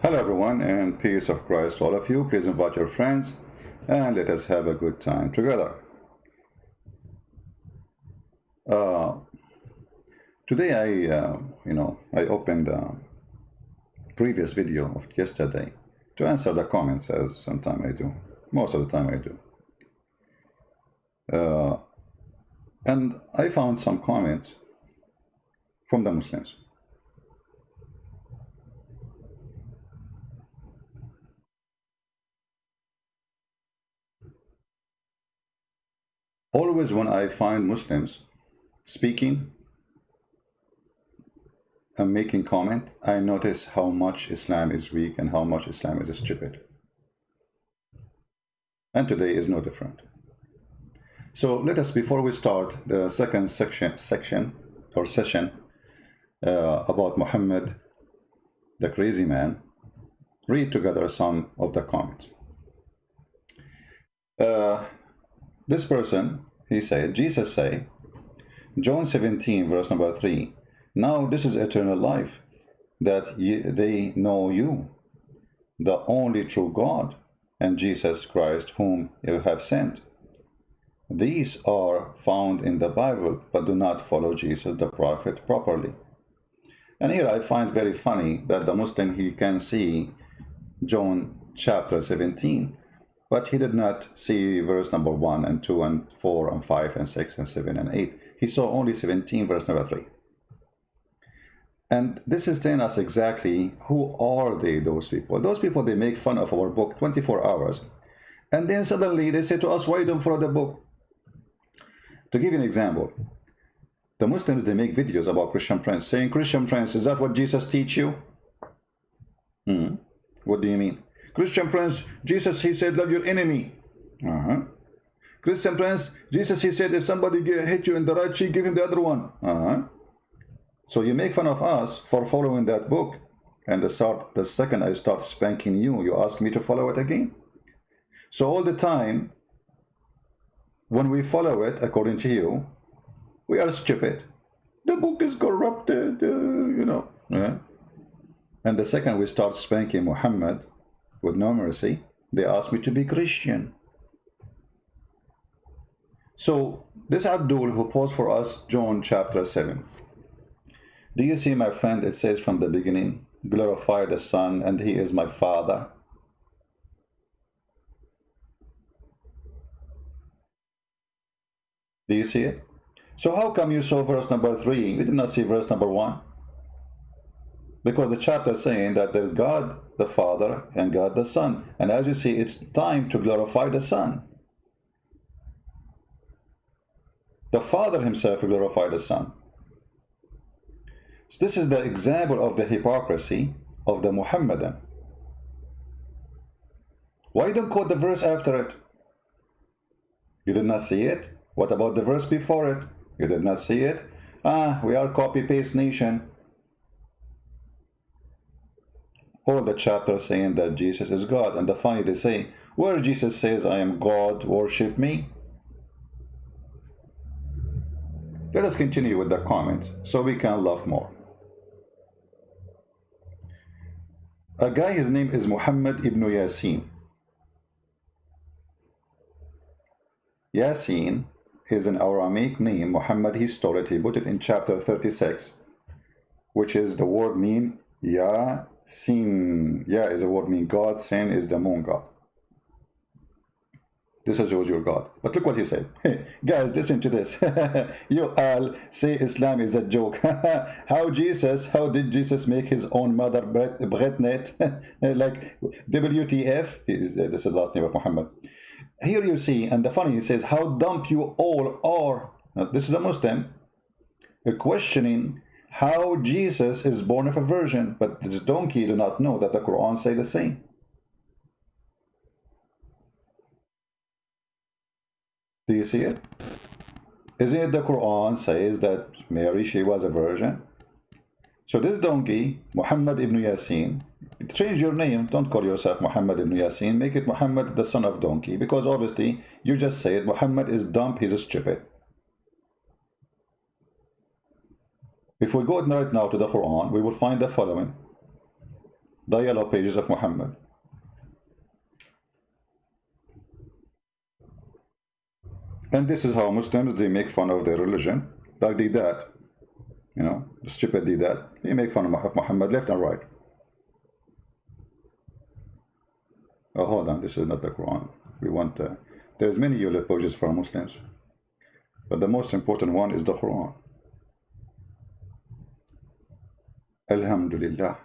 Hello everyone, and peace of Christ to all of you. Please invite your friends and let us have a good time together. Today I opened the previous video of yesterday to answer the comments, as sometimes I do. Most of the time I do. And I found some comments from the Muslims. Always when I find Muslims speaking and making comment, I notice how much Islam is weak and how much Islam is stupid. And today is no different. So let us, before we start the second session about Muhammad, the crazy man, read together some of the comments. This person, he said, Jesus say, John 17 verse number 3, now this is eternal life, that they know you, the only true God, and Jesus Christ whom you have sent. These are found in the Bible, but do not follow Jesus the prophet properly. And here I find very funny that the Muslim, he can see John chapter 17, but he did not see verse number 1 and 2 and 4 and 5 and 6 and 7 and 8. He saw only 17 verse number 3. And this is telling us exactly who are they, those people. Those people, they make fun of our book 24 hours. And then suddenly they say to us, why don't follow the book? To give you an example, the Muslims, they make videos about Christian Prince, saying, Christian Prince, is that what Jesus teach you? What do you mean? Christian Prince, Jesus, he said, love your enemy. Christian Prince, Jesus, he said, if somebody hit you in the right cheek, give him the other one. So you make fun of us for following that book, and the second I start spanking you, you ask me to follow it again. So all the time, when we follow it according to you, we are stupid. The book is corrupted, Yeah. And the second we start spanking Muhammad with no mercy, they ask me to be Christian. So this Abdul who posed for us John chapter 7. Do you see, my friend, it says from the beginning, glorify the Son, and he is my Father. Do you see it? So how come you saw verse number 3? You did not see verse number 1? Because the chapter is saying that there's God the Father and God the Son. And as you see, it's time to glorify the Son. The Father himself will glorify the Son. So this is the example of the hypocrisy of the Muhammadan. Why don't quote the verse after it? You did not see it? What about the verse before it? You did not see it? We are copy-paste nation. All the chapters saying that Jesus is God. And the funny, they say, where Jesus says, I am God, worship me. Let us continue with the comments so we can laugh more. A guy, his name is Muhammad ibn Yasin. Yasin is an Aramaic name. Muhammad, he stole it. He put it in chapter 36, which is the word mean Yasin. Ya is the word mean God. Sin is the moon god. This is your God. But look what he said. Hey, guys, listen to this. You all say Islam is a joke. How did Jesus make his own mother pregnant? Like WTF? This is the last name of Muhammad. Here you see, and the funny, he says, how dumb you all are. Now, this is a Muslim questioning how Jesus is born of a virgin. But this donkey do not know that the Quran say the same. Do you see it? Isn't it the Quran says that Mary, she was a virgin? So this donkey, Muhammad ibn Yasin, change your name. Don't call yourself Muhammad ibn Yasin. Make it Muhammad the son of donkey. Because obviously, you just say it. Muhammad is dumb. He's stupid. If we go right now to the Quran, we will find the following. The yellow pages of Muhammad. And this is how Muslims, they make fun of their religion. Like they did, you know, the stupid did that. They make fun of Muhammad left and right. Oh, hold on, this is not the Quran. We want, there's many yellow pages for Muslims. But the most important one is the Quran. Alhamdulillah.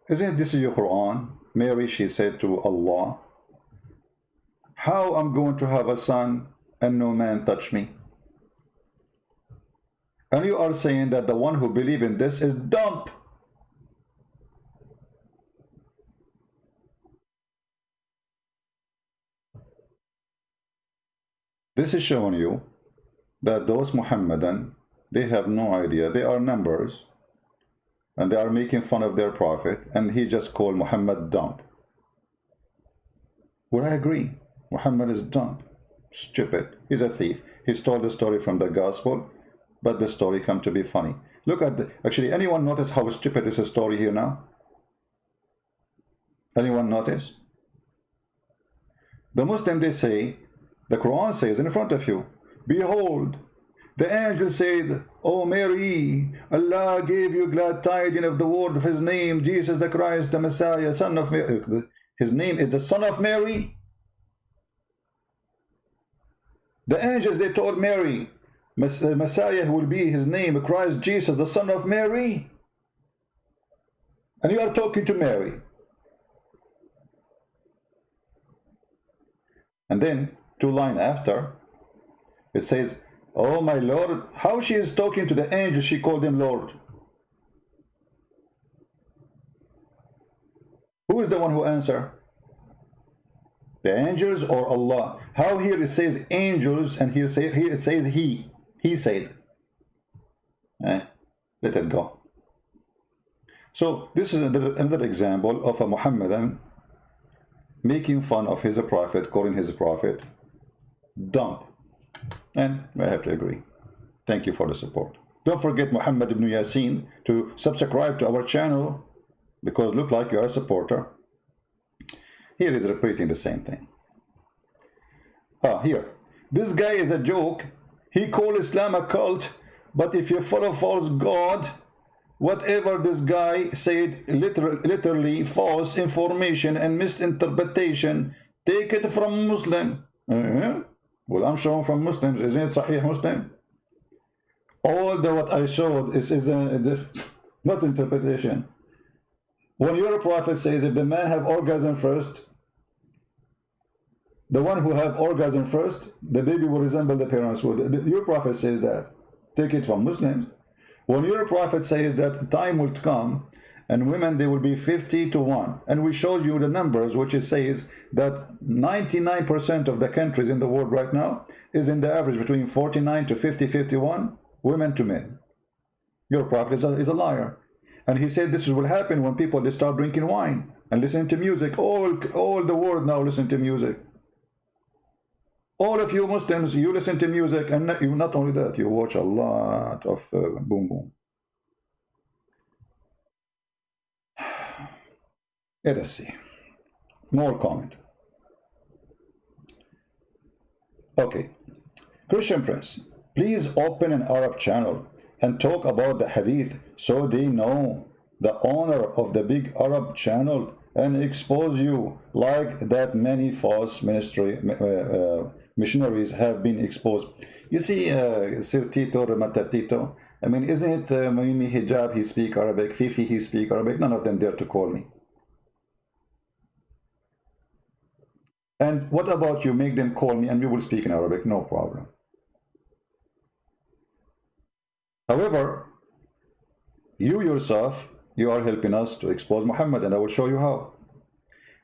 Isn't this your Quran? Mary, she said to Allah, how I'm going to have a son and no man touch me? And you are saying that the one who believes in this is dumb. This is showing you that those Muhammadan, they have no idea. They are numbers. And they are making fun of their prophet. And he just called Muhammad dumb. Well, I agree. Muhammad is dumb. Stupid. He's a thief. He stole the story from the gospel. But the story come to be funny. Look at the... Actually, anyone notice how stupid is a story here now? Anyone notice? The Muslim, they say... The Quran says in front of you, behold, the angel said, O Mary, Allah gave you glad tidings of the word of his name, Jesus the Christ, the Messiah, son of Mary. His name is the son of Mary. The angels, they told Mary, the Messiah who will be his name, Christ Jesus, the son of Mary. And you are talking to Mary. And then, 2 lines after, it says, oh my Lord, how she is talking to the angel, she called him Lord. Who is the one who answered? The angels or Allah? How here it says angels and here it says he. He said. Let it go. So this is another example of a Muhammadan making fun of his prophet, calling his prophet dumb. And I have to agree. Thank you for the support. Don't forget Muhammad ibn Yasin to subscribe to our channel, because look like you are a supporter. Here is repeating the same thing. Here. This guy is a joke. He called Islam a cult, but if you follow false God, whatever this guy said, literally false information and misinterpretation, take it from Muslim. Well, I'm showing from Muslims. Isn't it Sahih Muslim? All the what I showed is not interpretation. When your prophet says, if the man have orgasm first, the one who have orgasm first, the baby will resemble the parents. Your prophet says that. Take it from Muslims. When your prophet says that time will come and women, they will be 50 to 1, and we showed you the numbers, which it says that 99% of the countries in the world right now is in the average between 49 to 50, 51 women to men. Your prophet is a liar, and he said this will happen when people, they start drinking wine and listening to music. All the world now listen to music. All of you Muslims, you listen to music, and not only that, you watch a lot of boom boom. Let us see. More comment. Okay. Christian Prince, please open an Arab channel and talk about the hadith so they know the honor of the big Arab channel and expose you like that many false missionaries have been exposed. You see, Sir Tito, Ramatatito, I mean, isn't it Mimi Hijab, he speak Arabic, Fifi, he speak Arabic, none of them dare to call me. And what about you? Make them call me and we will speak in Arabic, no problem. However, you yourself, you are helping us to expose Muhammad, and I will show you how.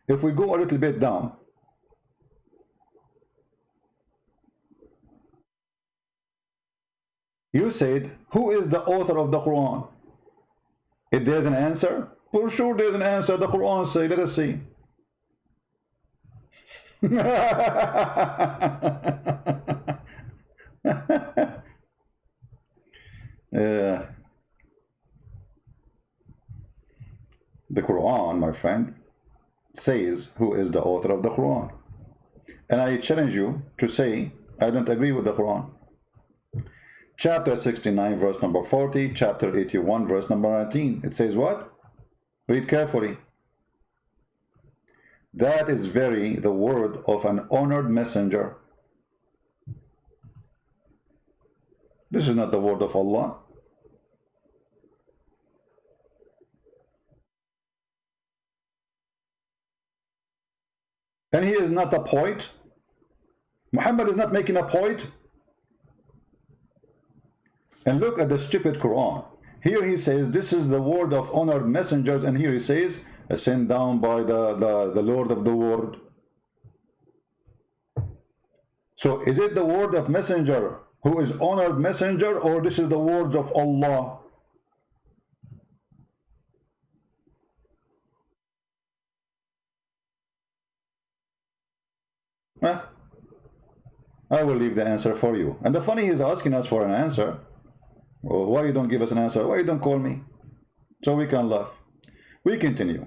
If we go a little bit down, you said, who is the author of the Quran? If there's an answer, for sure there's an answer. The Quran says, let us see. The Quran, my friend, says who is the author of the Quran. And I challenge you to say, I don't agree with the Quran. Chapter 69, verse number 40, chapter 81, verse number 19. It says what? Read carefully. That is the word of an honored messenger. This is not the word of Allah. And he is not a poet. Muhammad is not making a poet. And look at the stupid Quran. Here he says, this is the word of honored messengers. And here he says, sent down by the Lord of the world. So is it the word of messenger who is honored messenger, or this is the words of Allah? Huh? I will leave the answer for you. And the funny is asking us for an answer. Well, why you don't give us an answer? Why you don't call me? So we can laugh. We continue.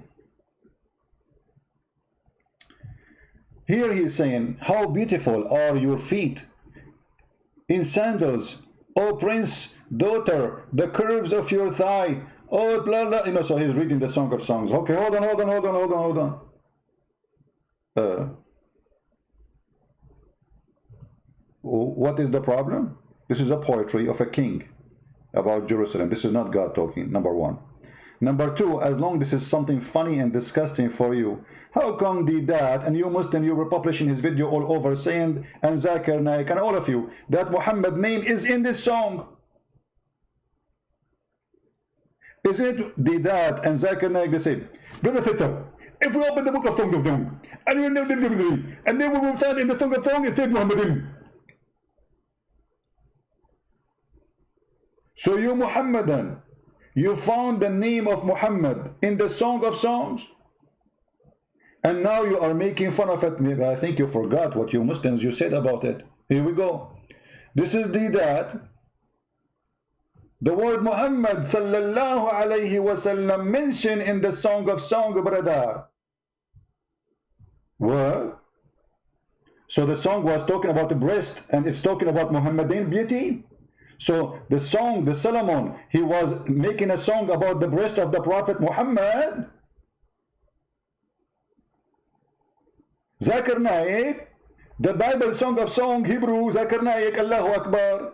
Here he is saying, how beautiful are your feet in sandals, O prince, daughter, the curves of your thigh, oh blah blah. You know, so he's reading the Song of Songs. Okay, hold on. What is the problem? This is a poetry of a king about Jerusalem. This is not God talking, number one. Number two, as long this is something funny and disgusting for you, how come did that, and you Muslim, you were publishing his video all over saying, and Zakir Naik and all of you, that Muhammad name is in this song? Is it did that and Zakir Naik the same? Brother Sister, if we open the book of Song of Song, and then we will find in the Song of Song, it said Muhammadin. So you Muhammadan, you found the name of Muhammad in the Song of Songs, and now you are making fun of it. Maybe I think you forgot what you Muslims you said about it. Here we go. This is that the word Muhammad sallallahu alayhi wasallam mentioned in the Song of Song, brother. What? So the song was talking about the breast, and it's talking about Muhammadin beauty. So the song, the Solomon, he was making a song about the breast of the Prophet Muhammad. Zakir Naik, the Bible Song of Song, Hebrew, Zakir Naik, Allahu Akbar.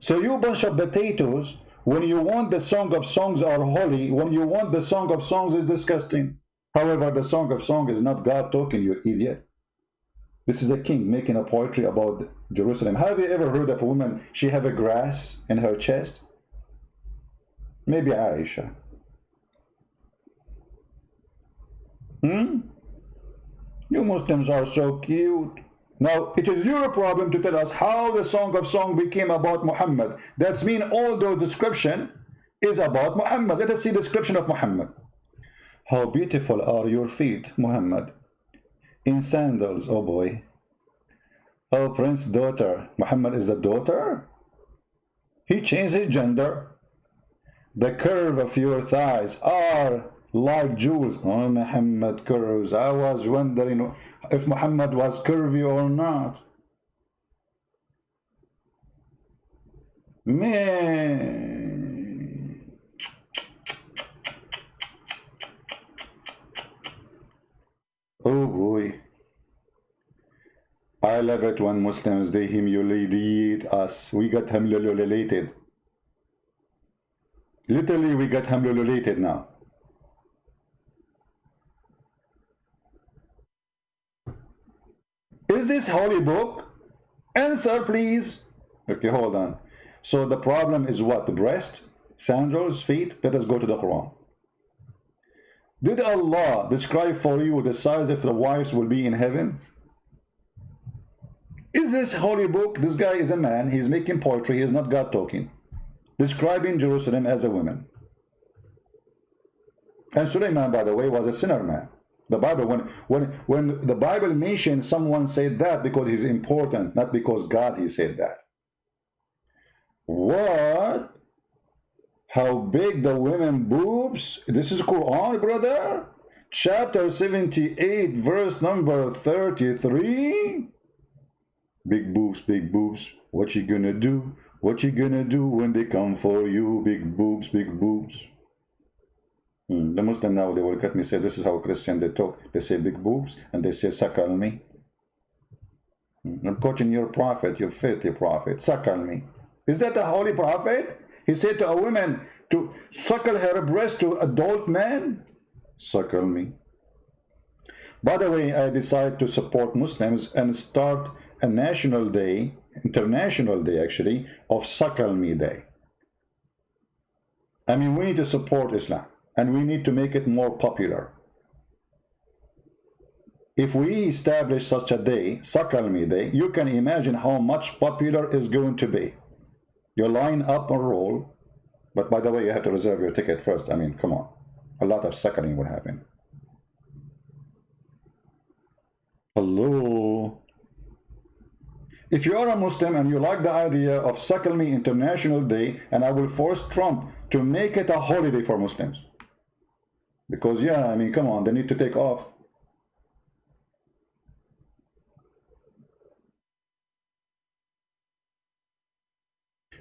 So you bunch of potatoes, when you want the Song of Songs are holy, when you want the Song of Songs is disgusting. However, the Song of Song is not God talking, you idiot. This is a king making a poetry about Jerusalem. Have you ever heard of a woman, she have a grass in her chest? Maybe Aisha. You Muslims are so cute. Now, it is your problem to tell us how the Song of Song became about Muhammad. That's mean all the description is about Muhammad. Let us see the description of Muhammad. How beautiful are your feet, Muhammad, in sandals, oh boy. Oh, prince, daughter. Muhammad is the daughter? He changed his gender. The curve of your thighs are like jewels. Oh, Muhammad curves. I was wondering if Muhammad was curvy or not. Man. Oh boy. I love it when Muslims, they humiliate us. We got humiliated. Literally, we got humiliated now. Is this holy book? Answer, please. Okay, hold on. So the problem is what? The breast, sandals, feet? Let us go to the Quran. Did Allah describe for you the size of the wives will be in heaven? Is this holy book? This guy is a man. He's making poetry. He is not God talking. Describing Jerusalem as a woman. And Sulaiman, by the way, was a sinner man. The Bible, when the Bible mentioned someone said that because he's important, not because God he said that. What? How big the women boobs? This is Quran, brother. Chapter 78, verse number 33. Big boobs, big boobs. What you gonna do? What you gonna do when they come for you? Big boobs, big boobs. The Muslim now, they will cut me, say, this is how Christian they talk. They say big boobs, and they say, suckle me. I'm quoting your prophet, your filthy prophet. Suckle me. Is that a holy prophet? He said to a woman to suckle her breast to adult man? Suckle me. By the way, I decided to support Muslims and start a national day, international day actually, of Suckle Me Day. I mean, we need to support Islam, and we need to make it more popular. If we establish such a day, Suckle Me Day, you can imagine how much popular is going to be. You line up and roll, but by the way, you have to reserve your ticket first. I mean, come on. A lot of suckling would happen. Hello? If you are a Muslim and you like the idea of Suckle Me International Day, and I will force Trump to make it a holiday for Muslims. Because, yeah, I mean, come on, they need to take off.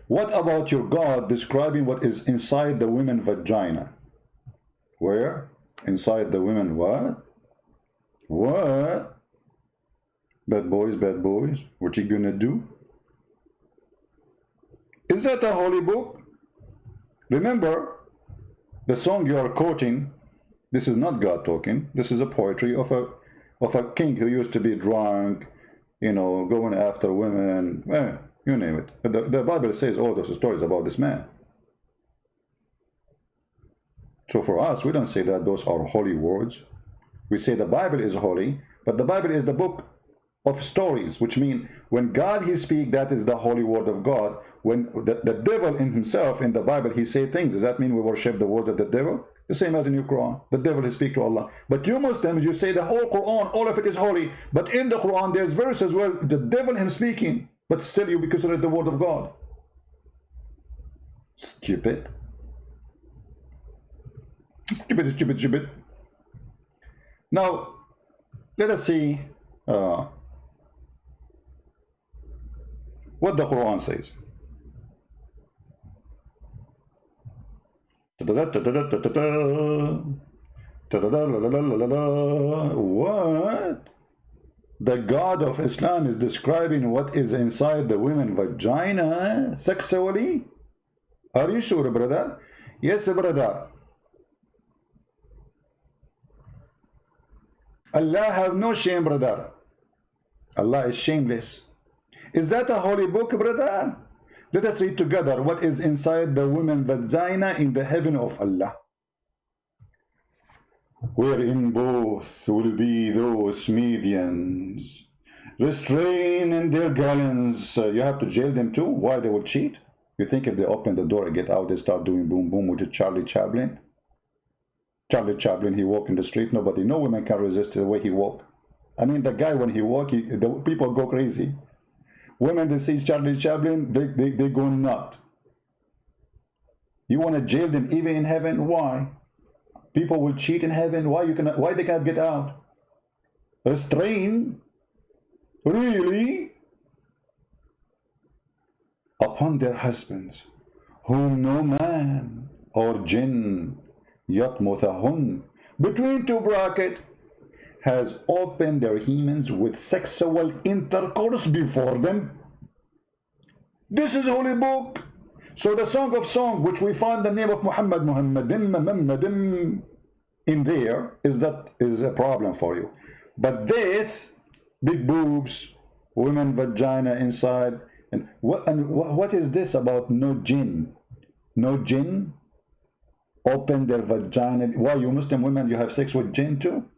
What about your God describing what is inside the women's vagina? Where? Inside the women what? What? Bad boys, what you gonna do? Is that a holy book? Remember, the song you are quoting, this is not God talking. This is a poetry of a king who used to be drunk, you know, going after women, you name it. The Bible says all those stories about this man. So for us, we don't say that those are holy words. We say the Bible is holy, but the Bible is the book of stories, which mean when God he speak, that is the holy word of God. When the devil in himself in the Bible he say things, does that mean we worship the word of the devil? The same as in your Quran, the devil he speak to Allah. But you Muslims, you say the whole Quran, all of it is holy, but in the Quran there's verses where the devil him speaking, but still you consider it the word of God. Stupid. Stupid. Now let us see what the Quran says. What? The God of Islam is describing what is inside the women's vagina sexually? Are you sure, brother? Yes, brother. Allah have no shame, brother. Allah is shameless. Is that a holy book, brother? Let us read together what is inside the women's vagina in the heaven of Allah. Wherein both will be those medians restrained in their gallons. You have to jail them too? Why they will cheat? You think if they open the door and get out, they start doing boom boom with Charlie Chaplin? Charlie Chaplin, he walked in the street, no woman can resist the way he walked. I mean, the guy, when he walked, the people go crazy. Women, they see Charlie Chaplin, they go nuts. You want to jail them even in heaven? Why? People will cheat in heaven. Why they cannot get out? Restrain? Really? Upon their husbands, whom no man or jinn yatmuthahun, between two brackets, has opened their hymens with sexual intercourse before them. This is a holy book. So the Song of Song, which we find the name of Muhammadim in there, is a problem for you. But this, big boobs, women vagina inside, and what is this about no jinn? No jinn open their vagina. Why, you Muslim women, you have sex with jinn too?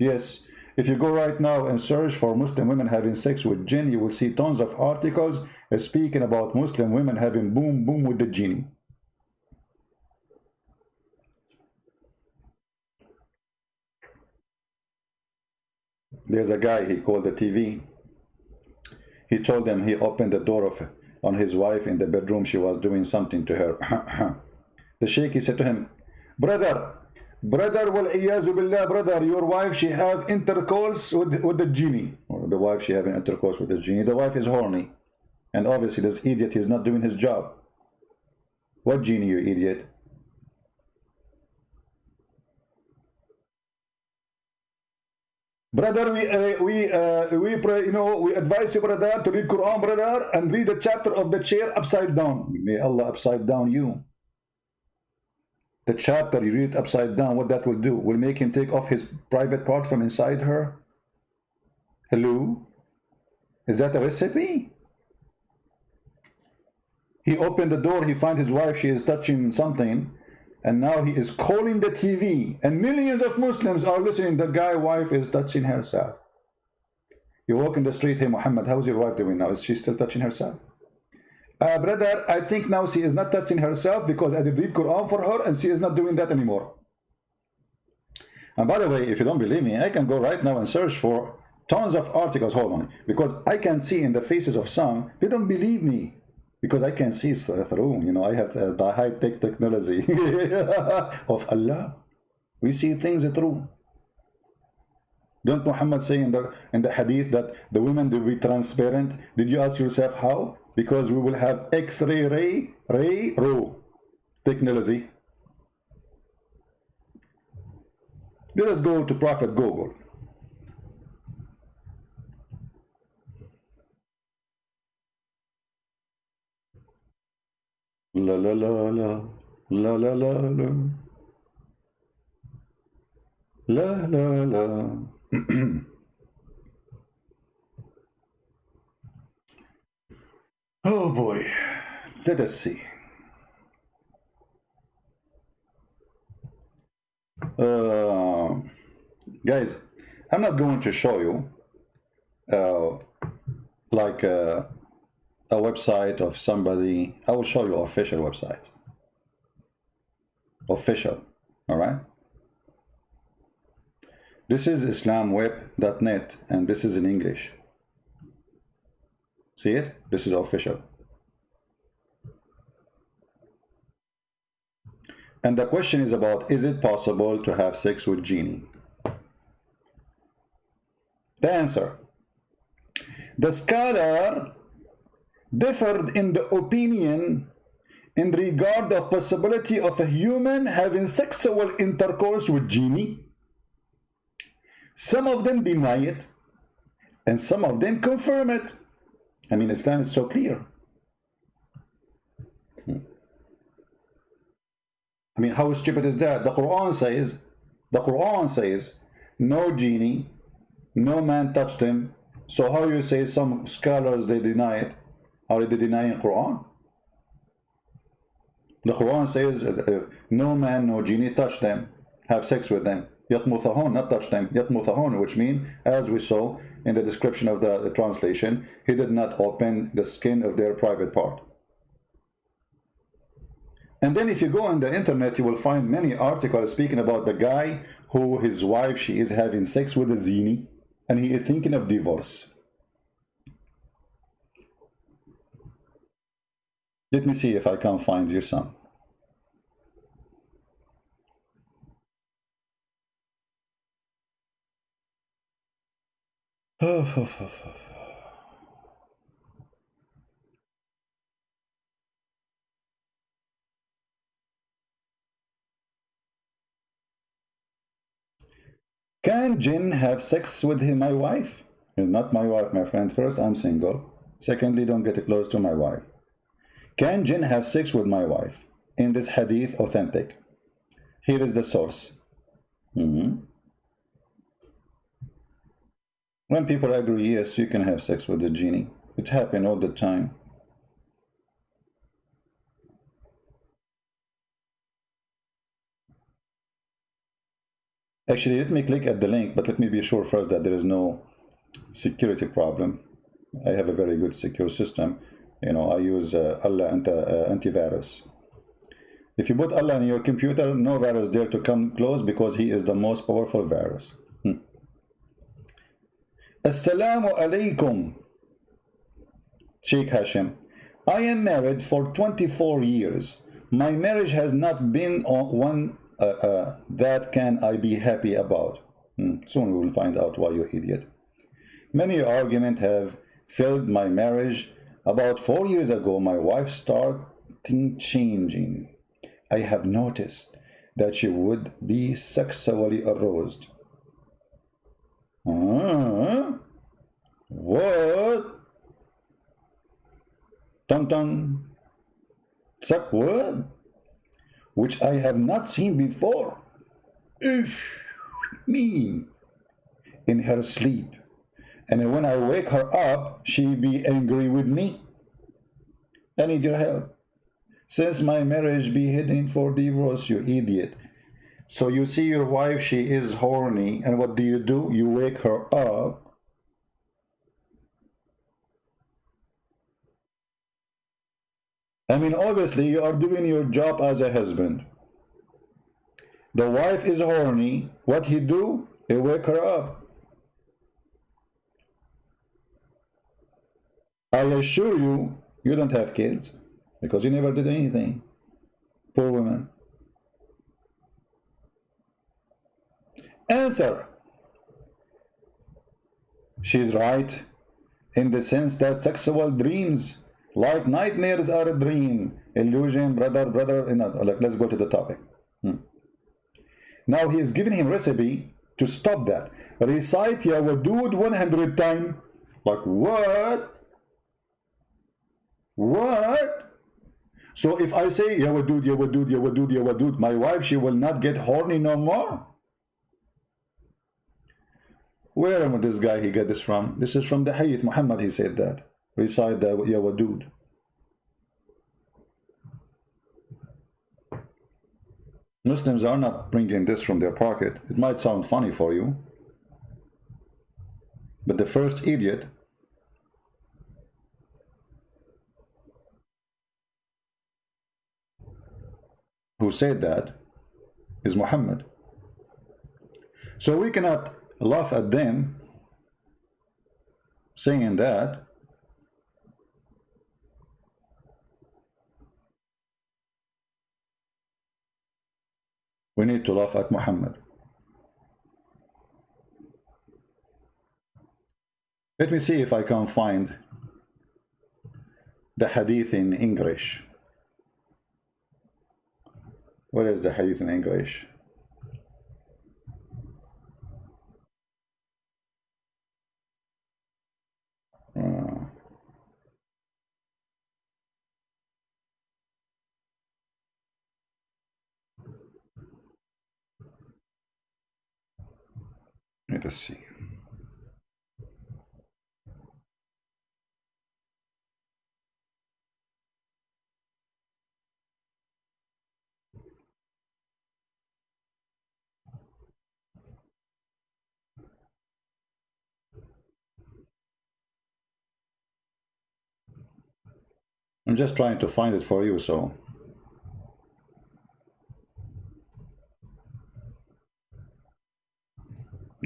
Yes, if you go right now and search for Muslim women having sex with jinn, you will see tons of articles speaking about Muslim women having boom boom with the genie. There's a guy, he called the TV. He told them he opened the door on his wife in the bedroom. She was doing something to her. The sheikh, he said to him, brother, wal iyazu billah, brother, your wife, she have intercourse with the genie. Or the wife, she having intercourse with the genie. The wife is horny. And obviously this idiot is not doing his job. What genie, you idiot? Brother, we pray, you know, we advise you, brother, to read Quran, brother, and read the chapter of the chair upside down. May Allah upside down you. The chapter, you read it upside down, what that will do? Will make him take off his private part from inside her? Hello? Is that a recipe? He opened the door, he find his wife, she is touching something, and now he is calling the TV, and millions of Muslims are listening. The guy wife is touching herself. You walk in the street, hey Muhammad, how's your wife doing now? Is she still touching herself? Brother, I think now she is not touching herself because I did read Quran for her and she is not doing that anymore. And by the way, if you don't believe me, I can go right now and search for tons of articles. Hold on, because I can see in the faces of some, they don't believe me. Because I can see through, you know, I have the high-tech technology of Allah. We see things through. Don't Muhammad say in the hadith that the women will be transparent? Did you ask yourself how? Because we will have X-ray raw technology. Let us go to Prophet Google. La la la la la la la la la la la. Oh boy, let us see. Guys, I'm not going to show you like a website of somebody. I will show you official website. Official, all right? This is islamweb.net, and this is in English. See it? This is official. And the question is about, is it possible to have sex with genie? The answer: the scholar differed in the opinion in regard of possibility of a human having sexual intercourse with genie. Some of them deny it, and some of them confirm it. I mean, Islam is so clear. I mean, how stupid is that? The Quran says, no genie, no man touched him. So how you say some scholars, they deny it? Are they denying Quran? The Quran says, no man, no genie touched them, have sex with them. Yatmuthahun, not touch them. Yatmuthahun, which means, as we saw in the description of the translation, he did not open the skin of their private part. And then if you go on the internet, you will find many articles speaking about the guy who his wife, she is having sex with a zini, and he is thinking of divorce. Let me see if I can find you some. Can jinn have sex with my wife? Not my wife, my friend. First, I'm single. Secondly, don't get close to my wife. Can jinn have sex with my wife? In this hadith, authentic. Here is the source. When people agree, yes, you can have sex with the genie. It happens all the time. Actually, let me click at the link, but let me be sure first that there is no security problem. I have a very good secure system. You know, I use Allah antivirus. If you put Allah in your computer, no virus dare to come close because he is the most powerful virus. Assalamu alaikum, Sheikh Hashim. I am married for 24 years My marriage has not been one that can I be happy about. Soon we will find out why, you idiot. Many arguments have failed my marriage. About 4 years ago, my wife started changing. I have noticed that she would be sexually aroused. What? Dun. Suck what? Which I have not seen before. Me. In her sleep. And when I wake her up, she be angry with me. I need your help. Since my marriage be heading for divorce, you idiot. So you see your wife, she is horny, and what do? You wake her up. I mean, obviously, you are doing your job as a husband. The wife is horny. What he do? He wake her up. I assure you, you don't have kids because you never did anything. Poor woman. Answer. She's right in the sense that sexual dreams, like nightmares, are a dream. Illusion, brother. Let's go to the topic. Now he is giving him recipe to stop that. Recite Ya Wadud 100 times. Like what? What? So if I say Ya Wadud, Ya Wadud, Ya Wadud, Ya Wadud, my wife, she will not get horny no more? Where am this guy he get this from? This is from the Hadith. Muhammad, he said that. Recite the Ya Wadud. Muslims are not bringing this from their pocket. It might sound funny for you, but the first idiot who said that is Muhammad. So we cannot laugh at them saying that. We need to laugh at Muhammad. Let me see if I can find the hadith in English. What is the hadith in English? Let us see. I'm just trying to find it for you, so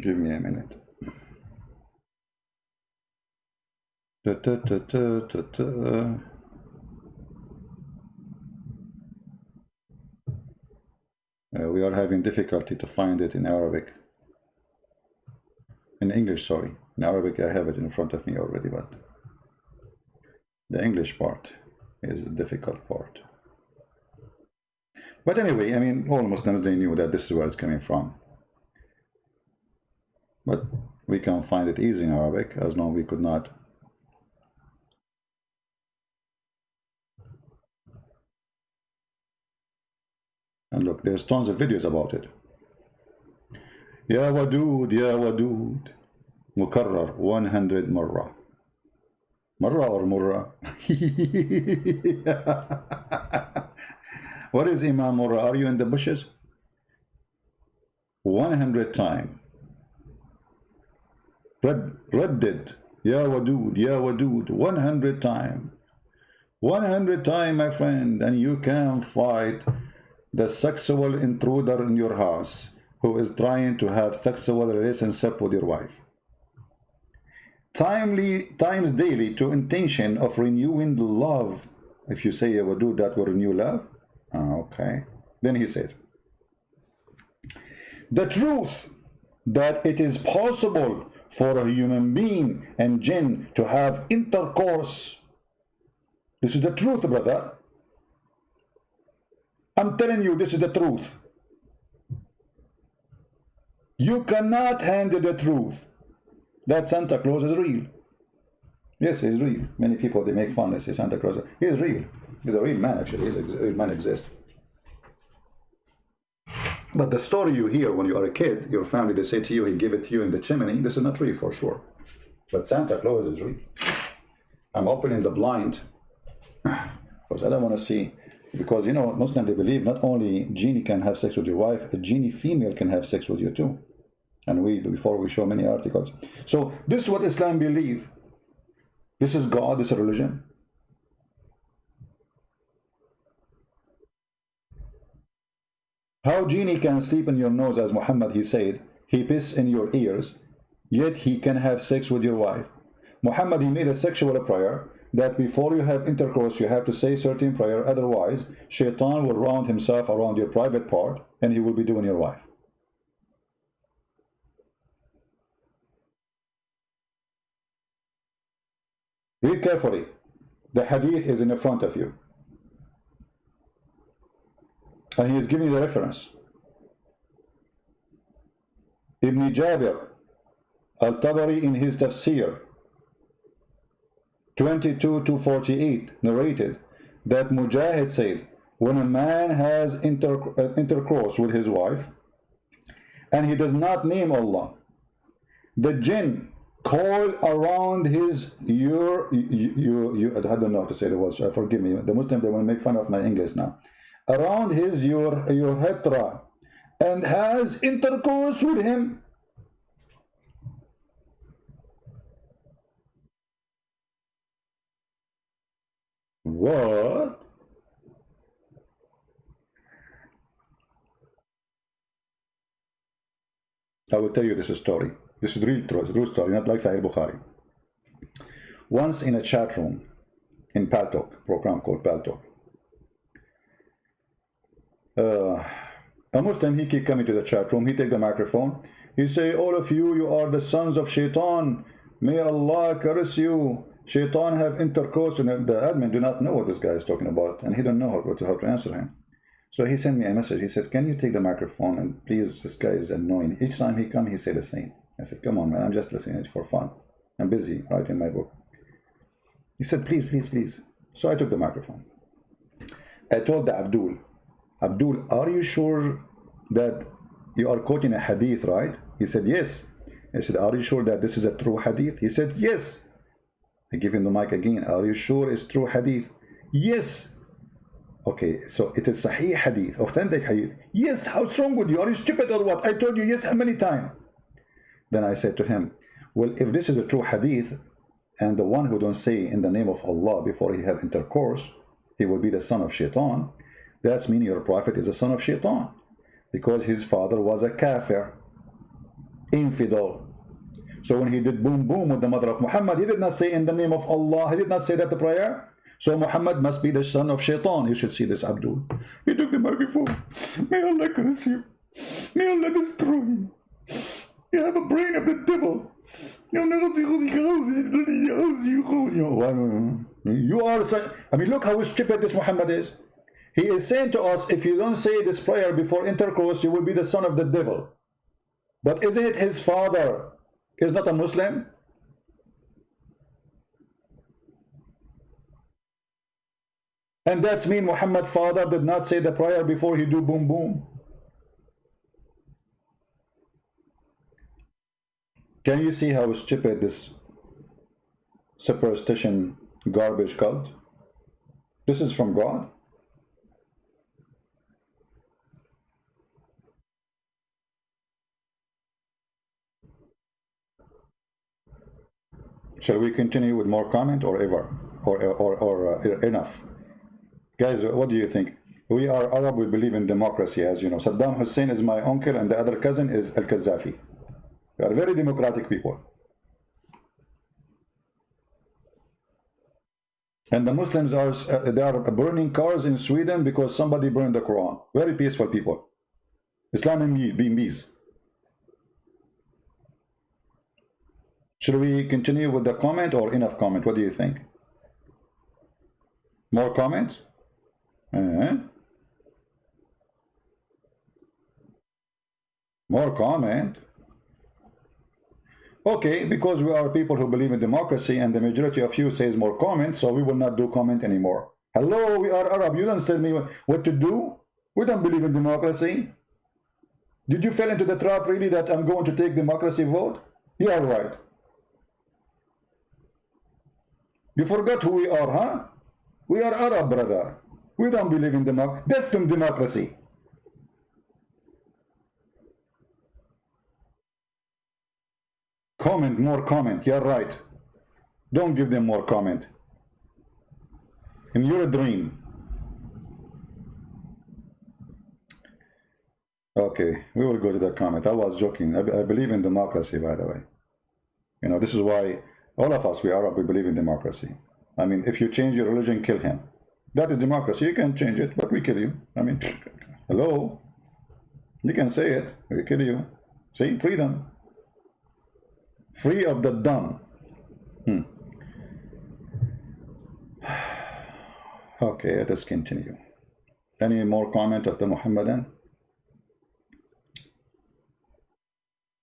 give me a minute. We are having difficulty to find it in Arabic. In English, sorry. In Arabic, I have it in front of me already, but the English part is the difficult part. But anyway, I mean, all Muslims, they knew that this is where it's coming from. But we can find it easy in Arabic, as long as we could not. And look, there's tons of videos about it. Ya Wadud, Ya Wadud. Mukarrar 100 marra. Marra or murra? What is Imam Murra? Are you in the bushes? 100 times. Radded. Ya Wadud, Ya Wadud. 100 times. 100 times, my friend, and you can fight the sexual intruder in your house who is trying to have sexual relationship with your wife. Times daily to intention of renewing the love. If you say I will do that will renew love, Okay. Then he said, the truth that it is possible for a human being and jinn to have intercourse. This is the truth, brother. I'm telling you, this is the truth. You cannot handle the truth that Santa Claus is real. Yes, he's real. Many people, they make fun. They say Santa Claus. He is real. He's a real man, actually. He's a real man exists. But the story you hear when you are a kid, your family, they say to you, he gave it to you in the chimney. This is not real for sure. But Santa Claus is real. I'm opening the blind because I don't want to see. Because, you know, Muslims, they believe not only genie can have sex with your wife, a genie female can have sex with you too. And before we show many articles. So this is what Islam believes. This is God, this is a religion. How genie can sleep in your nose, as Muhammad, he said, he pisses in your ears, yet he can have sex with your wife. Muhammad, he made a sexual prayer that before you have intercourse, you have to say certain prayer, otherwise, Shaitan will round himself around your private part, and he will be doing your wife. Read carefully. The hadith is in the front of you. And he is giving you the reference. Ibn Jabir al-Tabari in his tafsir 22-48 narrated that Mujahid said, when a man has intercourse with his wife and he does not name Allah, the jinn coil around his I don't know how to say the words, forgive me. The Muslim, they want to make fun of my English now. Around his urethra and has intercourse with him. What? I will tell you this story. This is real story, not like Sahih Bukhari. Once in a chat room in Paltalk, program called Paltalk, a Muslim, he keep coming to the chat room, he take the microphone, he say, all of you, you are the sons of Shaitan, may Allah curse you, Shaitan have intercourse, and the admin do not know what this guy is talking about, and he don't know how to answer him. So he sent me a message, he said, can you take the microphone, and please, this guy is annoying. Each time he come, he say the same. I said, come on, man, I'm just listening for fun. I'm busy writing my book. He said, please, please, please. So I took the microphone. I told the Abdul, are you sure that you are quoting a hadith, right? He said, yes. I said, are you sure that this is a true hadith? He said, yes. I give him the mic again. Are you sure it's true hadith? Yes. Okay, so it is sahih hadith, authentic hadith. Yes, how's wrong with you? Are you stupid or what? I told you yes how many times? Then I said to him, well, if this is a true hadith, and the one who don't say in the name of Allah before he have intercourse, he will be the son of Shaitan, that's meaning your prophet is a son of Shaitan, because his father was a kafir, infidel. So when he did boom boom with the mother of Muhammad, he did not say in the name of Allah, he did not say that the prayer. So Muhammad must be the son of Shaitan. You should see this Abdul. He took the microphone. May Allah curse you. May Allah destroy you. You have a brain of the devil. You are, I mean, look how stupid this Muhammad is. He is saying to us, if you don't say this prayer before intercourse, you will be the son of the devil. But isn't it his father is not a Muslim? And that's mean Muhammad's father did not say the prayer before he do boom boom. Can you see how stupid this superstition garbage cult? This is from God. Shall we continue with more comment or ever? Or enough? Guys, what do you think? We are Arab, we believe in democracy, as you know. Saddam Hussein is my uncle and the other cousin is Al-Qaddafi. We are very democratic people. And the Muslims are they are burning cars in Sweden because somebody burned the Quran. Very peaceful people. Islam and being. Should we continue with the comment or enough comment? What do you think? More comments? More comment? Okay, because we are people who believe in democracy and the majority of you says more comments, so we will not do comment anymore. Hello, we are Arab. You don't tell me what to do. We don't believe in democracy. Did you fall into the trap really that I'm going to take democracy vote? You are right. You forgot who we are, huh? We are Arab, brother. We don't believe in democracy. Death to democracy. Comment, more comment. You're right. Don't give them more comment. In your dream. Okay, we will go to the comment. I was joking. I believe in democracy, by the way. You know, this is why all of us, we Arab, we believe in democracy. I mean, if you change your religion, kill him. That is democracy. You can change it, but we kill you. I mean, hello? You can say it. We kill you. See, freedom. Free of the dumb. Okay, let us continue. Any more comment of the Muhammadan?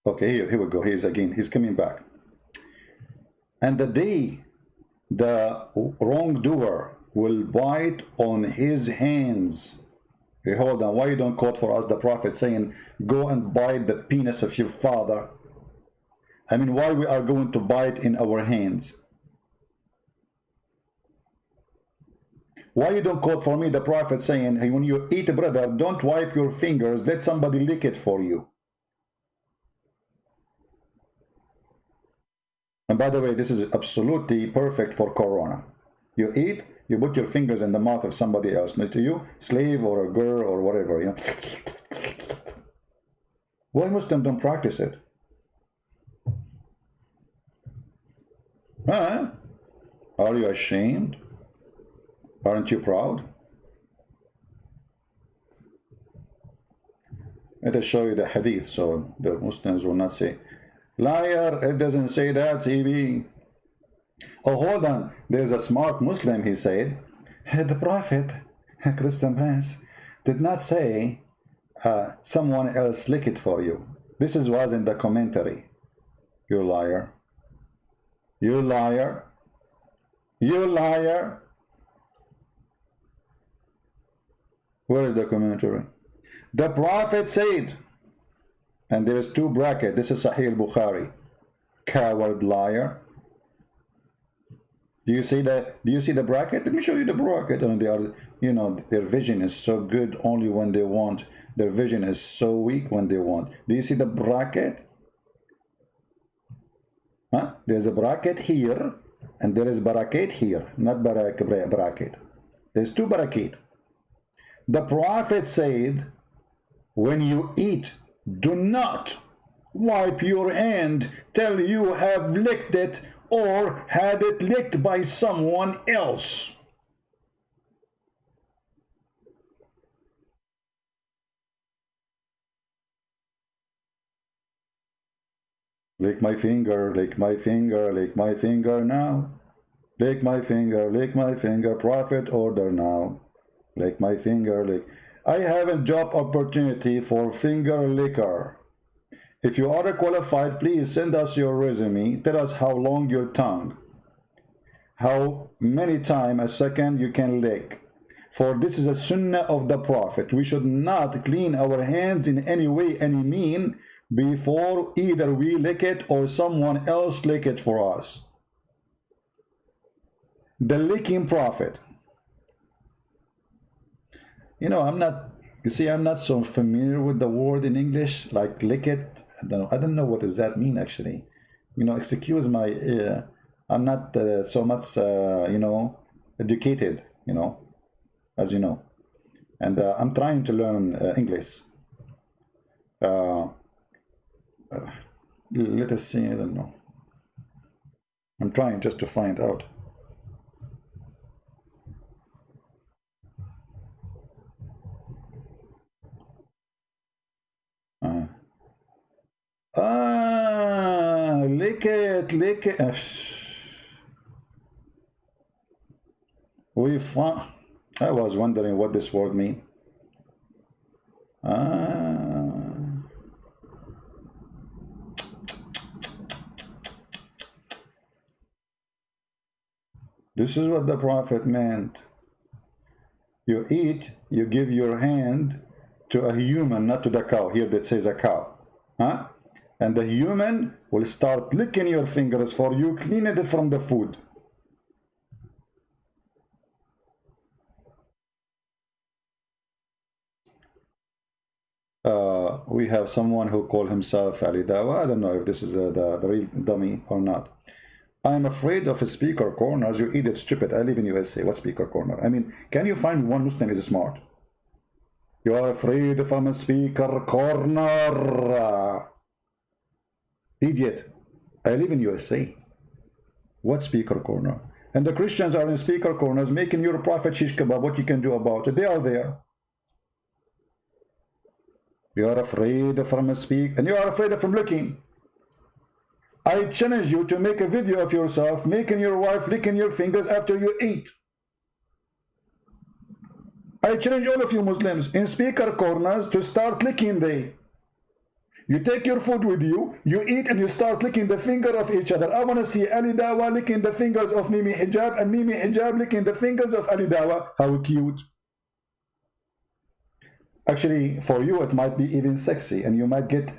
Okay, here we go. He's coming back. And the day the wrongdoer will bite on his hands. Hey, hold on. Why you don't quote for us the Prophet saying, go and bite the penis of your father? I mean, why we are going to bite in our hands? Why you don't quote for me the Prophet saying, hey, when you eat, brother, don't wipe your fingers, let somebody lick it for you. And by the way, this is absolutely perfect for Corona. You eat, you put your fingers in the mouth of somebody else, not to you, slave or a girl or whatever, you know. Why Muslims don't practice it? Huh? Are you ashamed? Aren't you proud? Let us show you the hadith so the Muslims will not say, liar, it doesn't say that, CB. Oh, hold on. There's a smart Muslim, he said, the Prophet, Christian Prince, did not say someone else lick it for you. This was in the commentary. You liar. You liar. You liar. Where is the commentary? The Prophet said, and there is two brackets. This is Sahih al-Bukhari. Coward liar. Do you see that? Do you see the bracket? Let me show you the bracket. And they are, you know, their vision is so good only when they want. Their vision is so weak when they want. Do you see the bracket? Huh? There's a bracket here, and there is bracket here, not bracket. There's two bracket. The Prophet said, when you eat, do not wipe your hand till you have licked it or had it licked by someone else. Lick my finger, lick my finger, lick my finger now. Lick my finger, Prophet order now. Lick my finger, lick. I have a job opportunity for finger licker. If you are qualified, please send us your resume. Tell us how long your tongue, how many times a second you can lick. For this is a sunnah of the Prophet. We should not clean our hands in any way, any mean, before either we lick it or someone else lick it for us. The licking Prophet. You know, I'm not so familiar with the word in English, like lick it. I don't know what does that mean actually. You know, excuse my, I'm not so much, you know, educated, you know, as you know. And I'm trying to learn English. Let us see, I don't know. I'm trying just to find out. Ah, lick it, lick it. I was wondering what this word means. This is what the prophet meant. You eat, you give your hand to a human, not to the cow. Here that says a cow. Huh? And the human will start licking your fingers for you, cleaning it from the food. We have someone who called himself Ali Dawa. I don't know if this is the real dummy or not. I'm afraid of a speaker corners. You idiot, stupid. I live in USA. What speaker corner? I mean, can you find one Muslim is smart? You are afraid from a speaker corner. Idiot. I live in USA. What speaker corner? And the Christians are in speaker corners making your prophet shish kebab. What you can do about it? They are there. You are afraid from a speak, and you are afraid from looking. I challenge you to make a video of yourself making your wife licking your fingers after you eat. I challenge all of you Muslims in speaker corners to start licking they. You take your food with you, you eat, and you start licking the finger of each other. I want to see Ali Dawa licking the fingers of Mimi Hijab and Mimi Hijab licking the fingers of Ali Dawa. How cute. Actually, for you it might be even sexy, and you might get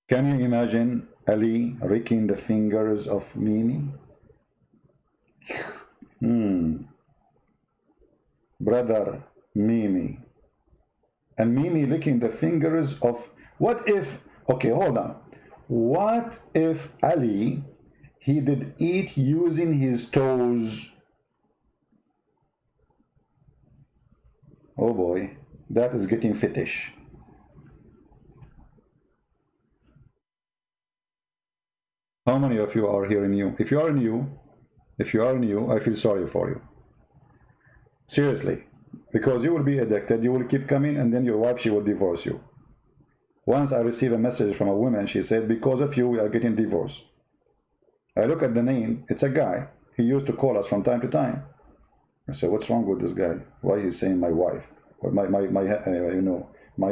Can you imagine Ali licking the fingers of Mimi? Brother Mimi. And Mimi licking the fingers of... What if... Okay, hold on. What if Ali, he did eat using his toes? Oh boy, that is getting fetish. How many of you are here new? If you are new, I feel sorry for you. Seriously, because you will be addicted, you will keep coming, and then your wife, she will divorce you. Once I received a message from a woman, she said, because of you, we are getting divorced. I look at the name, it's a guy. He used to call us from time to time. I said, what's wrong with this guy? Why is he saying my wife? Or my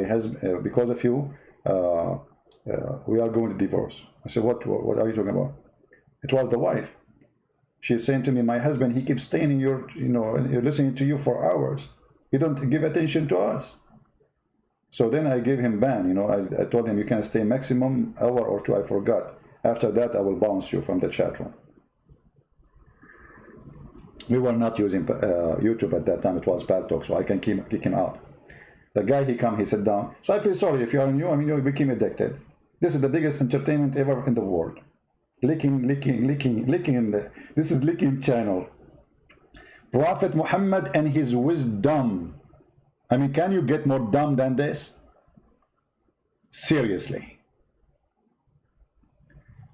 husband, because of you, we are going to divorce. I said, what are you talking about? It was the wife. She's saying to me, my husband, he keeps staying in your, listening to you for hours. He don't give attention to us. So then I gave him ban, I told him you can stay maximum hour or two, I forgot. After that, I will bounce you from the chat room. We were not using YouTube at that time. It was Paltalk, so I can kick him out. The guy, he sat down. So I feel sorry if you are new. You became addicted. This is the biggest entertainment ever in the world. Licking this is licking channel. Prophet Muhammad and his wisdom. Can you get more dumb than this? Seriously.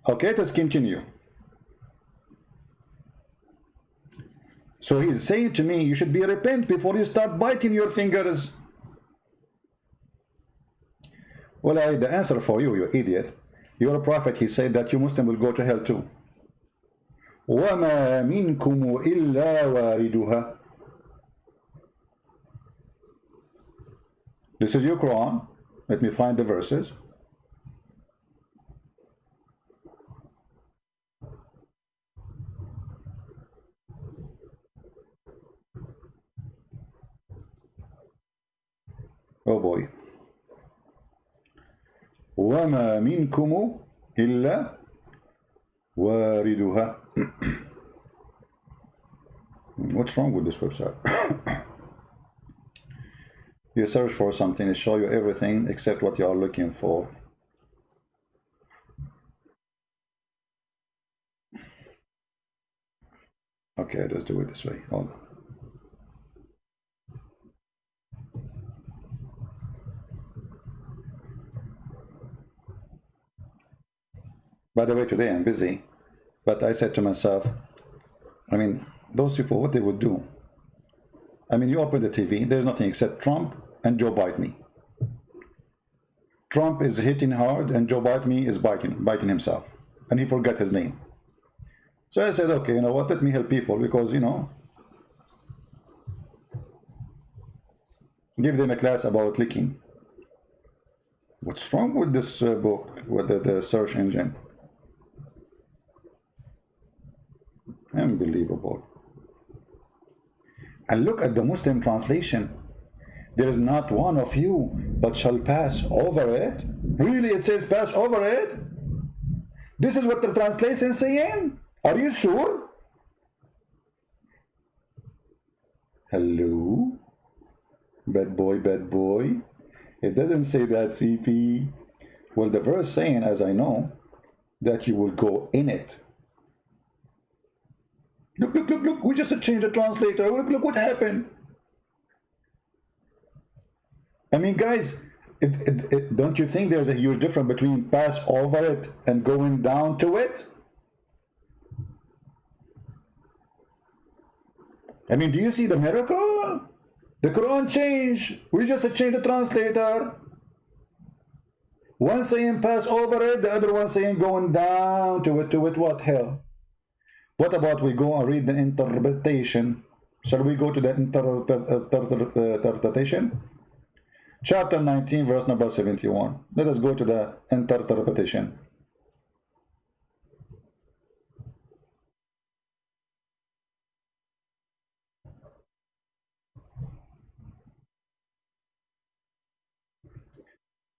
Okay, let's continue. So he's saying to me, you should be repent before you start biting your fingers. Well, the answer for you, you idiot. Your prophet, he said that you Muslim will go to hell too. وَمَا مِنْكُمْ إِلَّا وَارِدُهَا. This is your Quran. Let me find the verses. Oh boy. وَمَا مِنْكُمْ إِلَّا وَارِدُهَا. What's wrong with this website? You search for something, it shows you everything except what you are looking for. Okay, let's do it this way. Hold on. By the way, today I'm busy, but I said to myself, those people, what they would do. You open the TV, there's nothing except Trump and Joe bite me. Trump is hitting hard and Joe Biden is biting himself, and he forgot his name. So I said, okay, you know what, let me help people, because, you know, give them a class about licking. What's wrong with this book, with the search engine? Unbelievable. And look at the Muslim translation. There is not one of you but shall pass over it. Really, it says pass over it? This is what the translation is saying? Are you sure? Hello? Bad boy, bad boy. It doesn't say that, CP. Well, the verse saying, as I know, that you will go in it. Look, look, look, look. We just changed the translator. Look what happened. I mean, guys, don't you think there's a huge difference between pass over it and going down to it? I mean, do you see the miracle? The Quran changed. We just changed the translator. One saying pass over it, the other one saying going down to it. What hell? What about we go and read the interpretation? Shall we go to the interpretation? Chapter 19, verse number 71. Let us go to the interpretation.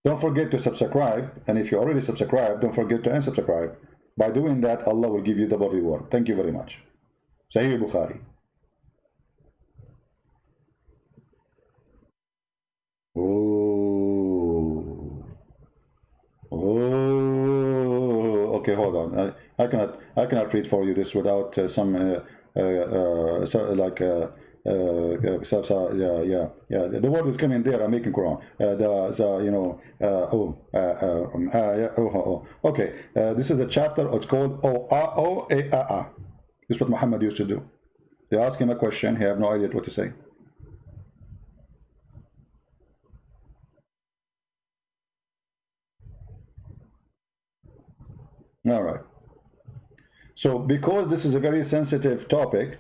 Don't forget to subscribe, and if you already subscribed, don't forget to unsubscribe. By doing that, Allah will give you double reward. Thank you very much. Sahih Bukhari. Oh, okay, hold on. I cannot read for you this without some like yeah. The word is coming there. I'm making Quran. Okay. This is the chapter. It's called This is what Muhammad used to do. They ask him a question. He have no idea what to say. All right. So because this is a very sensitive topic,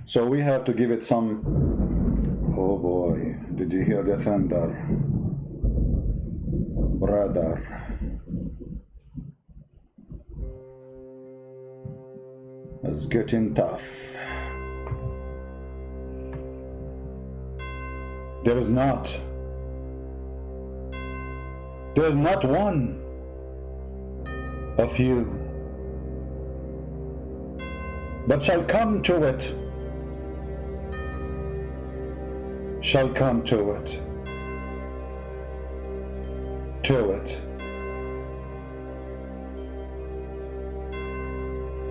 so we have to give it some. Oh boy, did you hear the thunder? Brother. It's getting tough. There's not one of you but shall come to it,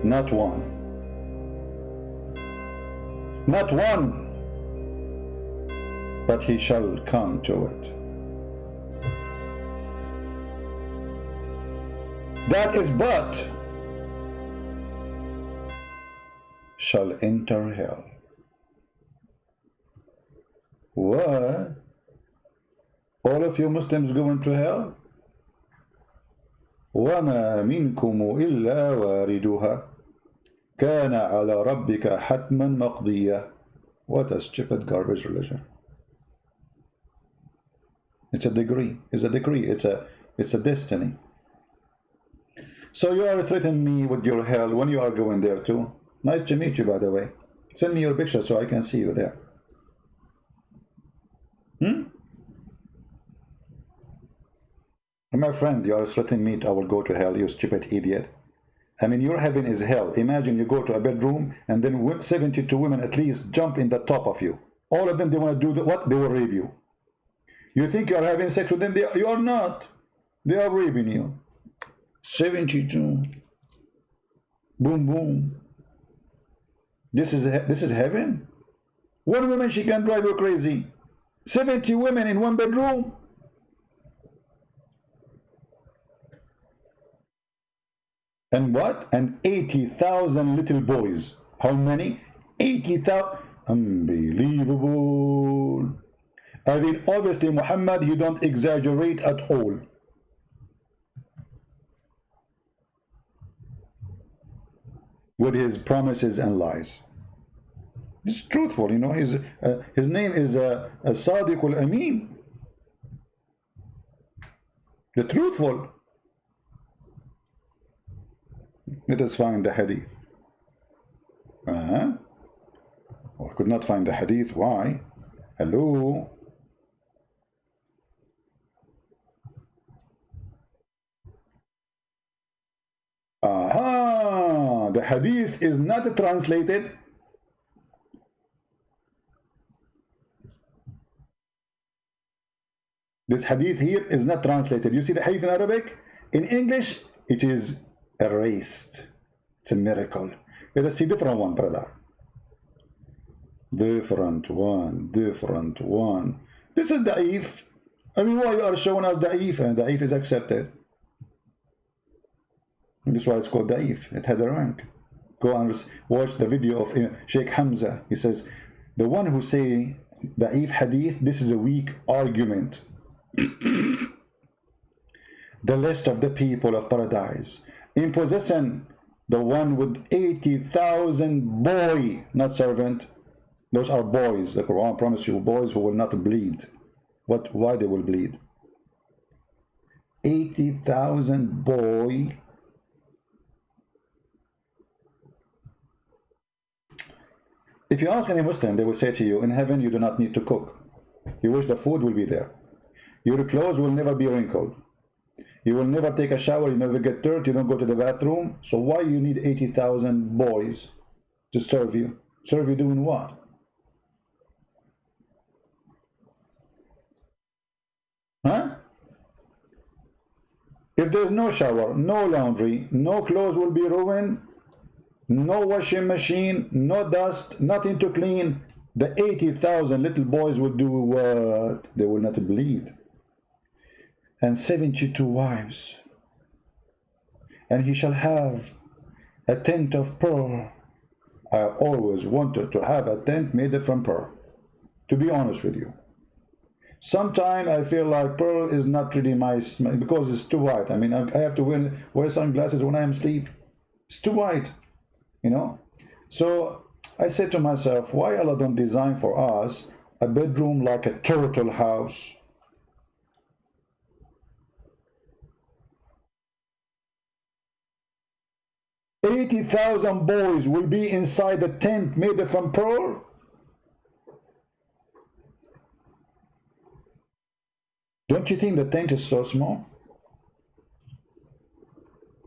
not one, but he shall come to it. That is but shall enter hell. What? All of you Muslims going to hell? وَمَا مِنْكُمْ إِلَّا وَارِدُهَا كَانَ عَلَى رَبِّكَ حَتْمًا مَقْضِيًّا. What a stupid garbage religion. It's a degree. It's a decree. It's a destiny. So you are threatening me with your hell when you are going there too. Nice to meet you, by the way. Send me your picture so I can see you there. My friend, you are threatening me I will go to hell, you stupid idiot. I mean, your heaven is hell. Imagine you go to a bedroom and then 72 women at least jump in the top of you. All of them, they want to do what? They will rape you. You think you are having sex with them? You are not. They are raping you. 72. Boom, boom. This is heaven? One woman, she can drive you crazy. 70 women in one bedroom? And what? And 80,000 little boys. How many? 80,000. Unbelievable. I mean, obviously, Muhammad, you don't exaggerate at all. With his promises and lies. He's truthful, you know. His name is Sadiq al-Amin. The truthful. Let us find the hadith. Oh, I could not find the hadith. Why? Hello? Aha! The hadith is not translated. This hadith here is not translated. You see the hadith in Arabic? In English, it is erased. It's a miracle. Let us see different one, brother. Different one. This is da'if. I mean, why you are showing us da'if? And da'if is accepted. And this is why it's called da'if. It had a rank. Go and watch the video of Sheikh Hamza. He says, the one who say da'if hadith, this is a weak argument. The list of the people of paradise in possession, the one with 80,000 boy, not servant. Those are boys. The Quran promises you boys who will not bleed. Why they will bleed? 80,000 boy. If you ask any Muslim, they will say to you, in heaven you do not need to cook. You wish the food will be there. Your clothes will never be wrinkled. You will never take a shower. You never get dirt. You don't go to the bathroom. So why you need 80,000 boys to serve you? Serve you doing what? Huh? If there's no shower, no laundry, no clothes will be ruined, no washing machine, no dust, nothing to clean, the 80,000 little boys will do what? They will not bleed. And 72 wives. And he shall have a tent of pearl. I always wanted to have a tent made from pearl, to be honest with you. Sometimes I feel like pearl is not really my, because it's too white. I mean, I have to wear sunglasses when I am asleep. It's too white, you know. So I said to myself, why Allah don't design for us a bedroom like a turtle house? $80,000 boys will be inside the tent made from pearl. Don't you think the tent is so small?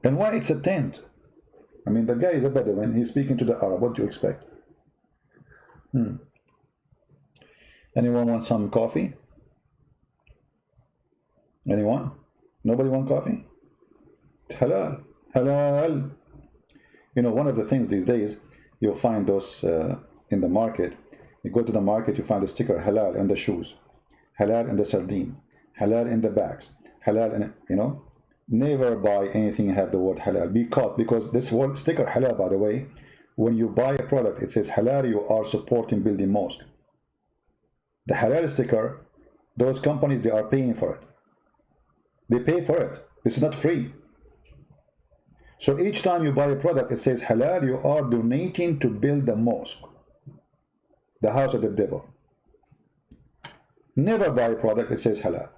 And why it's a tent? I mean, the guy is a Bedouin. He's speaking to the Arab. What do you expect? Anyone want some coffee? Anyone? Nobody want coffee? Halal. Halal. You know, one of the things these days, you'll find those in the market. You go to the market, you find a sticker halal in the shoes, halal in the sardine, halal in the bags, halal in, you know. Never buy anything have the word halal. Be caught, because this word sticker halal, by the way, when you buy a product, it says halal, you are supporting building mosque. The halal sticker, those companies, they are paying for it. They pay for it. This is not free. So each time you buy a product, it says halal, you are donating to build a mosque, the house of the devil. Never buy a product that says halal.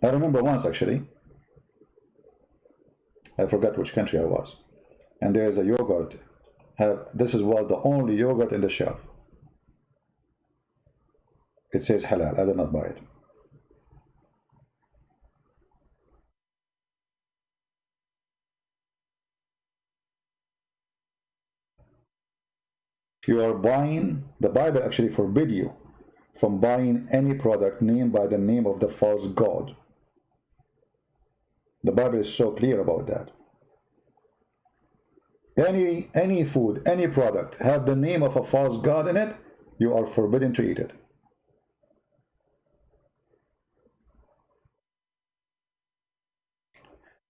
I remember once, actually, I forgot which country I was, and there is a yogurt. This was the only yogurt in the shelf. It says halal. I did not buy it. You are buying, the Bible actually forbids you from buying any product named by the name of the false god. The Bible is so clear about that. Any food, any product have the name of a false god in it, you are forbidden to eat it.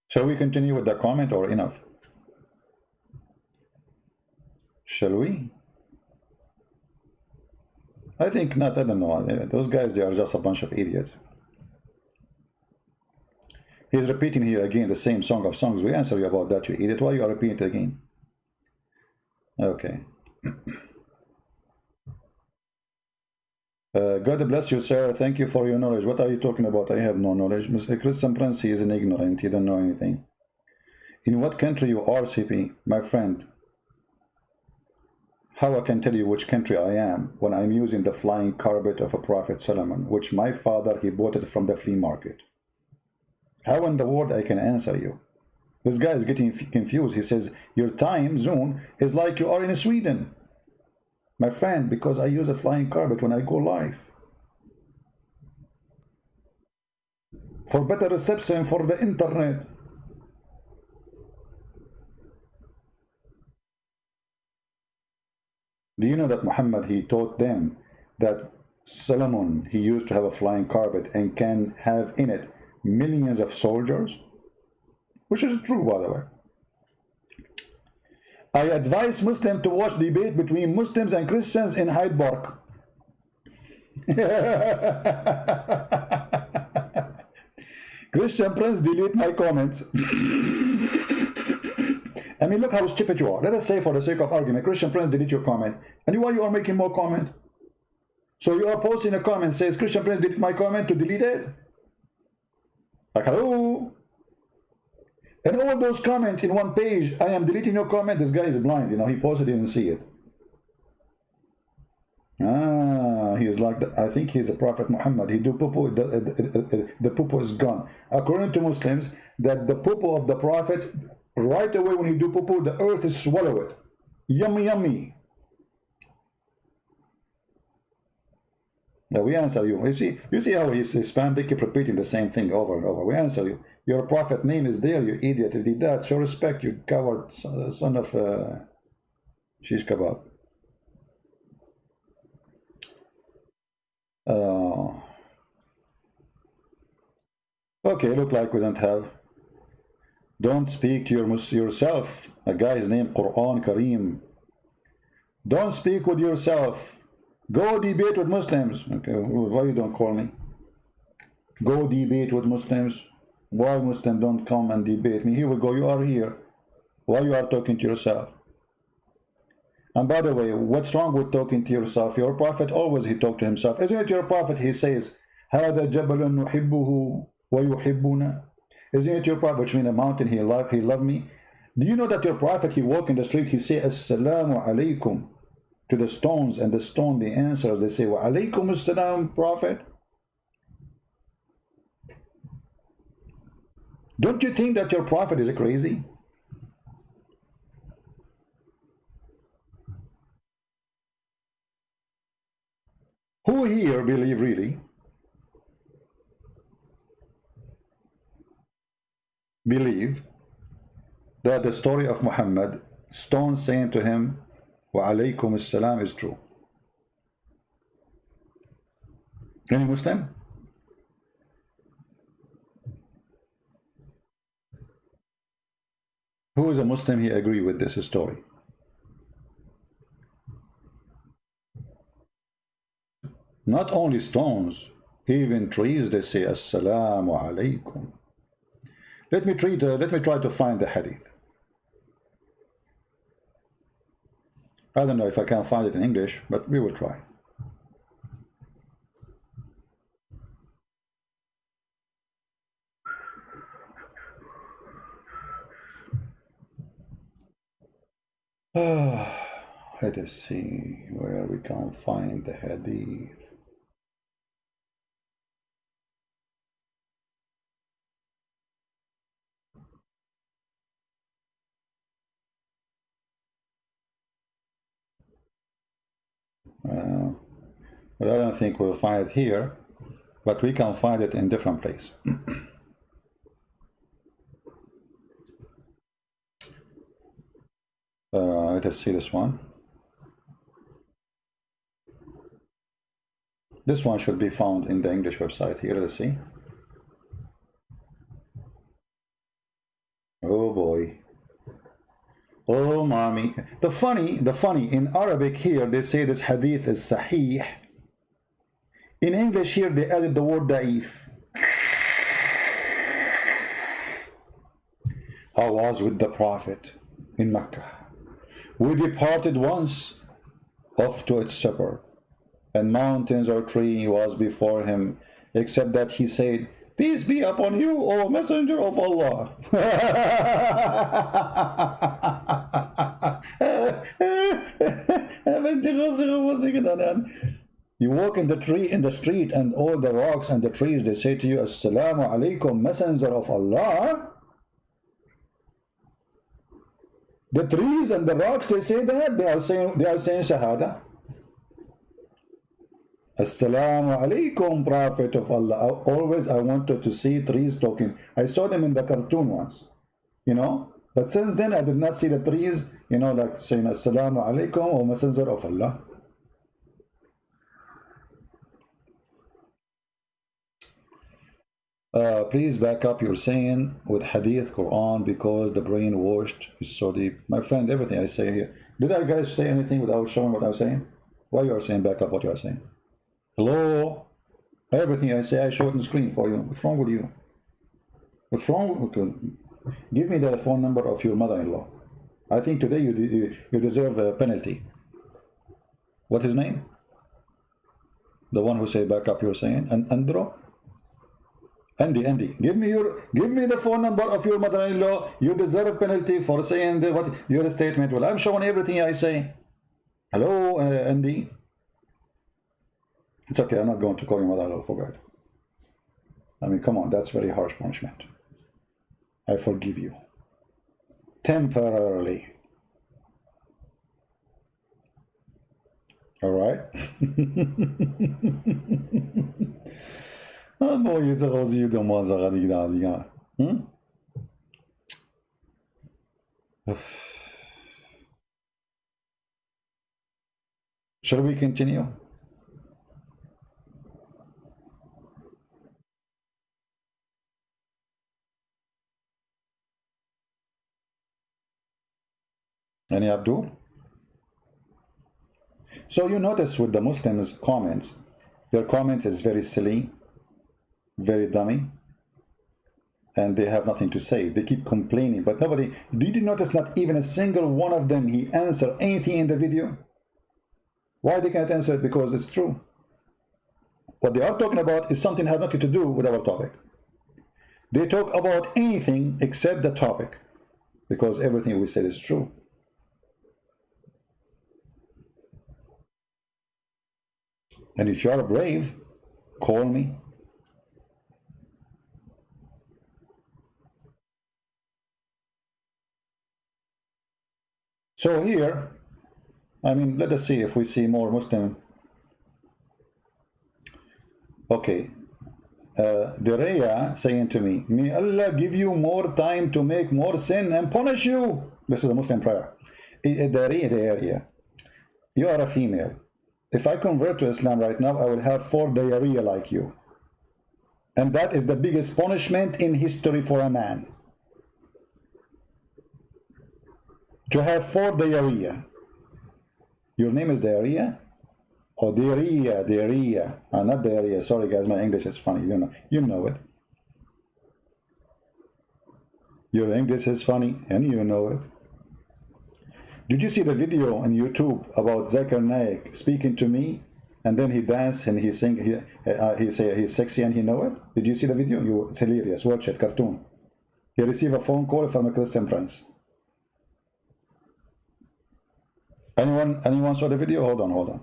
Shall we continue with the comment or enough? Shall we? I think not. I don't know. Those guys, they are just a bunch of idiots. He's repeating here again the same song of songs. We answer you about that, you idiot. Why you are repeating it again? Okay. God bless you, sir. Thank you for your knowledge. What are you talking about? I have no knowledge. Mr. Christian Prince, he is an ignorant. He don't know anything. In what country you are, CP? My friend. How I can tell you which country I am when I'm using the flying carpet of a Prophet Solomon, which my father, he bought it from the flea market. How in the world I can answer you? This guy is getting confused. He says, your time zone is like you are in Sweden. My friend, because I use a flying carpet when I go live. For better reception for the internet. Do you know that Muhammad, he taught them that Solomon, he used to have a flying carpet and can have in it millions of soldiers? Which is true, by the way. I advise Muslims to watch debate between Muslims and Christians in Hyde Park. Christian Prince, delete my comments. I mean, look how stupid you are. Let us say, for the sake of argument, Christian Prince, delete your comment. And why you are making more comment? So you are posting a comment, says, Christian Prince, delete my comment, to delete it? Like, hello? And all those comments in one page, I am deleting your comment. This guy is blind, you know, he posted it and see it. Ah, he is like, I think he's a Prophet Muhammad. He do poo-poo, the poo-poo is gone. According to Muslims, that the poo-poo of the Prophet, right away when you do poo-poo, the earth is swallow it. Yummy, yummy. Now we answer you. You see how he's spam? They keep repeating the same thing over and over. We answer you. Your prophet name is there, you idiot. You did that. Show respect, you coward son of shish kebab. Okay, look like we don't have. Don't speak to yourself. A guy's name Quran Kareem. Don't speak with yourself. Go debate with Muslims. Okay, why you don't call me? Go debate with Muslims. Why Muslims don't come and debate me? Here we go. You are here. Why you are talking to yourself? And by the way, what's wrong with talking to yourself? Your prophet always he talked to himself. Isn't it your prophet? He says, "Hada jabalun nuhibbuhu wa yuhibbuna." Isn't it your prophet? Which means a mountain. He loved me. Do you know that your prophet? He walk in the street. He say, "Assalamu alaikum." To the stones, and the stone the answers, they say, wa alaikum assalam, prophet. Don't you think that your prophet is crazy? Who here believe really? Believe that the story of Muhammad, stone saying to him, wa alaykum assalam, is true? Any Muslim? Who is a Muslim? He agree with this story. Not only stones, even trees, they say assalamu alaykum. Let me try to find the hadith. I don't know if I can find it in English, but we will try. Let us see where we can find the hadith. But I don't think we'll find it here, but we can find it in different place. Let us see this one. This one should be found in the English website here. Let's see. Oh boy. Oh mommy. The funny in Arabic here, they say this hadith is sahih, In English here they added the word da'if. I was with the Prophet in Mecca. We departed once off to its supper, and mountains or tree was before him, except that he said, "Peace be upon you, O Messenger of Allah." You walk in the tree, in the street, and all the rocks and the trees, they say to you, "Assalamu alaikum, Messenger of Allah." The trees and the rocks, they say that, they are saying Shahada. Assalamu alaikum, Prophet of Allah. Always I wanted to see trees talking. I saw them in the cartoon once, you know, but since then I did not see the trees, you know, like saying Assalamu alaikum, O Messenger of Allah. Please back up your saying with Hadith, Quran, because the brainwashed is so deep. My friend, everything I say here. Did I guys say anything without showing what I was saying? Why you are saying back up what you are saying? Hello? Everything I say, I show it on the screen for you. What's wrong with you? What's wrong with you? Give me the phone number of your mother-in-law. I think today you deserve a penalty. What his name? The one who say back up your saying? And Andro? Andy, give me the phone number of your mother-in-law. You deserve a penalty for saying what your statement. Well, I'm showing everything I say. Hello, Andy. It's okay. I'm not going to call you mother-in-law for God. I mean, come on, that's very harsh punishment. I forgive you temporarily. All right. Shall we continue? Any Abdul? So you notice with the Muslims' comments, their comment is very silly, very dummy, and they have nothing to say. They keep complaining, but nobody. Did you notice not even a single one of them he answered anything in the video? Why they can't answer it? Because it's true. What they are talking about is something that has nothing to do with our topic. They talk about anything except the topic, because everything we said is true. And if you are brave, call me. So here, I mean, let us see if we see more Muslim. Okay. Dereya saying to me, "May Allah give you more time to make more sin and punish you." This is a Muslim prayer. Dereya, you are a female. If I convert to Islam right now, I will have 4 diarrhea like you. And that is the biggest punishment in history for a man. To have 4 diarrhea. Your name is Diarrhea? Oh, diarrhea. Not diarrhea. Sorry guys, my English is funny. You know it. Your English is funny, and you know it. Did you see the video on YouTube about Zakir Naik speaking to me, and then he danced and he sing, he say he's sexy and he know it? Did you see the video? It's hilarious. Watch it. Cartoon. He received a phone call from a Christian prince. Anyone saw the video? Hold on.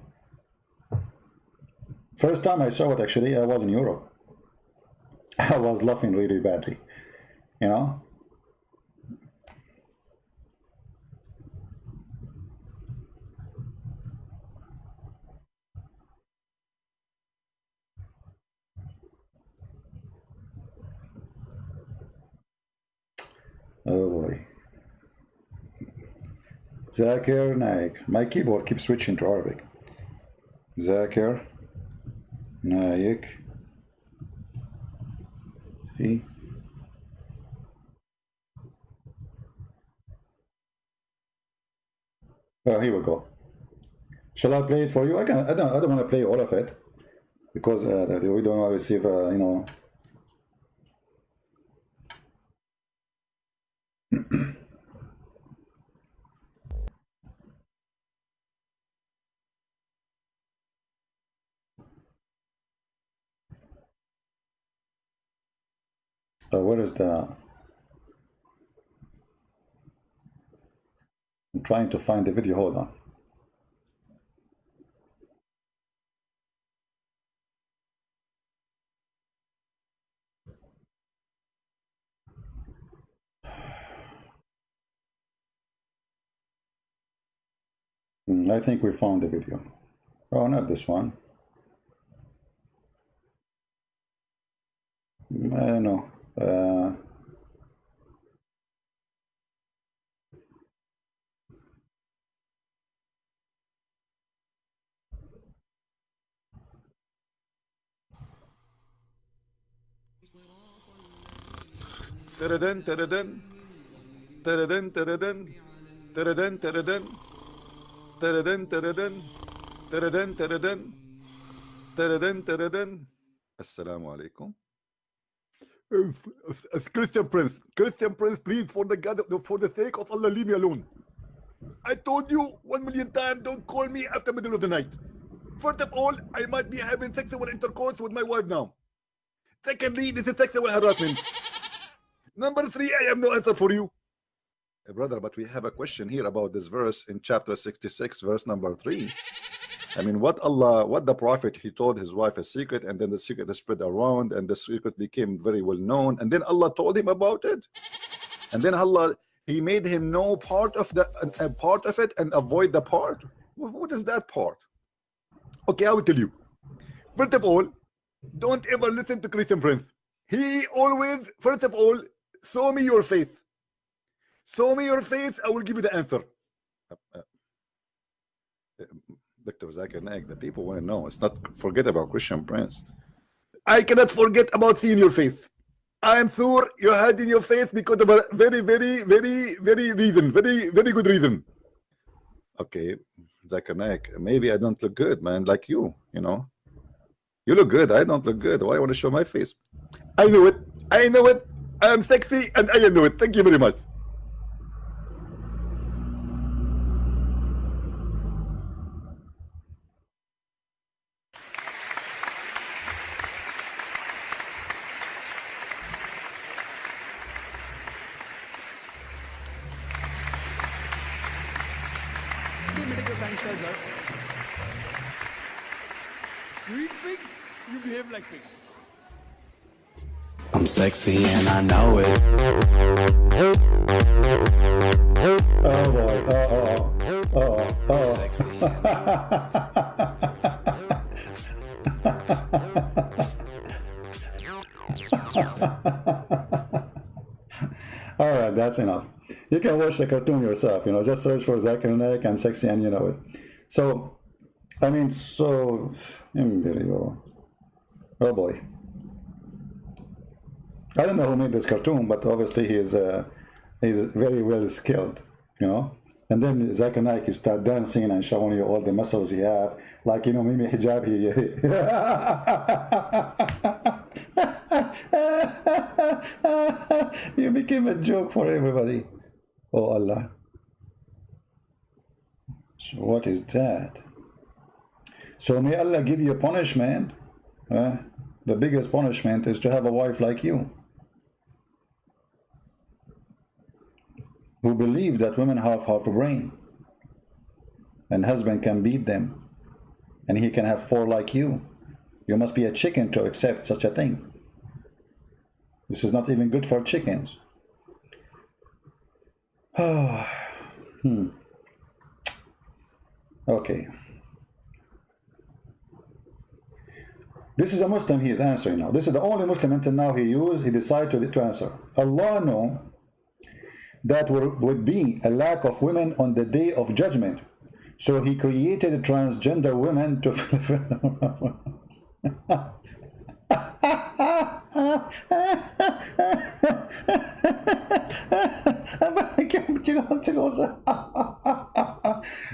First time I saw it, actually, I was in Europe. I was laughing really badly, you know. Oh boy. Zakir Naik. My keyboard keeps switching to Arabic. Zakir Naik. See? Oh, here we go. Shall I play it for you? I don't want to play all of it. because we don't want to receive, you know. Where is the? I'm trying to find the video. Hold on. I think we found the video. Oh, not this one. I don't know. Taradan, taradan, taradan, taradan, taradan, taradan, taradan, taradan, taradan, taradan, taradan, taradan. Assalamu alaikum. Christian Prince, please, for the God, for the sake of Allah, leave me alone. I told you 1,000,000 times, don't call me after middle of the night. First of all, I might be having sexual intercourse with my wife now. Secondly, this is sexual harassment. Number 3, I have no answer for you. Brother, but we have a question here about this verse in chapter 66, verse number 3. I mean, what the prophet, he told his wife a secret, and then the secret spread around, and the secret became very well known, and then Allah told him about it, and then Allah, he made him know part of it and avoid the part. What is that part? Okay, I will tell you. First of all, don't ever listen to Christian Prince. He always, first of all, show me your faith. Show me your faith, I will give you the answer. Dr. Zakir Naik, the people want to know. It's not forget about Christian Prince. I cannot forget about seeing your faith. I am sure you had in your faith because of a very, very, very, very reason, very, very good reason. Okay, Zakir Naik, maybe I don't look good, man, like you know. You look good, I don't look good. Why I want to show my face? I know it, I know it. I am sexy and I know it. Thank you very much. You eat pigs, you behave like pigs. I'm sexy and I know it. Oh boy. I'm sexy and All right, that's enough. You can watch the cartoon yourself, you know, just search for Zakir Naik, I'm sexy and you know it. So, I mean, so, oh boy. I don't know who made this cartoon, but obviously he's very well skilled, you know. And then Zakir Naik, he start dancing and showing you all the muscles he have, like, you know, maybe hijab You became a joke for everybody. Oh Allah. So what is that? So may Allah give you a punishment. The biggest punishment is to have a wife like you, who believe that women have half a brain and husband can beat them and he can have 4 like you. You must be a chicken to accept such a thing. This is not even good for chickens. Okay. This is a Muslim he is answering now. This is the only Muslim until now he decided to answer. Allah know that would be a lack of women on the day of judgment. So he created transgender women to fulfill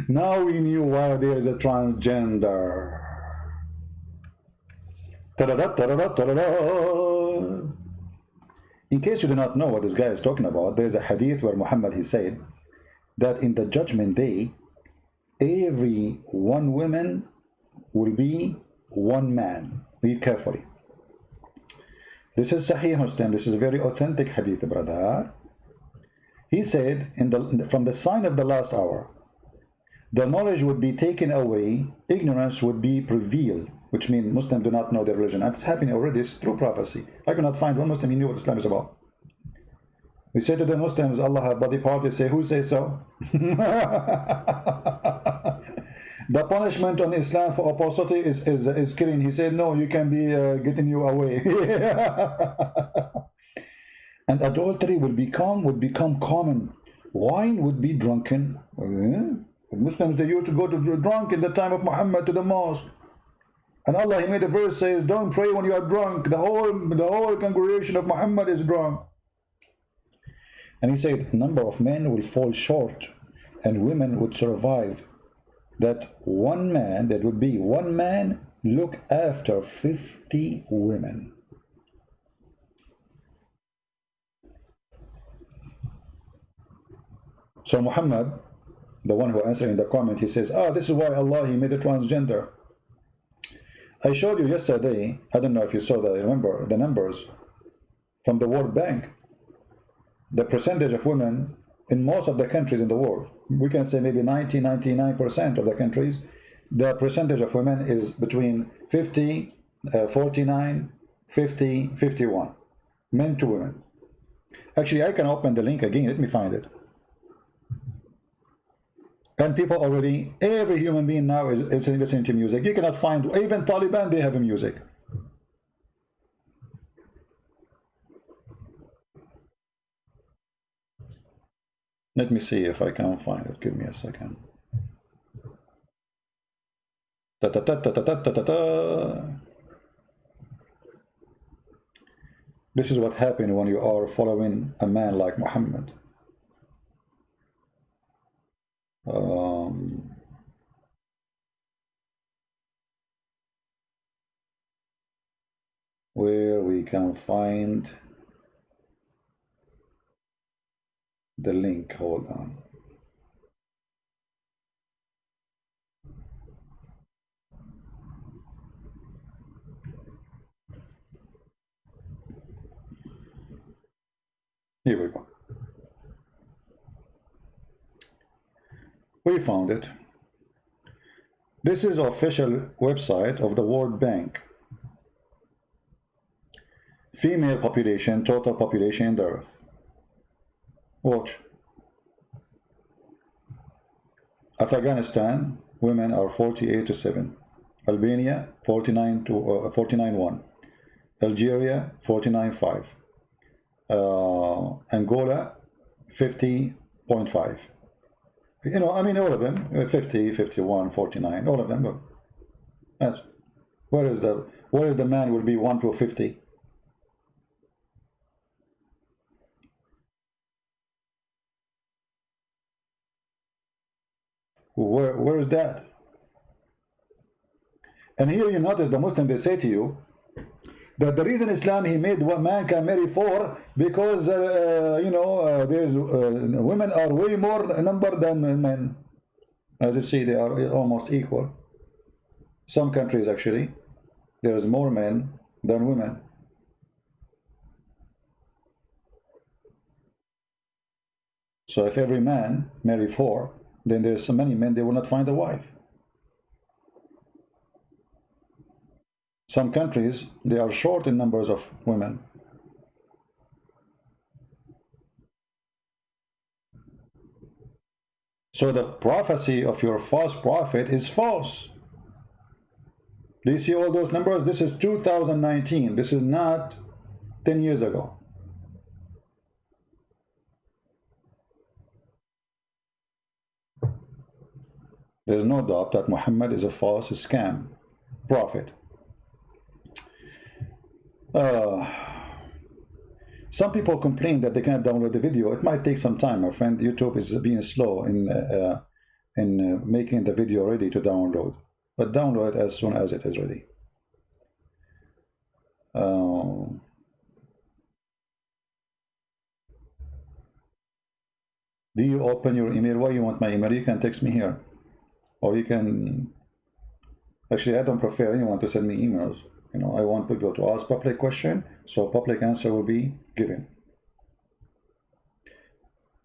Now we knew why there is a transgender. Ta-da-da, ta-da-da, ta-da-da. In case you do not know what this guy is talking about, there is a hadith where Muhammad, he said that in the judgment day, every one woman will be one man. Read carefully. This is Sahih Muslim. This is a very authentic hadith, brother. He said, from the sign of the last hour, the knowledge would be taken away, ignorance would be revealed, which means Muslims do not know their religion. And it's happening already. It's through prophecy. I cannot find one Muslim who knew what Islam is about. We say to the Muslims, Allah has body part. They say, who says so? The punishment on Islam for apostasy is killing. He said, no, you can be getting you away. And adultery would become common. Wine would be drunken. The Muslims, they used to go to drunk in the time of Muhammad to the mosque. And Allah, He made a verse says, don't pray when you are drunk. The whole congregation of Muhammad is drunk. And He said, number of men will fall short and women would survive. That one man, that would be one man, look after 50 women. So Muhammad, the one who answered in the comment, he says, this is why Allah, He made a transgender. I showed you yesterday, I don't know if you saw that, remember the numbers from the World Bank. The percentage of women in most of the countries in the world, we can say maybe 99% of the countries, the percentage of women is between 50, 49, 50, 51. Men to women. Actually, I can open the link again. Let me find it. And people already, every human being now is listening to music. You cannot find, even Taliban, they have music. Let me see if I can find it. Give me a second. Ta ta ta ta ta ta ta ta. This is what happens when you are following a man like Muhammad. Where we can find the link. Hold on. Here we go. We found it. This is official website of the World Bank. Female population, total population in the earth. Watch. Afghanistan, women are 48 to 7. Albania, 49 to 49.1. Algeria, 49.5. Angola, 50.5. You know, I mean, all of them, 50, 51, 49, all of them. Look. Yes. Where is the man will be 1 to 50? Where is that? And here you notice the Muslim, they say to you that the reason Islam, he made one man can marry 4 because there's women are way more number than men. As you see, they are almost equal. Some countries actually, there's more men than women. So if every man marry 4, then there's so many men they will not find a wife. Some countries, they are short in numbers of women. So the prophecy of your false prophet is false. Do you see all those numbers? This is 2019. This is not 10 years ago. There's no doubt that Muhammad is a false scam prophet. Some people complain that they cannot download the video. It might take some time, my friend. YouTube is being slow in making the video ready to download. But download it as soon as it is ready. Do you open your email? Why you want my email? You can text me here, or you can. Actually, I don't prefer anyone to send me emails. You know, I want people to ask public question, so public answer will be given.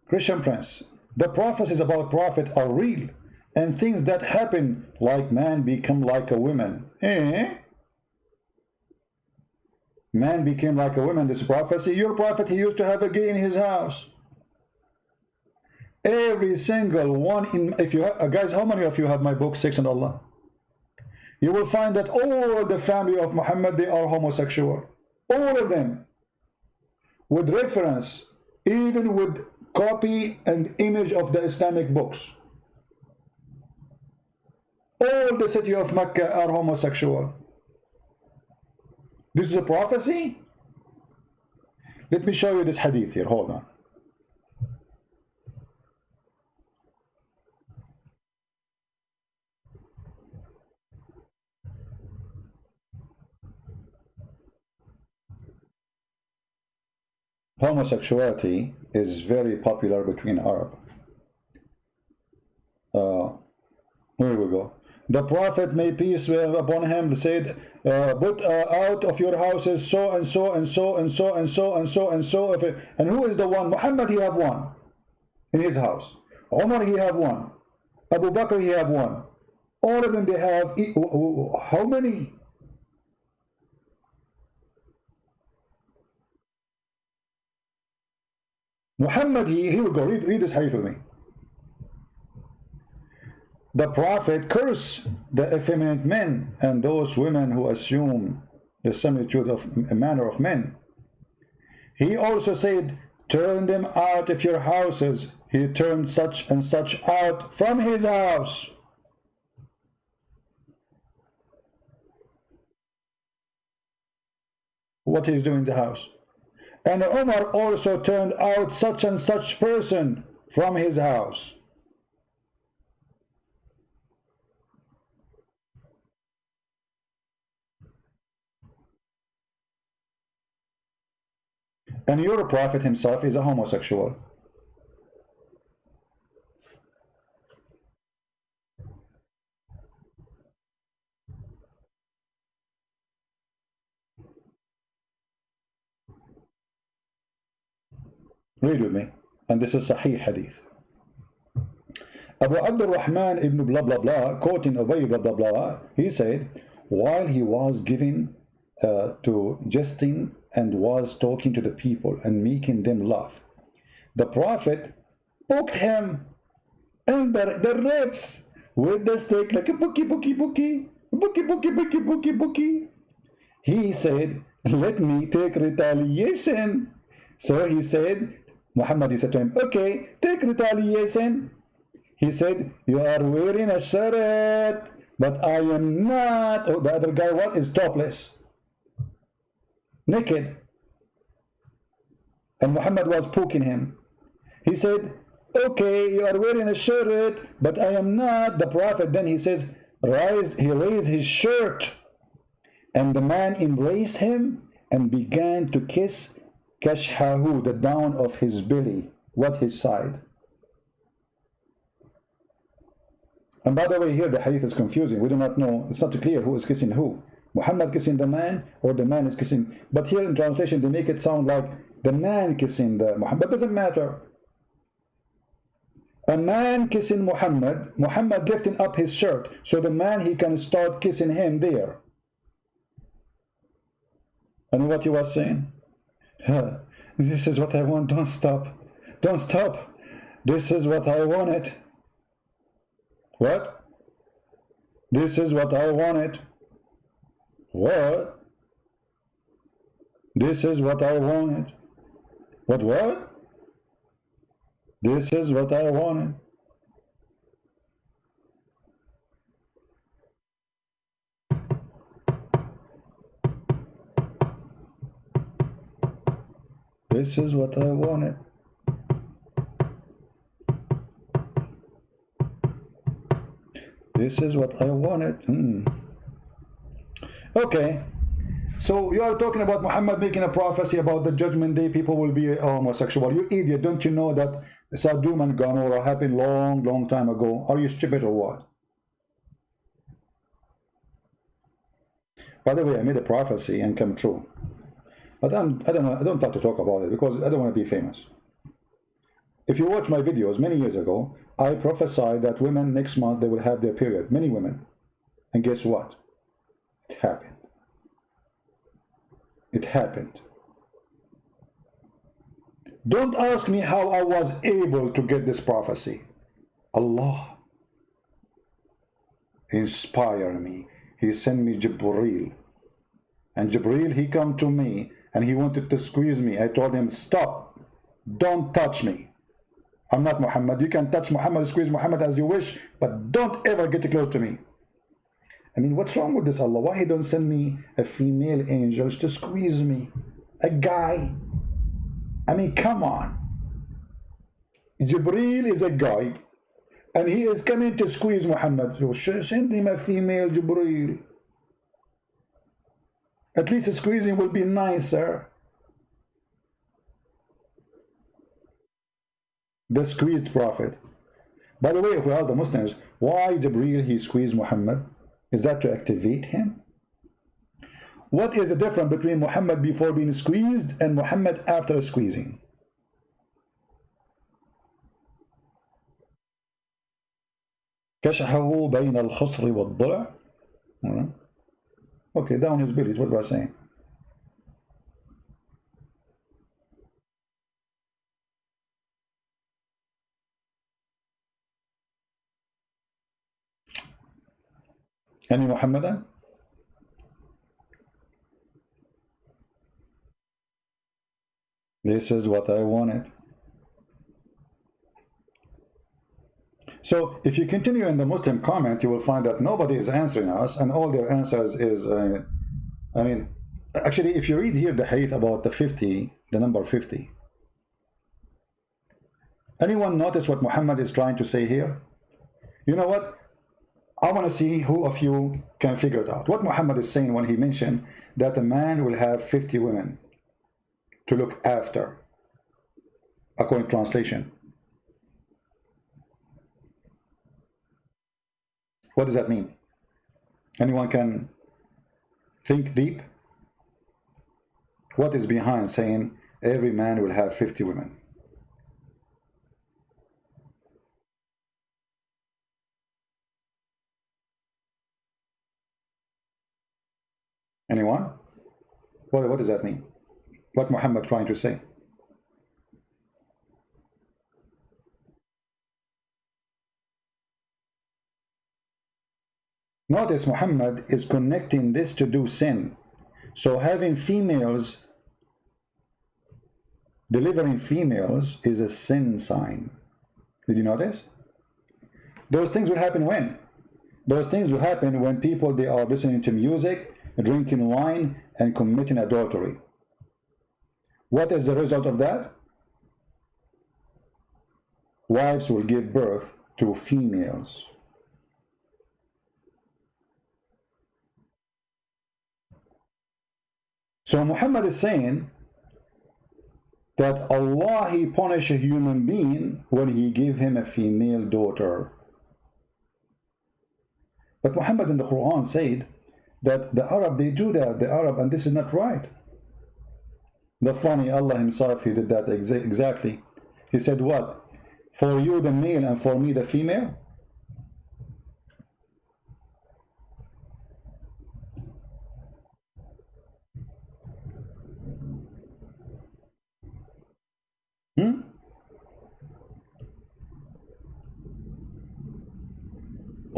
Christian Prince, the prophecies about prophet are real, and things that happen like man become like a woman. Man became like a woman. This prophecy. Your prophet, he used to have a gay in his house. Every single one in. If you have, guys, how many of you have my book Sex and Allah? You will find that all the family of Muhammad, they are homosexual. All of them. With reference, even with copy and image of the Islamic books. All the city of Mecca are homosexual. This is a prophecy? Let me show you this hadith here. Hold on. Homosexuality is very popular between Arab. Here we go. The Prophet, may peace be upon him, said, put out of your houses so and so and so and so and so and so and so. And who is the one? Muhammad, he have one in his house. Umar, he have one. Abu Bakr, he have one. All of them, they have, how many? Muhammad, here we go, read this hadith with me. The Prophet cursed the effeminate men and those women who assume the similitude of a manner of men. He also said, turn them out of your houses. He turned such and such out from his house. What he's doing in the house. And Umar also turned out such and such person from his house. And your prophet himself is a homosexual. Read with me. And this is Sahih Hadith. Abu Abdul Rahman ibn blah blah blah, quoting Ubay blah blah blah, he said, while he was giving to jesting and was talking to the people and making them laugh, the Prophet poked him in the ribs with the stick like a bookie. He said, let me take retaliation. So he said, Muhammad, he said to him, okay, take retaliation. He said, you are wearing a shirt, but I am not. Oh, the other guy, what, is topless, naked. And Muhammad was poking him. He said, okay, you are wearing a shirt, but I am not. The Prophet, then he says, he raised his shirt, and the man embraced him and began to kiss Kashhahu, the down of his belly, what, his side. And by the way, here the hadith is confusing. We do not know, it's not clear who is kissing who. Muhammad kissing the man, or the man is kissing. But here in translation, they make it sound like the man kissing the Muhammad. Doesn't matter. A man kissing Muhammad, Muhammad lifting up his shirt, so the man, he can start kissing him there. And what he was saying? This is what I want. Don't stop. Don't stop. This is what I wanted. What? This is what I wanted. What? This is what I wanted. What? This is what I wanted. This is what I wanted. This is what I wanted. Okay. So you are talking about Muhammad making a prophecy about the judgment day, people will be homosexual. You idiot, don't you know that Sodom and Gomorrah happened long time ago? Are you stupid or what? By the way, I made a prophecy and come true. But I don't like to talk about it because I don't want to be famous. If you watch my videos many years ago, I prophesied that women next month, they will have their period. Many women. And guess what? It happened. It happened. Don't ask me how I was able to get this prophecy. Allah inspired me. He sent me Jibreel. And Jibreel, he come to me and he wanted to squeeze me. I told him, stop. Don't touch me. I'm not Muhammad. You can touch Muhammad, squeeze Muhammad as you wish, but don't ever get close to me. I mean, what's wrong with this, Allah? Why he don't send me a female angel to squeeze me? A guy? I mean, come on. Jibreel is a guy, and he is coming to squeeze Muhammad. Send him a female Jibreel. At least squeezing will be nicer. The squeezed prophet. By the way, if we ask the Muslims, why Jibreel he squeezed Muhammad? Is that to activate him? What is the difference between Muhammad before being squeezed and Muhammad after squeezing? كشحه بين الخصر والضلع. Okay, down his belly is what we're saying. Any Muhammadan? This is what I wanted. So if you continue in the Muslim comment, you will find that nobody is answering us, and all their answers is, I mean, actually, if you read here the hadith about the 50, the number 50, anyone notice what Muhammad is trying to say here? You know what? I want to see who of you can figure it out. What Muhammad is saying when he mentioned that a man will have 50 women to look after, according to translation. What does that mean? Anyone can think deep? What is behind saying every man will have 50 women? Anyone? What does that mean? What Muhammad trying to say? Notice Muhammad is connecting this to do sin. So having females, delivering females is a sin sign. Did you notice? Those things will happen when? Those things will happen when people, they are listening to music, drinking wine, and committing adultery. What is the result of that? Wives will give birth to females. So Muhammad is saying that Allah, he punished a human being when he gave him a female daughter. But Muhammad in the Quran said that the Arab, they do that, the Arab, and this is not right. The funny, Allah himself, he did that exactly. He said what? For you the male and for me the female?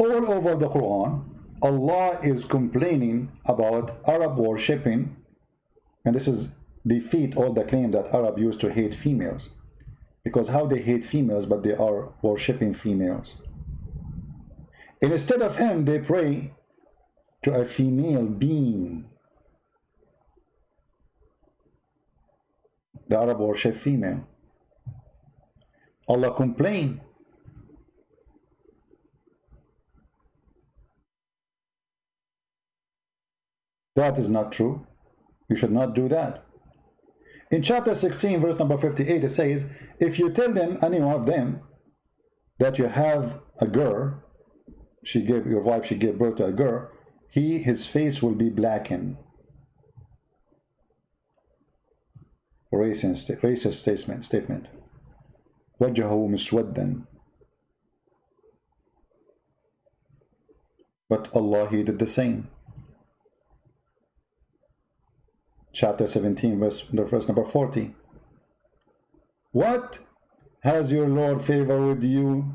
All over the Quran, Allah is complaining about Arab worshipping, and this is defeat all the claim that Arab used to hate females. Because how they hate females, but they are worshipping females. And instead of him, they pray to a female being. The Arab worship female. Allah complained. That is not true. You should not do that. In chapter 16, verse number 58, it says, if you tell them, any one of them, that you have a girl, your wife, she gave birth to a girl, his face will be blackened. Racist statement. وجهه مسودا. But Allah, He did the same. Chapter 17, verse number 40. What? Has your Lord favor with you?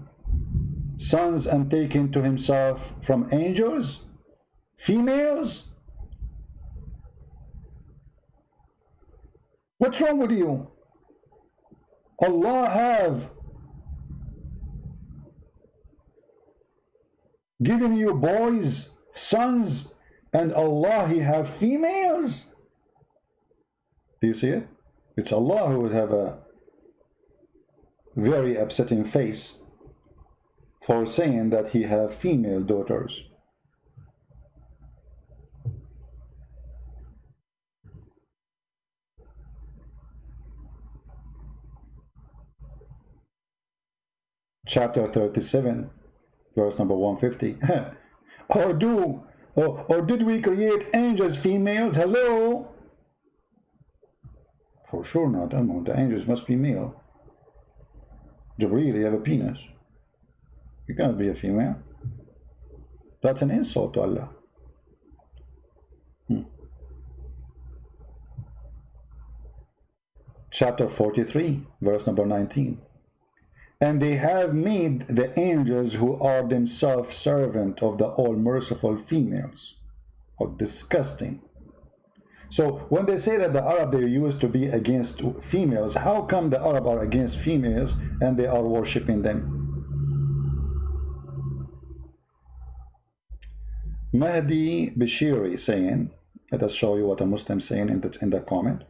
Sons and taken to himself from angels? Females? What's wrong with you? Allah have given you boys, sons, and Allah, He have females. Do you see it? It's Allah who would have a very upsetting face for saying that He have female daughters. Chapter 37, verse number 150. or did we create angels females? Hello? For sure not. The angels must be male. Jibreel, you have a penis. You cannot be a female. That's an insult to Allah. Chapter 43, verse number 19. And they have made the angels who are themselves servant of the all-merciful females. Oh, disgusting. So when they say that the Arab, they used to be against females, how come the Arab are against females and they are worshipping them? Mahdi Bashiri saying, let us show you what a Muslim saying in the comment.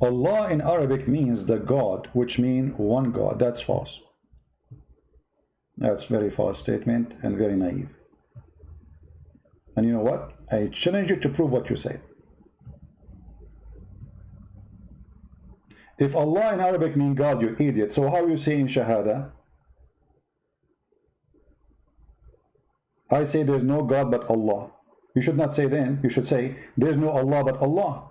Allah in Arabic means the God, which means one God. That's false. That's very false statement and very naive. And you know what? I challenge you to prove what you say. If Allah in Arabic means God, you idiot, so how are you saying Shahada? I say there's no God but Allah. You should not say then, you should say there's no Allah but Allah.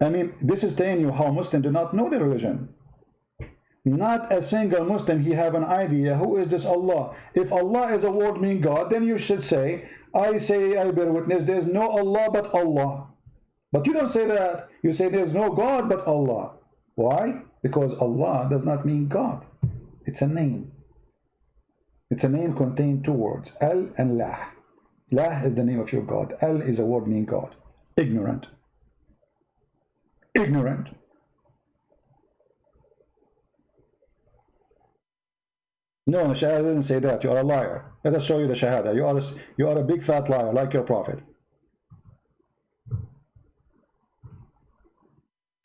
I mean, this is telling you how Muslims do not know their religion. Not a single Muslim, he have an idea, who is this Allah? If Allah is a word mean God, then you should say, I bear witness, there's no Allah but Allah. But you don't say that. You say there's no God but Allah. Why? Because Allah does not mean God. It's a name. It's a name contained two words, Al and Lah. Lah is the name of your God. Al is a word mean God. Ignorant. Ignorant. No, the Shahada didn't say that. You are a liar. Let us show you the Shahada. You are a big fat liar, like your Prophet.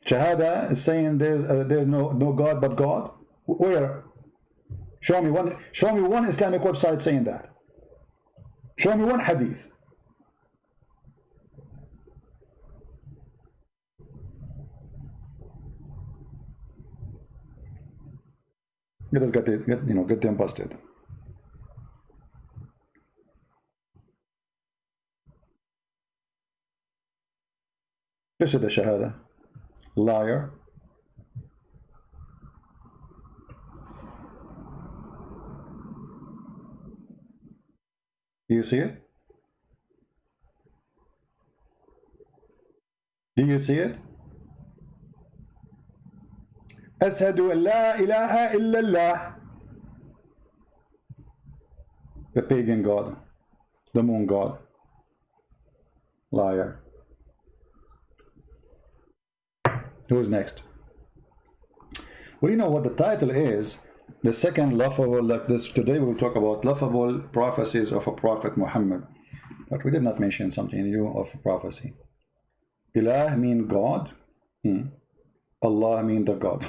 Shahada is saying there's no God but God. Where? Show me one Islamic website saying that. Show me one hadith. Let us get them busted. This is the Shahada. Liar. Do you see it? Do you see it? Ashhadu an la ilaha illallah. The pagan god, the moon god. Liar. Who's next? Well, you know what the title is? The second laughable, like this, today we'll talk about laughable prophecies of a Prophet Muhammad. But we did not mention something new of prophecy. Ilah mean God. Allah mean the God.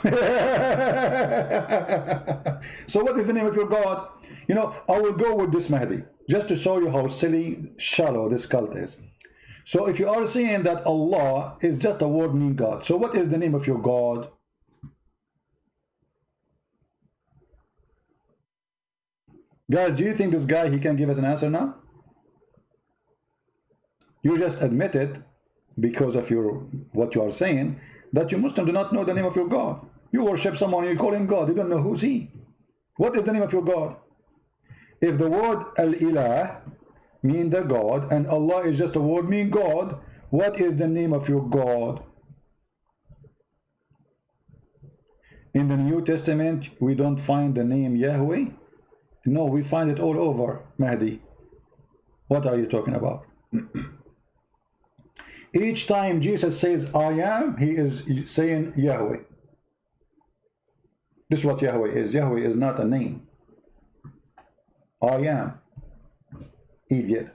So what is the name of your God? You know, I will go with this, Mahdi, just to show you how silly, shallow this cult is. So if you are saying that Allah is just a word mean God, so what is the name of your God? Guys, do you think this guy, he can give us an answer now? You just admitted, because of what you are saying, that you Muslims do not know the name of your God. You worship someone, you call him God, you don't know who's he. What is the name of your God? If the word al-ilah mean the God, and Allah is just a word mean God, what is the name of your God? In the New Testament, we don't find the name Yahweh. No, we find it all over, Mahdi. What are you talking about? Each time Jesus says I am, he is saying Yahweh. This is what Yahweh is. Yahweh is not a name. I am. Idiot.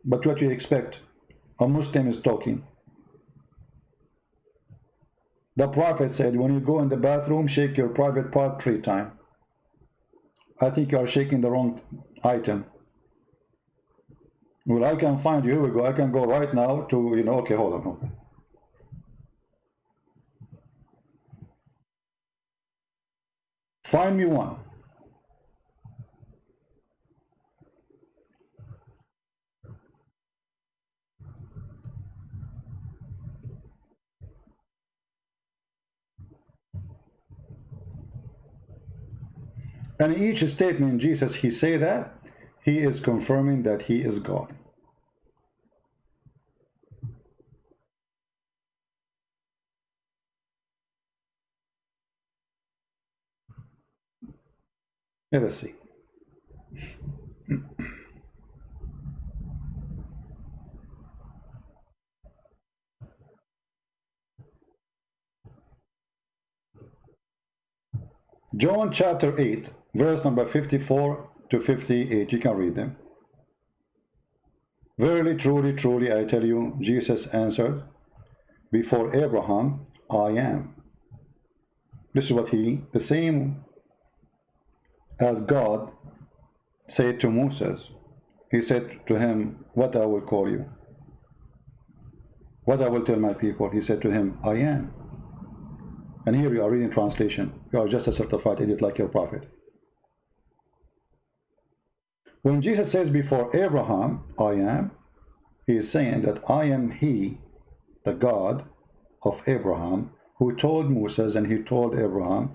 But what you expect? A Muslim is talking. The Prophet said, when you go in the bathroom, shake your private part 3 times. I think you are shaking the wrong item. Well, I can find you. Here we go. I can go right now to, you know, okay, hold on. Okay. Find me one. And each statement Jesus, he say that, he is confirming that he is God. Let us see. John chapter 8, verse number 54 to 58. You can read them. Verily, truly, truly, I tell you, Jesus answered, before Abraham, I am. This is what he, the same as God said to Moses. He said to him, what I will call you? What I will tell my people? He said to him, I am. And here you are reading translation. You are just a certified idiot like your prophet. When Jesus says before Abraham, I am, he is saying that I am he, the God of Abraham, who told Moses and he told Abraham,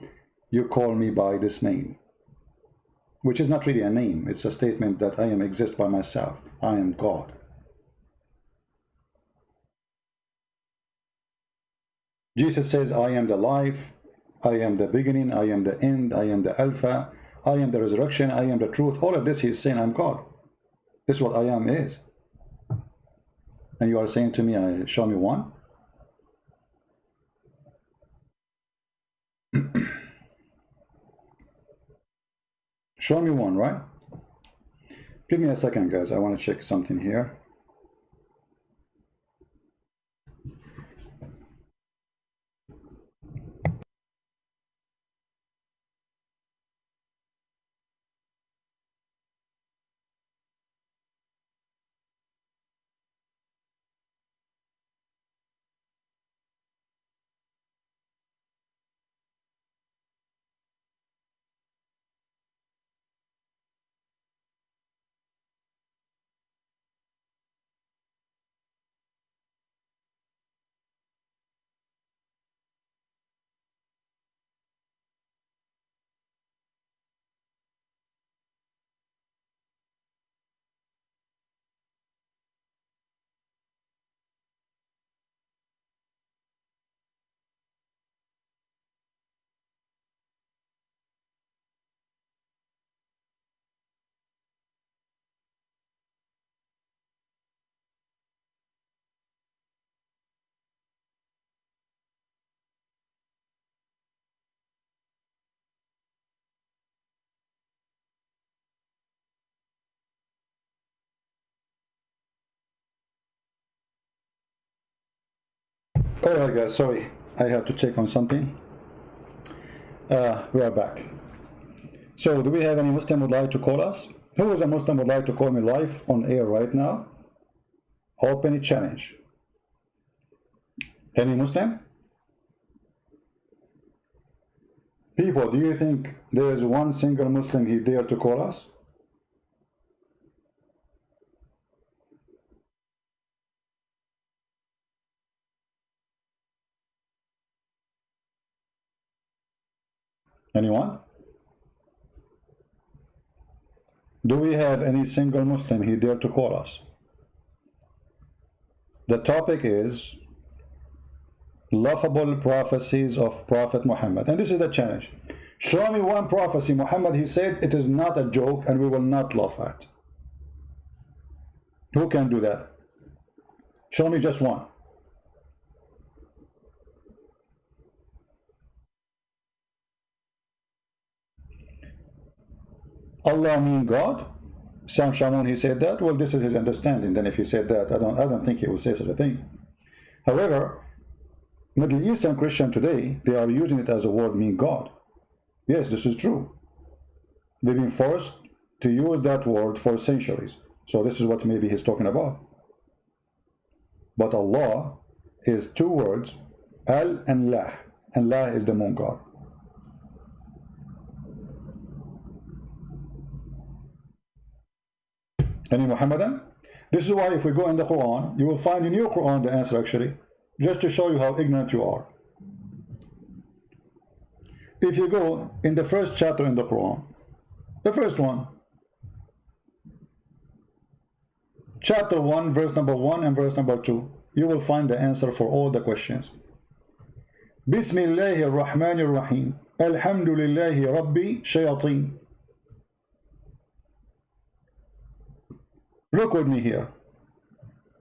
you call me by this name. Which is not really a name. It's a statement that I am exist by myself. I am God. Jesus says, I am the life, I am the beginning, I am the end, I am the Alpha, I am the resurrection, I am the truth. All of this he is saying, I'm God. This is what I am is. And you are saying to me, show me one? Show me one, right? Give me a second, guys. I want to check something here. Alright guys, sorry, I have to check on something. We are back. So do we have any Muslim would like to call us? Who is a Muslim would like to call me live on air right now? Open a challenge. Any Muslim? People, do you think there is one single Muslim he dare to call us? Anyone? Do we have any single Muslim he dare to call us? The topic is laughable prophecies of Prophet Muhammad, and this is the challenge. Show me one prophecy Muhammad he said it is not a joke and we will not laugh at. Who can do that? Show me just one. Allah mean God? Sam Shamoun he said that. Well, this is his understanding. Then if he said that, I don't think he will say such a thing. However, Middle Eastern Christian today, they are using it as a word mean God. Yes, this is true. They've been forced to use that word for centuries. So this is what maybe he's talking about. But Allah is two words, Al and Lah. And Lah is the moon God. Any Muhammadan? This is why if we go in the Quran, you will find in your Quran the answer actually, just to show you how ignorant you are. If you go in the first chapter in the Quran, the first one, chapter 1, verse number 1 and verse number 2, you will find the answer for all the questions. Bismillahir Rahmanir Rahim. Alhamdulillahi Rabbi Shayateen. Look with me here.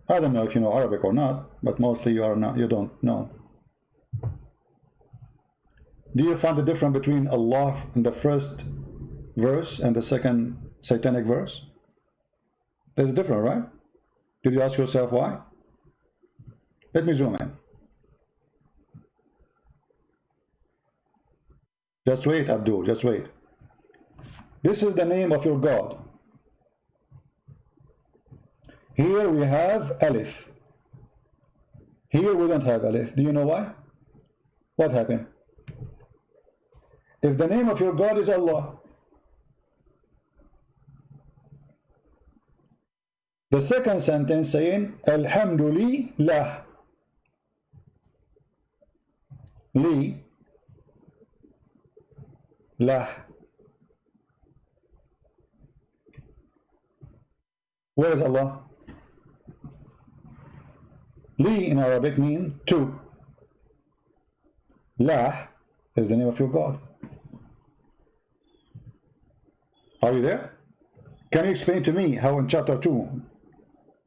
I don't know if you know Arabic or not, but mostly you don't know. Do you find the difference between Allah in the first verse and the second satanic verse? There's a difference, right? Did you ask yourself why? Let me zoom in. Just wait, Abdul, just wait. This is the name of your God. Here we have Alif. Here we don't have Alif. Do you know why? What happened? If the name of your God is Allah, the second sentence saying Alhamdulillah, Li, Lah. Where is Allah? Li in Arabic means two. Lah is the name of your God. Are you there? Can you explain to me how in chapter 2,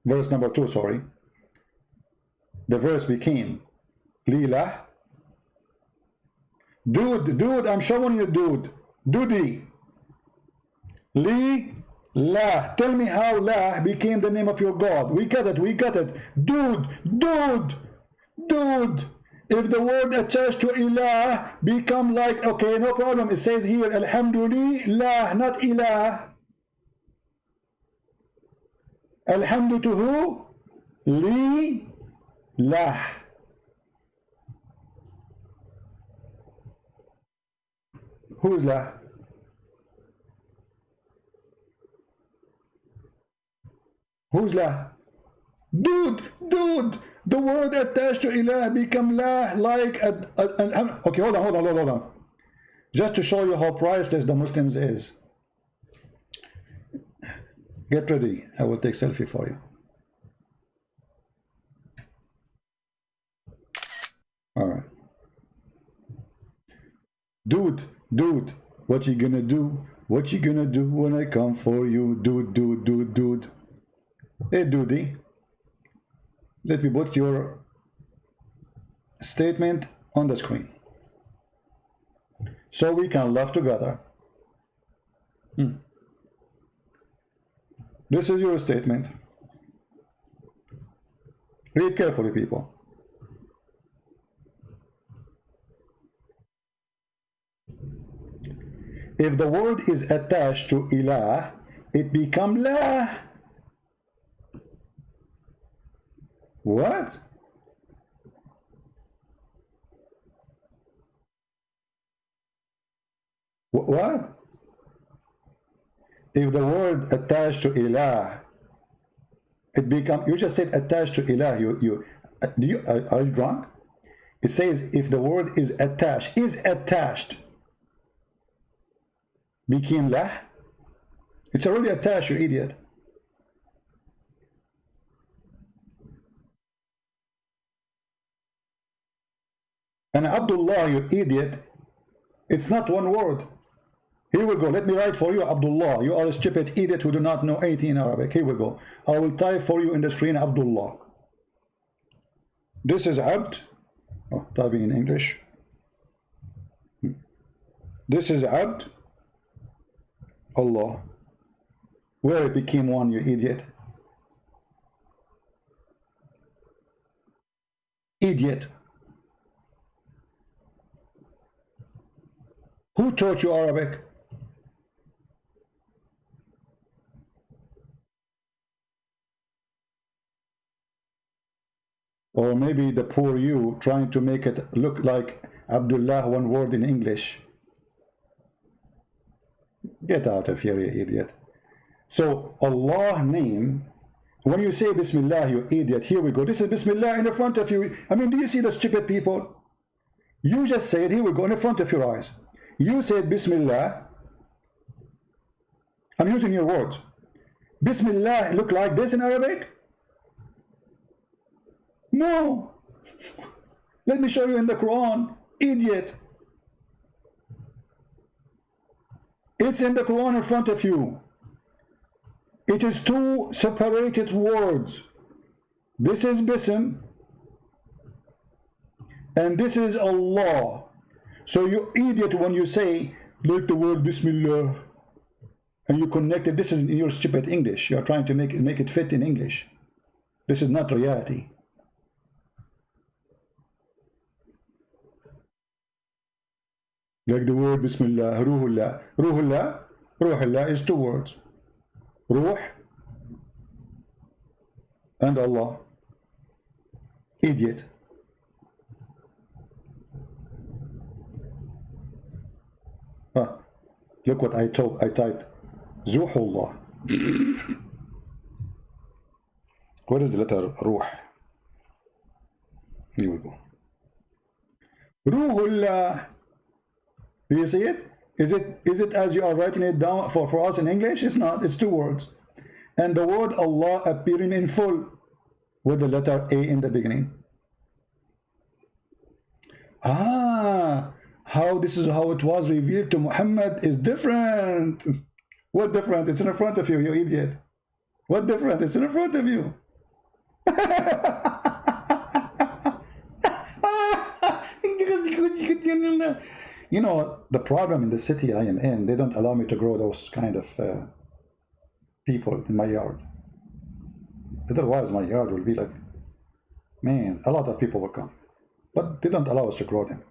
verse number 2, sorry, the verse became Li-lah? Dude, I'm showing you, dude. Dudi. Li-lah. Tell me how lah became the name of your God. We got it. Dude. If the word attached to ilah become like, okay, no problem. It says here, alhamdulillah, not ilah. Alhamdu to who? Li-lah. Who is lah? Who's lah? Dude, the word attached to ilah become lah like okay, hold on. Just to show you how priceless the Muslims is. Get ready. I will take selfie for you. All right. Dude, what you gonna do? What you gonna do when I come for you? Dude. Hey, Doody. Let me put your statement on the screen so we can laugh together. This is your statement. Read carefully, people. If the word is attached to ilah, it become la. What? What? If the word attached to ilah, it become, you just said attached to ilah. Are you drunk? It says if the word is attached, became lah. It's already attached, you idiot. And Abdullah, you idiot, it's not one word. Here we go. Let me write for you, Abdullah. You are a stupid idiot who do not know anything in Arabic. Here we go. I will type for you in the screen, Abdullah. This is Abd. Oh, typing in English. This is Abd. Allah. Where it became one, you idiot. Idiot. Who taught you Arabic? Or maybe the poor you trying to make it look like Abdullah, one word in English. Get out of here, you idiot. So Allah name, when you say Bismillah, you idiot, here we go. This is Bismillah in the front of you. I mean, do you see the stupid people? You just said, here we go, in the front of your eyes. You said Bismillah. I'm using your words. Bismillah look like this in Arabic? No. Let me show you in the Quran, idiot. It's in the Quran in front of you. It is two separated words. This is Bism and this is Allah. So you idiot, when you say like the word Bismillah and you connect it, this is in your stupid English. You are trying to make it fit in English. This is not reality. Like the word Bismillah, Ruhullah. Ruhullah, Ruhullah is two words. Ruh and Allah. Idiot. Look what I typed. Zuhullah. What is the letter Ruh? Here we go. Ruhullah. Do you see it? Is it as you are writing it down for us in English? It's not. It's two words. And the word Allah appearing in full with the letter A in the beginning. Ah, how this is how it was revealed to Muhammad is different. What different? It's in front of you, you idiot. What different? It's in front of you. You know, the problem in the city I am in, they don't allow me to grow those kind of people in my yard. Otherwise, my yard will be like, man, a lot of people will come. But they don't allow us to grow them.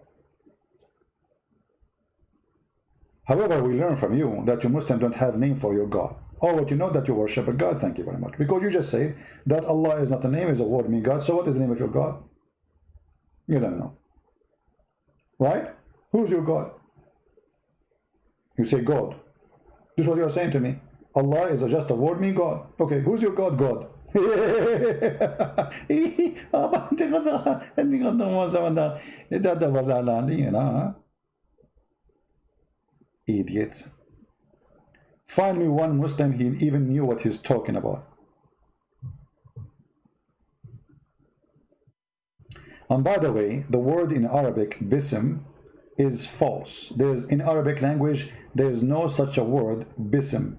However, we learn from you that you Muslims don't have name for your God. Or what you know that you worship a God, thank you very much. Because you just say that Allah is not a name, is a word meaning God. So what is the name of your God? You don't know. Right? Who's your God? You say God. This is what you're saying to me. Allah is just a word meaning God. Okay, who's your God? God. Idiots. Find me one Muslim he even knew what he's talking about. And by the way, the word in Arabic, bism, is false. In Arabic language, there is no such a word, bism.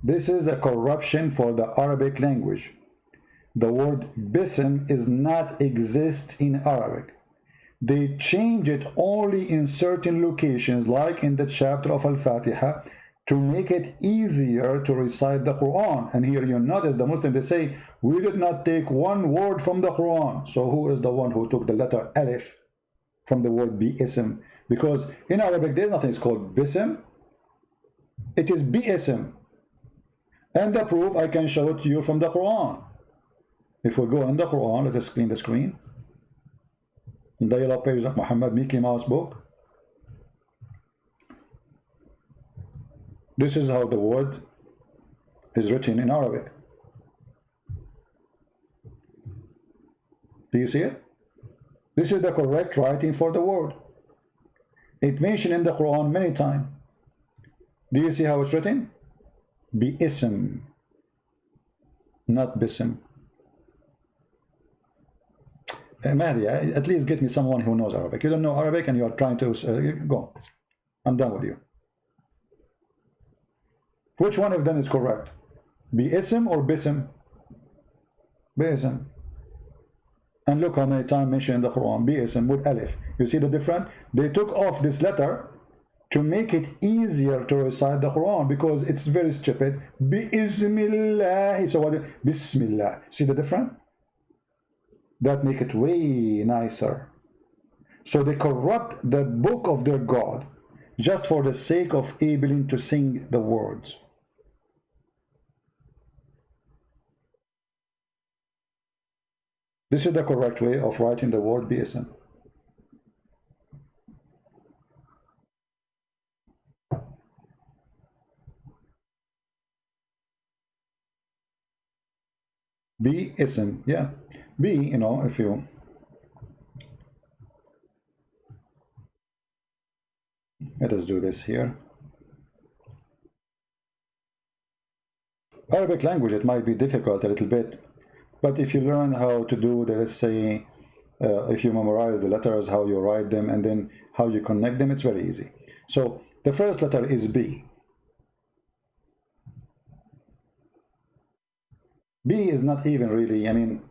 This is a corruption for the Arabic language. The word bism is not exist in Arabic. They change it only in certain locations, like in the chapter of Al-Fatiha, to make it easier to recite the Quran. And here you notice the Muslims, they say, we did not take one word from the Quran. So who is the one who took the letter Alif from the word Bism because in Arabic there's nothing called bism, it is BSM. And the proof I can show it to you from the Quran. If we go in the Quran, let us clean the screen. In the yellow page of Muhammad Mickey Mouse book. This is how the word is written in Arabic. Do you see it? This is the correct writing for the word. It mentioned in the Quran many times. Do you see how it's written? Bi-ism, not bism. Mahdi, at least get me someone who knows Arabic. You don't know Arabic and you are trying to go. I'm done with you. Which one of them is correct? Bi-ism or bism? Bi-ism. And look how many times mentioned in the Quran, Bi-ism with alif. You see the difference? They took off this letter to make it easier to recite the Quran because it's very stupid. Bi-ismillah. So what? Bismillah. See the difference? That make it way nicer. So they corrupt the book of their God just for the sake of able to sing the words. This is the correct way of writing the word BSM. BSM, yeah. B, you know, if you let us do this here. Arabic language, it might be difficult a little bit, but if you learn how to do the, let's say, if you memorize the letters, how you write them, and then how you connect them, it's very easy. So the first letter is B. B is not even really, I mean,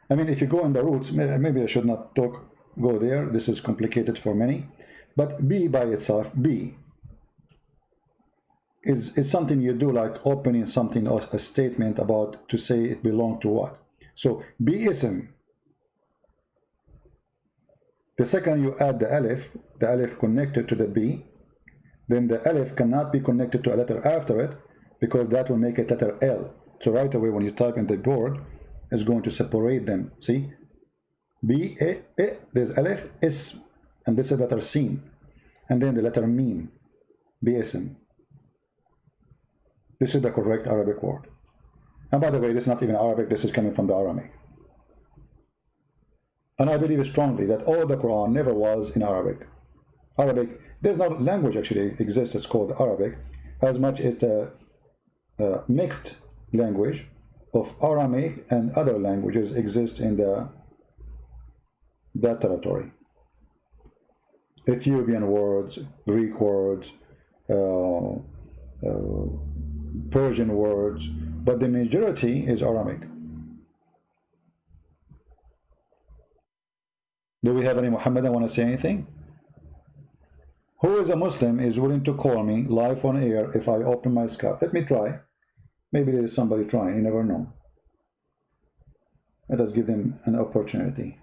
if you go in the roots, maybe I should not go there. This is complicated for many. But B by itself, B, is something you do, like opening something or a statement about to say it belongs to what. So B-ism. The second you add the alif connected to the B, then the alif cannot be connected to a letter after it because that will make it letter L. So right away when you type in the board, it's going to separate them. See? B, A, there's alif, is, and this is letter sin. And then the letter meme, B-ism. This is the correct Arabic word. And by the way, this is not even Arabic, this is coming from the Aramaic. And I believe strongly that all the Quran never was in Arabic. Arabic, there's no language actually exists, it's called Arabic, as much as the mixed language of Aramaic and other languages exist in that territory. Ethiopian words, Greek words, Persian words, but the majority is Aramaic. Do we have any Muhammadan want to say anything? Who is a Muslim is willing to call me live on air if I open my Skype? Let me try. Maybe there is somebody trying, you never know. Let us give them an opportunity.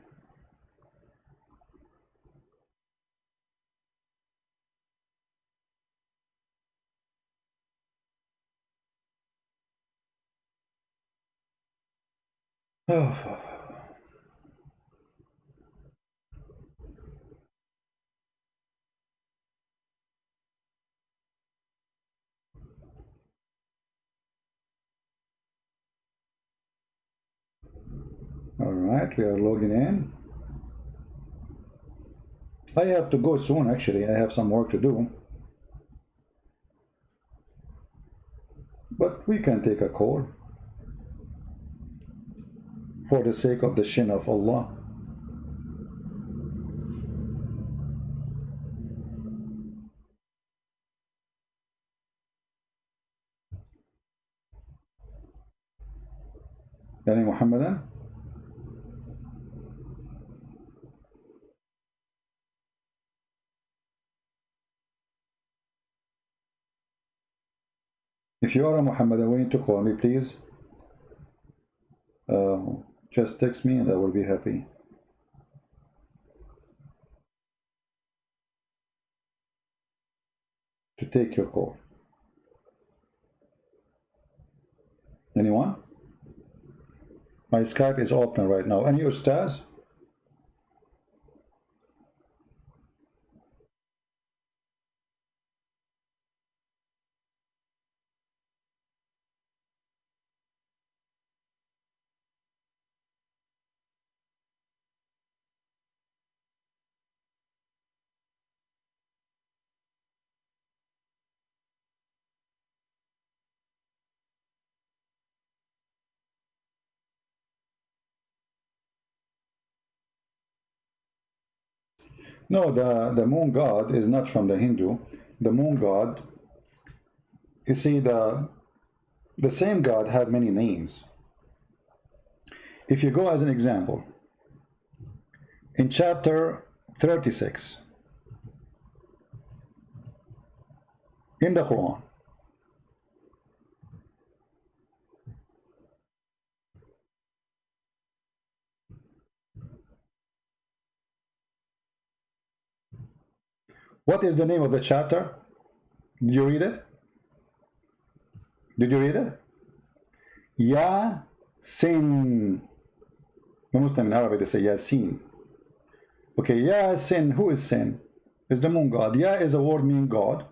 Oh. All right, we are logging in. I have to go soon, actually. I have some work to do. But we can take a call for the sake of the shin of Allah. Yani Muhammadan? If you are a Muhammadan willing to call me, please just text me and I will be happy. to take your call. Anyone? My Skype is open right now. Any ustaz? No, the moon god is not from the Hindu. The moon god, you see, the same god had many names. If you go as an example, in chapter 36 in the Quran, what is the name of the chapter? Did you read it? Did you read it? Yasin. The Muslim in Arabic they say Yasin. Okay, Yasin, who is Sin? Is the moon god. Ya is a word meaning God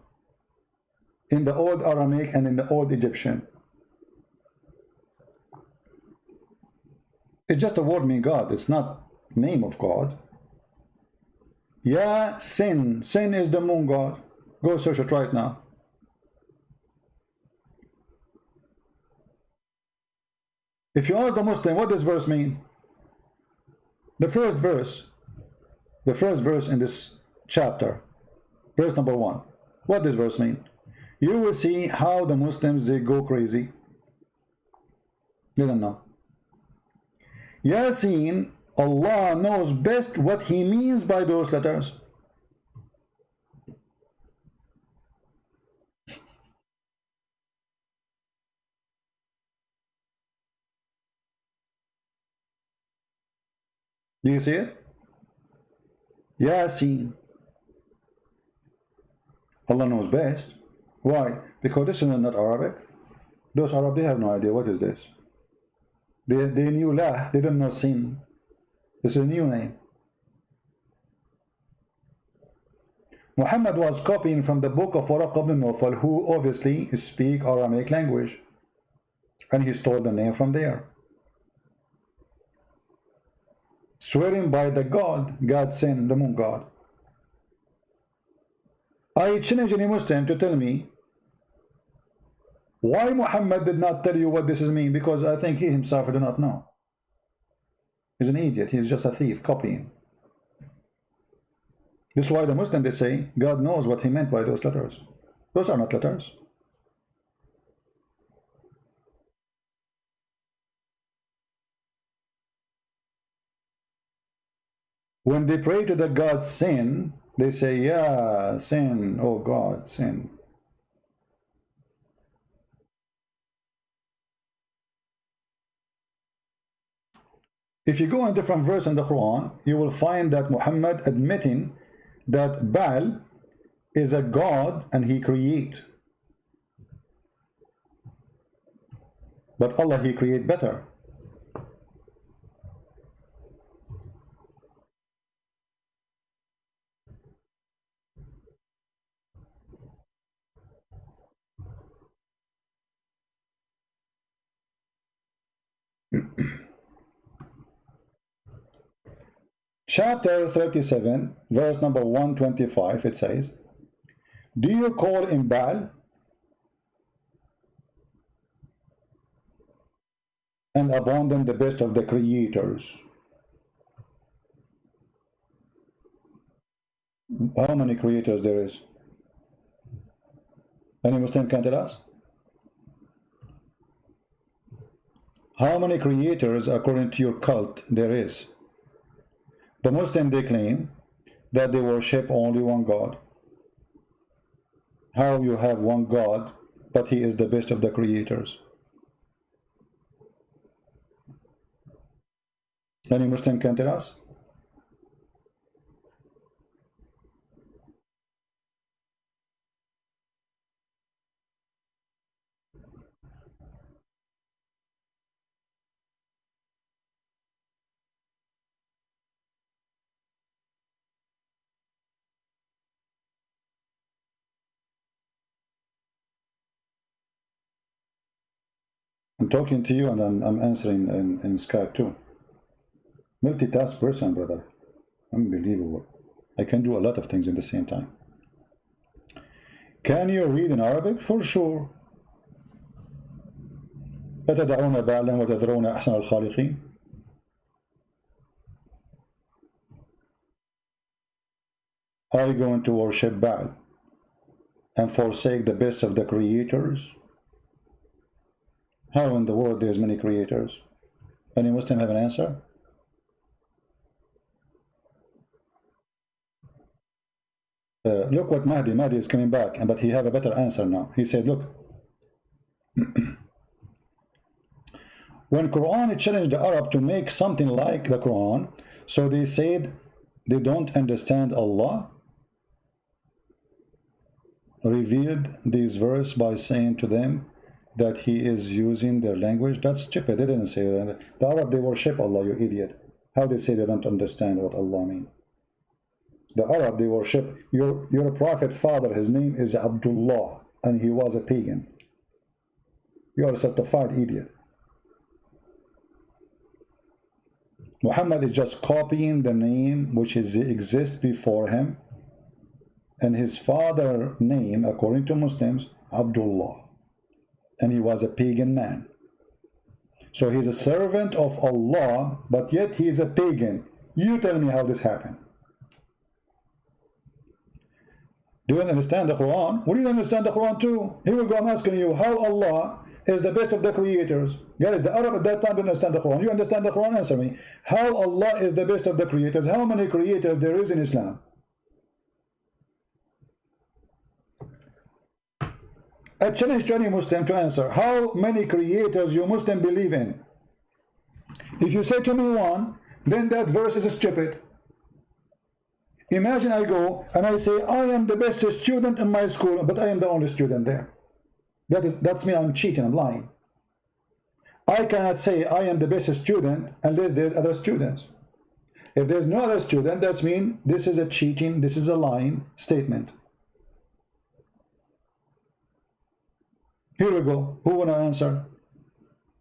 in the old Aramaic and in the old Egyptian. It's just a word meaning God. It's not name of God. Yasin. Sin is the moon god. Go search it right now. If you ask the Muslim, what does verse mean? The first verse in this chapter, verse number 1. What does verse mean? You will see how the Muslims, they go crazy. They don't know. Yasin, Allah knows best what He means by those letters. Do you see it? Yasin. Allah knows best. Why? Because this is not Arabic. Those Arabs, they have no idea what is this. They knew La, they didn't know Sin. This is a new name. Muhammad was copying from the book of Waraq ibn Nawfal, who obviously speak Aramaic language. And he stole the name from there. Swearing by the God sent the moon god. I challenge any Muslim to tell me why Muhammad did not tell you what this is mean, because I think he himself did not know. He's an idiot. He's just a thief copying. This is why the Muslim, they say God knows what he meant by those letters. Those are not letters. When they pray to the god Sin, they say, yeah, Sin, oh God, Sin. If you go in different verse in the Quran, you will find that Muhammad admitting that Baal is a god and he create. But Allah, he create better. Chapter 37, verse number 125, it says, do you call in Baal and abandon the best of the creators? How many creators there is? Any Muslim can tell us? How many creators according to your cult there is? The Muslim, they claim that they worship only one God. How you have one God, but he is the best of the creators? Any Muslim can tell us? I'm talking to you and I'm answering in Skype too. Multitask person, brother. Unbelievable. I can do a lot of things at the same time. Can you read in Arabic? For sure. أتدعون بعلا وتذرون أحسن الخالقين. Are you going to worship Baal and forsake the best of the creators? How in the world there's many creators? Any Muslim have an answer? Look what Mahdi is coming back, but he have a better answer now. He said, look, when Quran challenged the Arab to make something like the Quran, so they said they don't understand Allah, revealed this verse by saying to them that he is using their language. That's stupid. They didn't say that. The Arab, they worship Allah, you idiot. How they say they don't understand what Allah means? The Arab, they worship your prophet father, his name is Abdullah, and he was a pagan. You are a certified idiot. Muhammad is just copying the name which exists before him, and his father name, according to Muslims, Abdullah, and he was a pagan man. So he's a servant of Allah, but yet he is a pagan. You tell me how this happened. Do you understand the Quran? What do you understand the Quran too? Here we go, I'm asking you how Allah is the best of the creators. Guys, the Arab at that time didn't understand the Quran. You understand the Quran? Answer me. How Allah is the best of the creators? How many creators there is in Islam? I challenge any Muslim to answer. How many creators you Muslim believe in? If you say to me one, then that verse is stupid. Imagine I go and I say, I am the best student in my school, but I am the only student there. That's me, I'm cheating, I'm lying. I cannot say I am the best student unless there's other students. If there's no other student, that means this is a cheating, this is a lying statement. Here we go. Who wanna answer?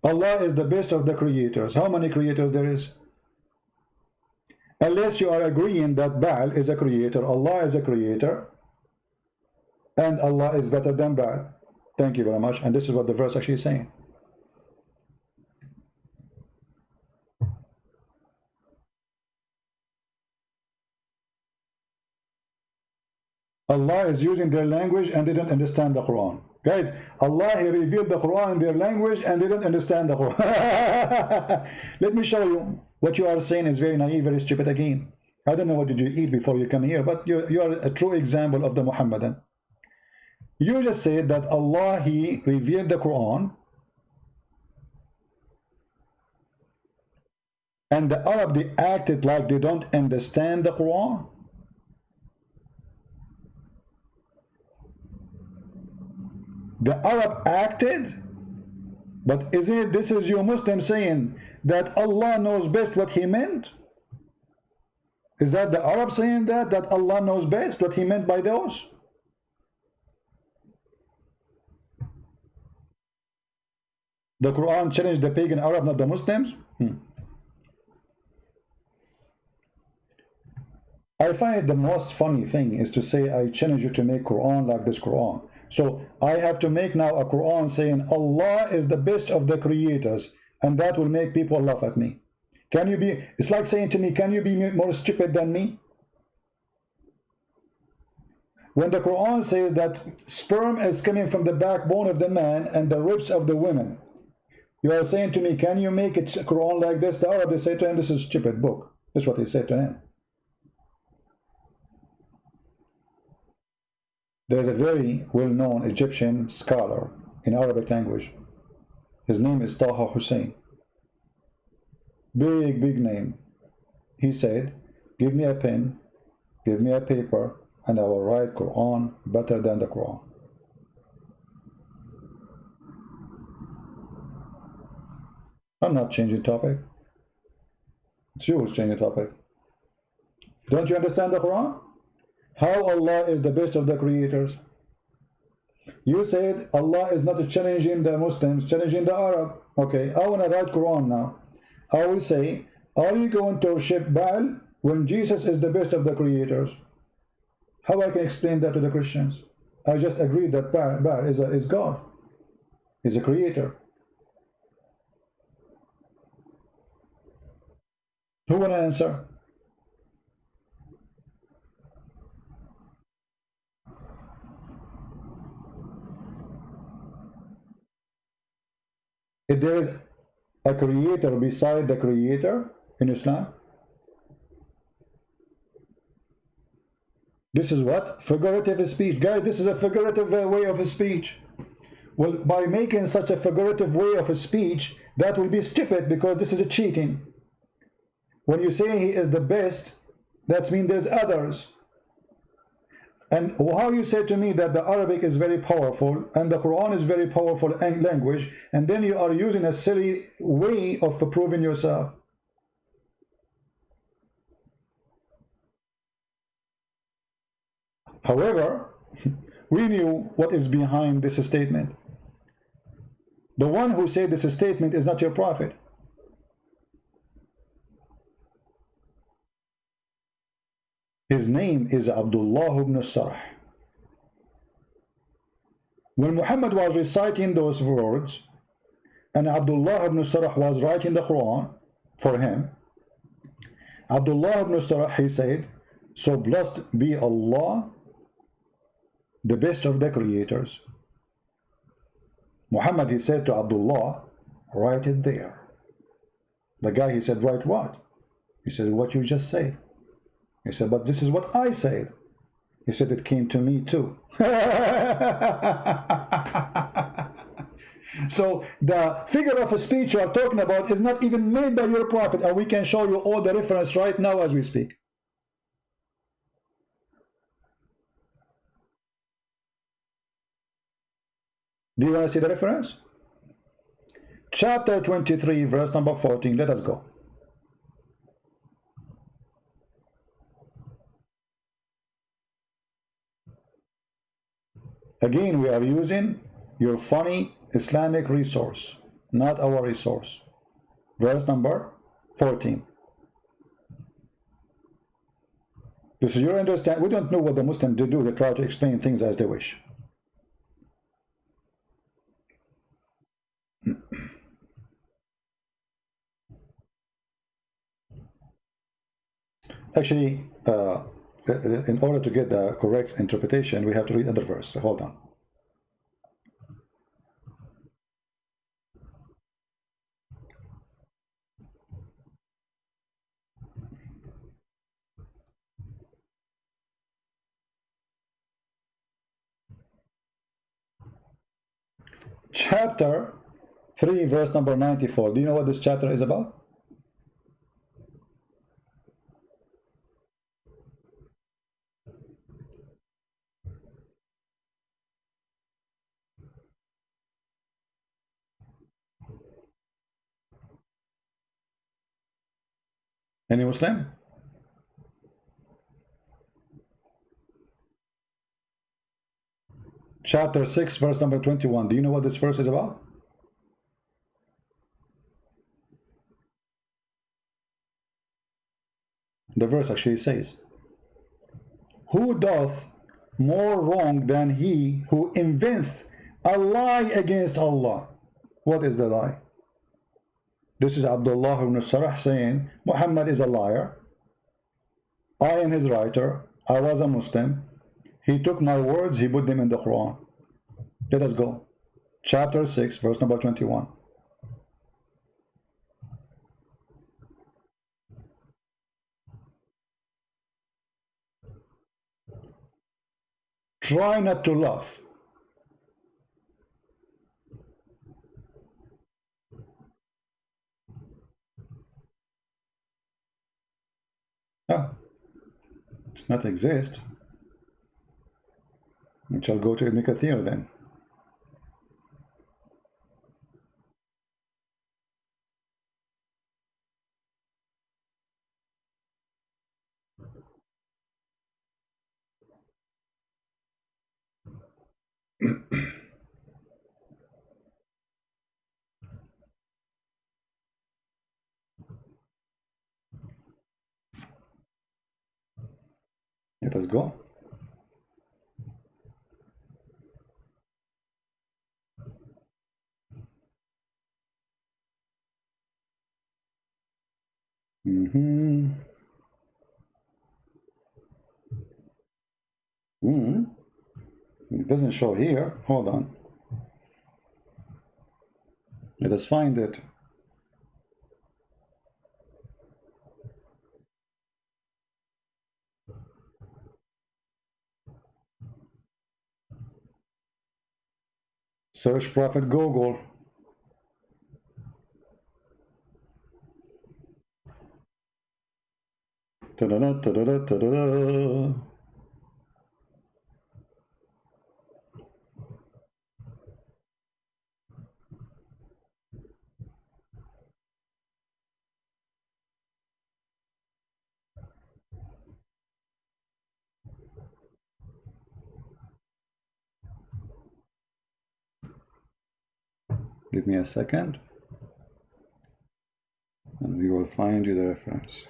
Allah is the best of the creators. How many creators there is? Unless you are agreeing that Baal is a creator, Allah is a creator, and Allah is better than Baal. Thank you very much. And this is what the verse actually is saying. Allah is using their language and they don't understand the Quran. Guys, Allah, He revealed the Quran in their language and they don't understand the Quran. Let me show you. What you are saying is very naive, very stupid again. I don't know what did you eat before you come here, but you are a true example of the Muhammadan. You just said that Allah, He revealed the Quran, and the Arab, they acted like they don't understand the Quran. The Arab acted, but isn't it, this is your Muslim saying that Allah knows best what He meant? Is that the Arab saying that Allah knows best what He meant by those? The Quran challenged the pagan Arab, not the Muslims? I find it the most funny thing is to say, I challenge you to make Quran like this Quran. So I have to make now a Quran saying Allah is the best of the creators, and that will make people laugh at me. Can you be, it's like saying to me, can you be more stupid than me? When the Quran says that sperm is coming from the backbone of the man and the ribs of the women, you are saying to me, can you make it Quran like this? The Arab, they say to him, this is a stupid book. That's what they say to him. There's a very well-known Egyptian scholar in Arabic language. His name is Taha Hussein. Big name. He said, give me a pen, give me a paper, and I will write Quran better than the Quran. I'm not changing topic. It's you who's changing topic. Don't you understand the Quran? How Allah is the best of the creators. You said Allah is not challenging the Muslims, challenging the Arab. Okay, I want to write Quran now. I will say, are you going to worship Baal when Jesus is the best of the creators? How I can explain that to the Christians? I just agreed that Baal is God. He's a creator. Who want to answer? If there is a creator beside the creator in Islam, this is what? Figurative speech. Guys, this is a figurative way of speech. Well, by making such a figurative way of speech, that will be stupid because this is a cheating. When you say he is the best, that means there's others. And how you say to me that the Arabic is very powerful and the Quran is very powerful language, and then you are using a silly way of proving yourself. However, we knew what is behind this statement. The one who said this statement is not your prophet. His name is Abdullah ibn Sarh. When Muhammad was reciting those words and Abdullah ibn Sarh was writing the Quran for him, Abdullah ibn Sarh, he said, so blessed be Allah, the best of the creators. Muhammad, he said to Abdullah, write it there. The guy, he said, write what? He said, what you just said. He said, but this is what I said. He said, it came to me too. So the figure of speech you are talking about is not even made by your prophet, and we can show you all the reference right now as we speak. Do you want to see the reference? Chapter 23, verse number 14. Let us go. Again, we are using your funny Islamic resource, not our resource. Verse number 14. This is your understanding. We don't know what the Muslims do. They try to explain things as they wish. Actually, in order to get the correct interpretation, we have to read another verse. Hold on. Chapter 3, verse number 94. Do you know what this chapter is about? Any Muslim? Chapter 6, verse number 21. Do you know what this verse is about? The verse actually says, who doth more wrong than he who inventeth a lie against Allah? What is the lie? This is Abdullah ibn Sarh saying, Muhammad is a liar. I am his writer. I was a Muslim. He took my words, he put them in the Quran. Let us go. Chapter 6, verse number 21. Try not to laugh. Ah, it's not exist. We shall go to Ibn Kathir then. Let us go. It doesn't show here. Hold on. Let us find it. Search Prophet Google. Ta-da-da, ta-da-da, ta-da-da. Give me a second, and we will find you the reference.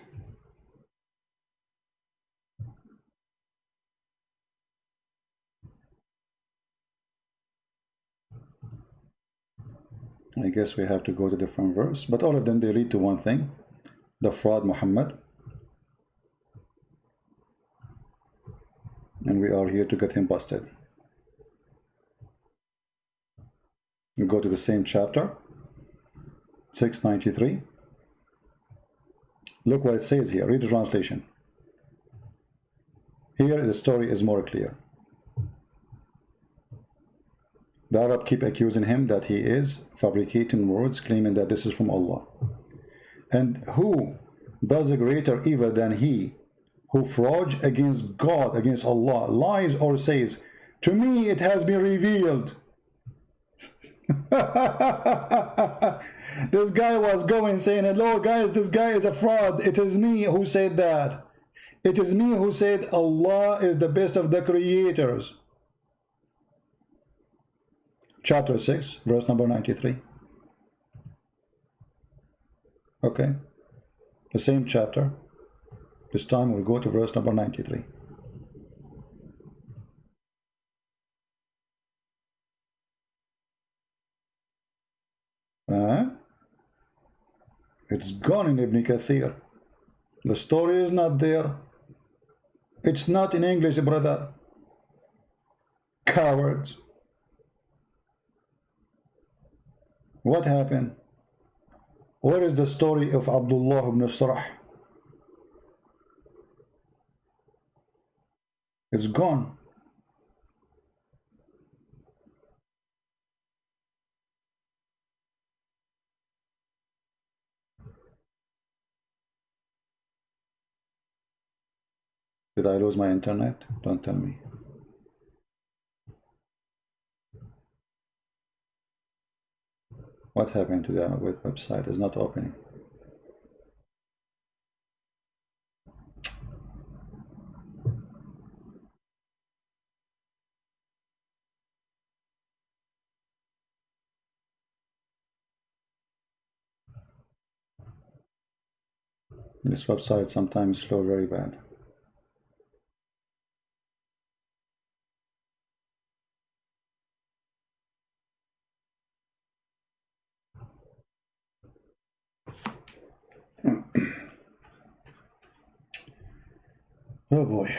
I guess we have to go to different verse, but all of them, they lead to one thing: the fraud Muhammad. And we are here to get him busted. We go to the same chapter, 693. Look what it says here. Read the translation. Here the story is more clear. The Arab keep accusing him that he is fabricating words, claiming that this is from Allah. And who does a greater evil than he who frauds against God, against Allah, lies or says, to me it has been revealed. This guy was going saying, hello guys, this guy is a fraud. It is me who said that. It is me who said Allah is the best of the creators. Chapter 6, verse number 93. Okay, the same chapter. This time we'll go to verse number 93. It's gone in Ibn Kathir. The story is not there. It's not in English, brother. Cowards. What happened? Where is the story of Abdullah ibn Sarah? It's gone. Did I lose my internet? Don't tell me. What happened to the website? It's not opening. This website sometimes slow very bad. Oh boy.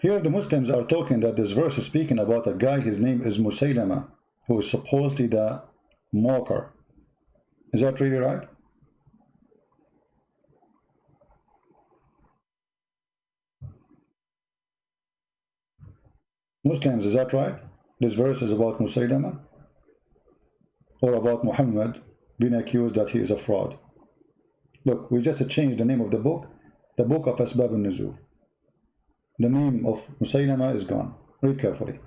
Here the Muslims are talking that this verse is speaking about a guy, his name is Musaylama, who is supposedly the mocker. Is that really right? Muslims, is that right? This verse is about Musaylama? Or about Muhammad being accused that he is a fraud? Look, we just changed the name of the book of Asbab al-Nuzul. The name of Musaylama is gone. Read carefully.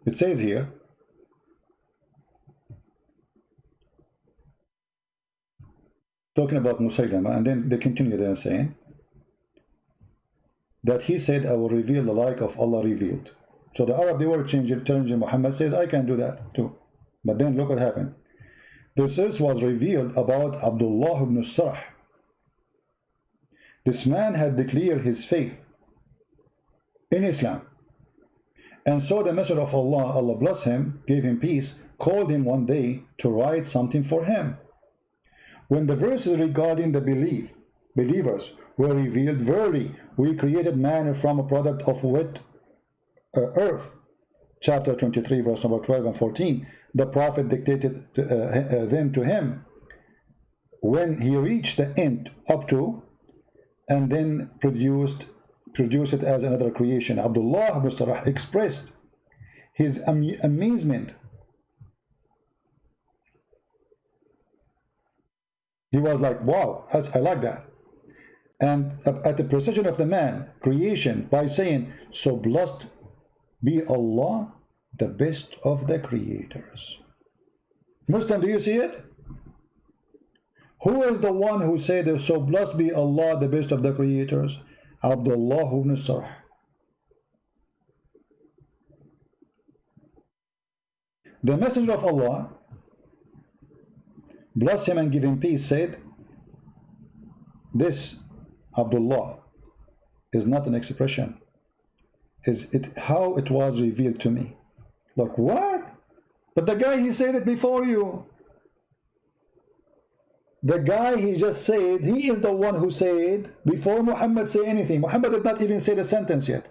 It says here, talking about Musaylama, and then they continue there saying that he said, I will reveal the like of Allah revealed. So the Arab, they were changing. Muhammad says, I can do that too. But then look what happened. This was revealed about Abdullah ibn Sarh. This man had declared his faith in Islam. And so the Messenger of Allah, Allah bless him, gave him peace, called him one day to write something for him. When the verses regarding the believers were revealed, verily, we created man from a product of wet earth. Chapter 23, verse number 12 and 14. The Prophet dictated them to him. When he reached the end, up to, and then produced it as another creation, Abdullah ibn Sarh expressed his amazement. He was like, wow, I like that. And at the precision of the man creation, by saying, so blessed be Allah, the best of the creators. Muslim, do you see it? Who is the one who said, so blessed be Allah, the best of the creators? Abdullah ibn Sarh. The Messenger of Allah, bless him and give him peace, said, this Abdullah is not an expression. Is it how it was revealed to me? Like, what? But the guy, he said it before you. The guy, he just said, he is the one who said, before Muhammad say anything. Muhammad did not even say the sentence yet.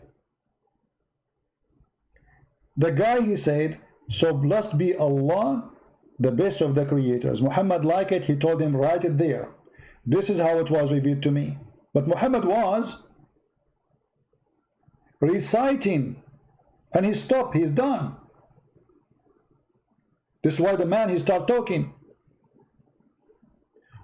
The guy, he said, so blessed be Allah, the best of the creators. Muhammad liked it, he told him, write it there. This is how it was revealed to me. But Muhammad was reciting, and he stopped, he's done. This is why the man, he stopped talking.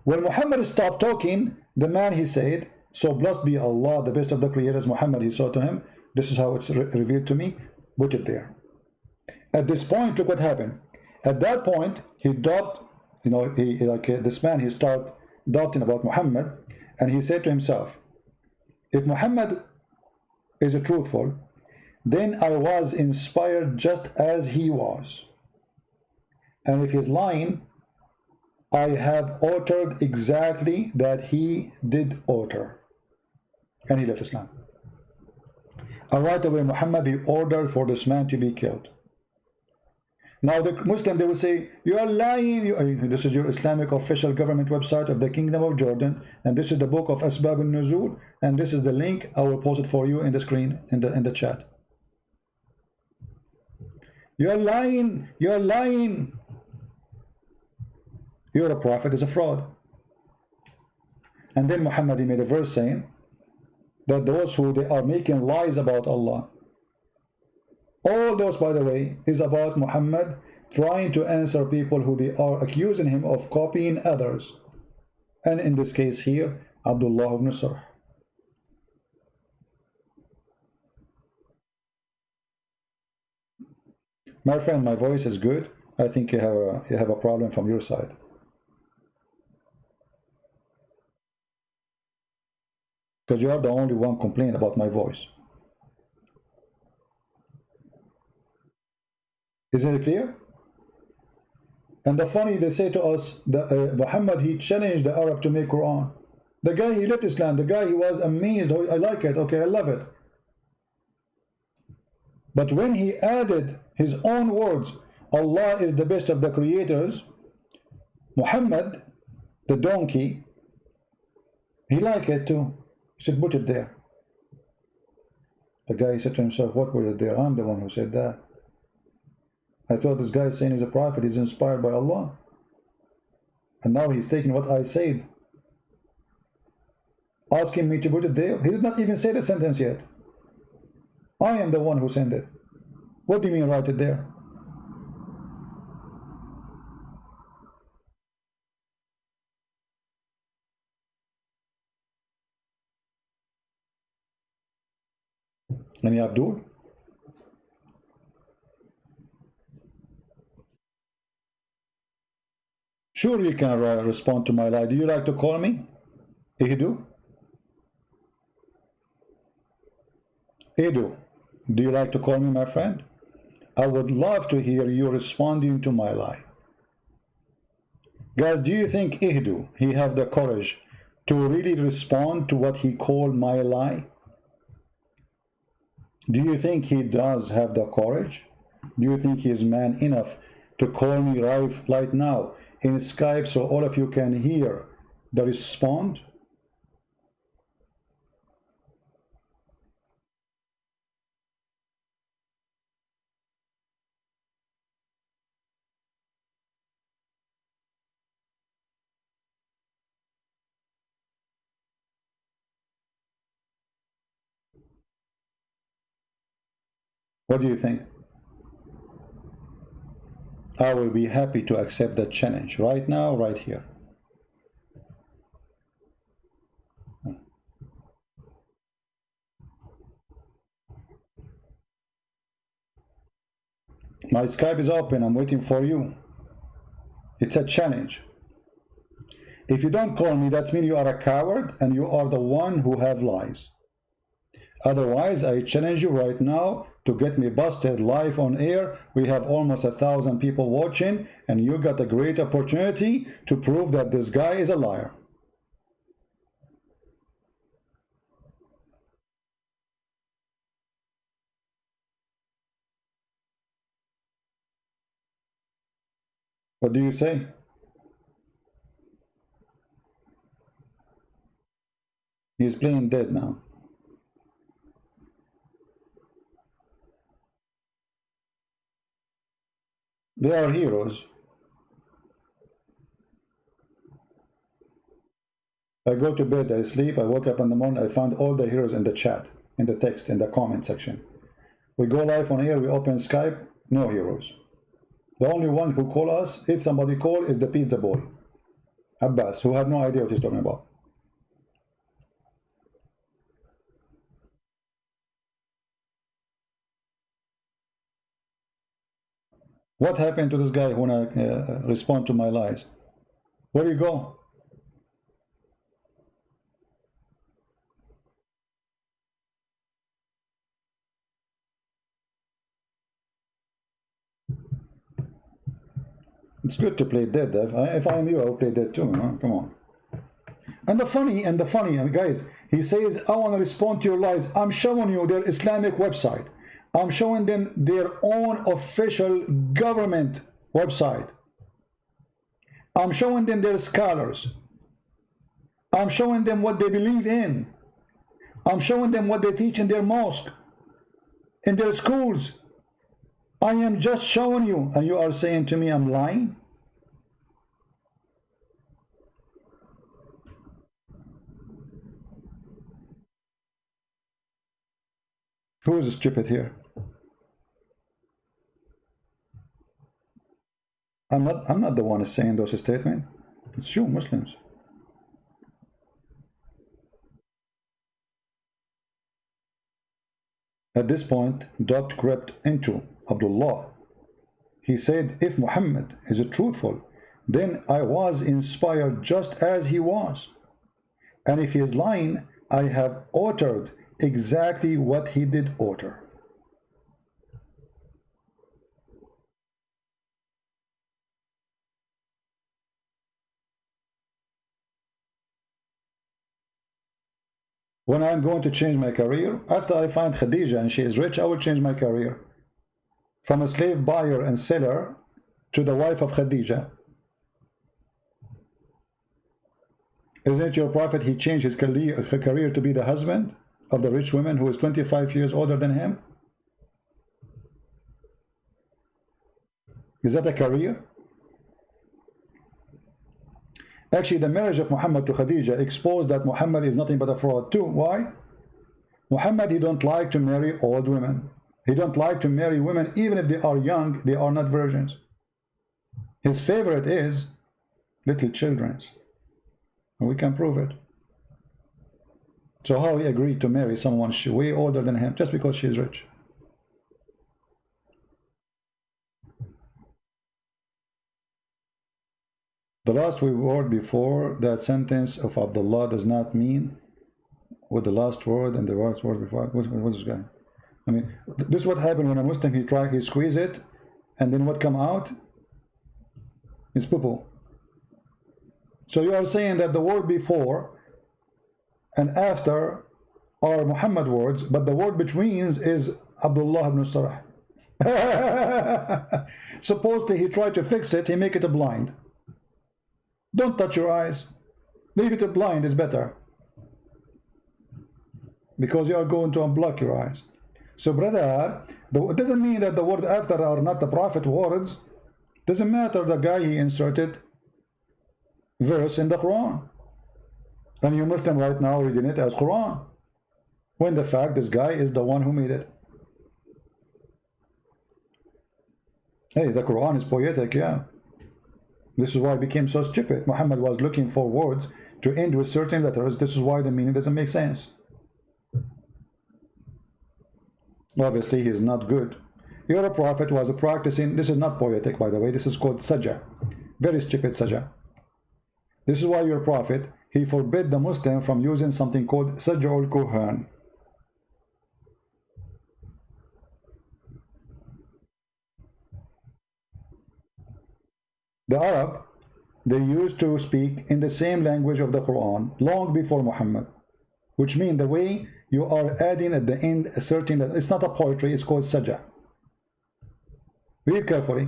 When Muhammad stopped talking, the man, he said, so blessed be Allah, the best of the creators. Muhammad, he said to him, this is how it's revealed to me, put it there. At this point, look what happened. At that point, he doubted, this man, he started doubting about Muhammad, and he said to himself, if Muhammad is truthful, then I was inspired just as he was. And if he's lying, I have uttered exactly that he did utter. And he left Islam. And right away, Muhammad, he ordered for this man to be killed. Now the Muslim, they will say, you are lying. This is your Islamic official government website of the Kingdom of Jordan, and this is the book of Asbab al-Nuzul, and this is the link. I will post it for you in the screen, in the chat. You are lying. You are lying. You're a prophet is a fraud. And then Muhammad, he made a verse saying that those who they are making lies about Allah, all those, by the way, is about Muhammad trying to answer people who they are accusing him of copying others. And in this case here, Abdullah ibn Sarh. My friend, my voice is good. I think you have a problem from your side. Because you are the only one complaining about my voice. Isn't it clear? And the funny, they say to us that Muhammad, he challenged the Arab to make Quran. The guy, he left Islam. The guy, he was amazed. Oh, I like it. Okay, I love it. But when he added his own words, Allah is the best of the creators, Muhammad, the donkey, he liked it too. He said, put it there. The guy said to himself, what was it there? I'm the one who said that. I thought this guy is saying he's a prophet, he's inspired by Allah. And now he's taking what I said, asking me to put it there. He did not even say the sentence yet. I am the one who sent it. What do you mean write it there? Any Abdul? Sure, you can respond to my lie. Do you like to call me Ihdu? Ihdu, do you like to call me my friend? I would love to hear you responding to my lie. Guys, do you think Ihdu, he have the courage to really respond to what he called my lie? Do you think he does have the courage? Do you think he is man enough to call me right now in Skype so all of you can hear the respond? What do you think? I will be happy to accept that challenge right now, right here. My Skype is open. I'm waiting for you. It's a challenge. If you don't call me, that means you are a coward and you are the one who have lies. Otherwise, I challenge you right now to get me busted live on air. We have almost 1,000 people watching, and you got a great opportunity to prove that this guy is a liar. What do you say? He's playing dead now. They are heroes. I go to bed, I sleep, I woke up in the morning, I found all the heroes in the chat, in the text, in the comment section. We go live on air, we open Skype, no heroes. The only one who call us, if somebody call, is the pizza boy, Abbas, who have no idea what he's talking about. What happened to this guy when I respond to my lies? Where do you go? It's good to play dead. If I am you, I will play dead too. Huh? Come on. And the funny, guys, he says, I want to respond to your lies. I'm showing you their Islamic website. I'm showing them their own official government website. I'm showing them their scholars. I'm showing them what they believe in. I'm showing them what they teach in their mosque, in their schools. I am just showing you, and you are saying to me I'm lying? Who is stupid here? I'm not the one saying those statements. It's you Muslims. At this point, doubt crept into Abdullah. He said, if Muhammad is truthful, then I was inspired just as he was. And if he is lying, I have uttered exactly what he did utter. When I'm going to change my career, after I find Khadija and she is rich, I will change my career. From a slave buyer and seller to the wife of Khadija. Isn't it your prophet, he changed his career to be the husband of the rich woman who is 25 years older than him? Is that a career? Actually, the marriage of Muhammad to Khadija exposed that Muhammad is nothing but a fraud too. Why? Muhammad, he don't like to marry old women. He don't like to marry women, even if they are young, they are not virgins. His favorite is little children. And we can prove it. So how he agreed to marry someone way older than him just because she's rich? The last word before that sentence of Abdullah does not mean with the last word and the last word before. What's this guy? I mean, this is what happened when a Muslim he squeeze it, and then what come out is poo-poo. So you are saying that the word before and after are Muhammad words, but the word between is Abdullah ibn Sarah. Supposedly he tried to fix it, he make it a blind. Don't touch your eyes. Leave it a blind is better. Because you are going to unblock your eyes. So brother, it doesn't mean that the word after are not the Prophet words. Doesn't matter the guy he inserted verse in the Quran. And you Muslim right now reading it as Quran. When the fact this guy is the one who made it. Hey, the Quran is poetic, yeah. This is why it became so stupid. Muhammad was looking for words to end with certain letters. This is why the meaning doesn't make sense. Obviously, he is not good. Your prophet was practicing, this is not poetic by the way, this is called sajah. Very stupid sajah. This is why your prophet, he forbid the Muslim from using something called saj'ul kuhan. The Arab, they used to speak in the same language of the Quran long before Muhammad, which means the way you are adding at the end a certain, it's not a poetry, it's called sajah. Read carefully.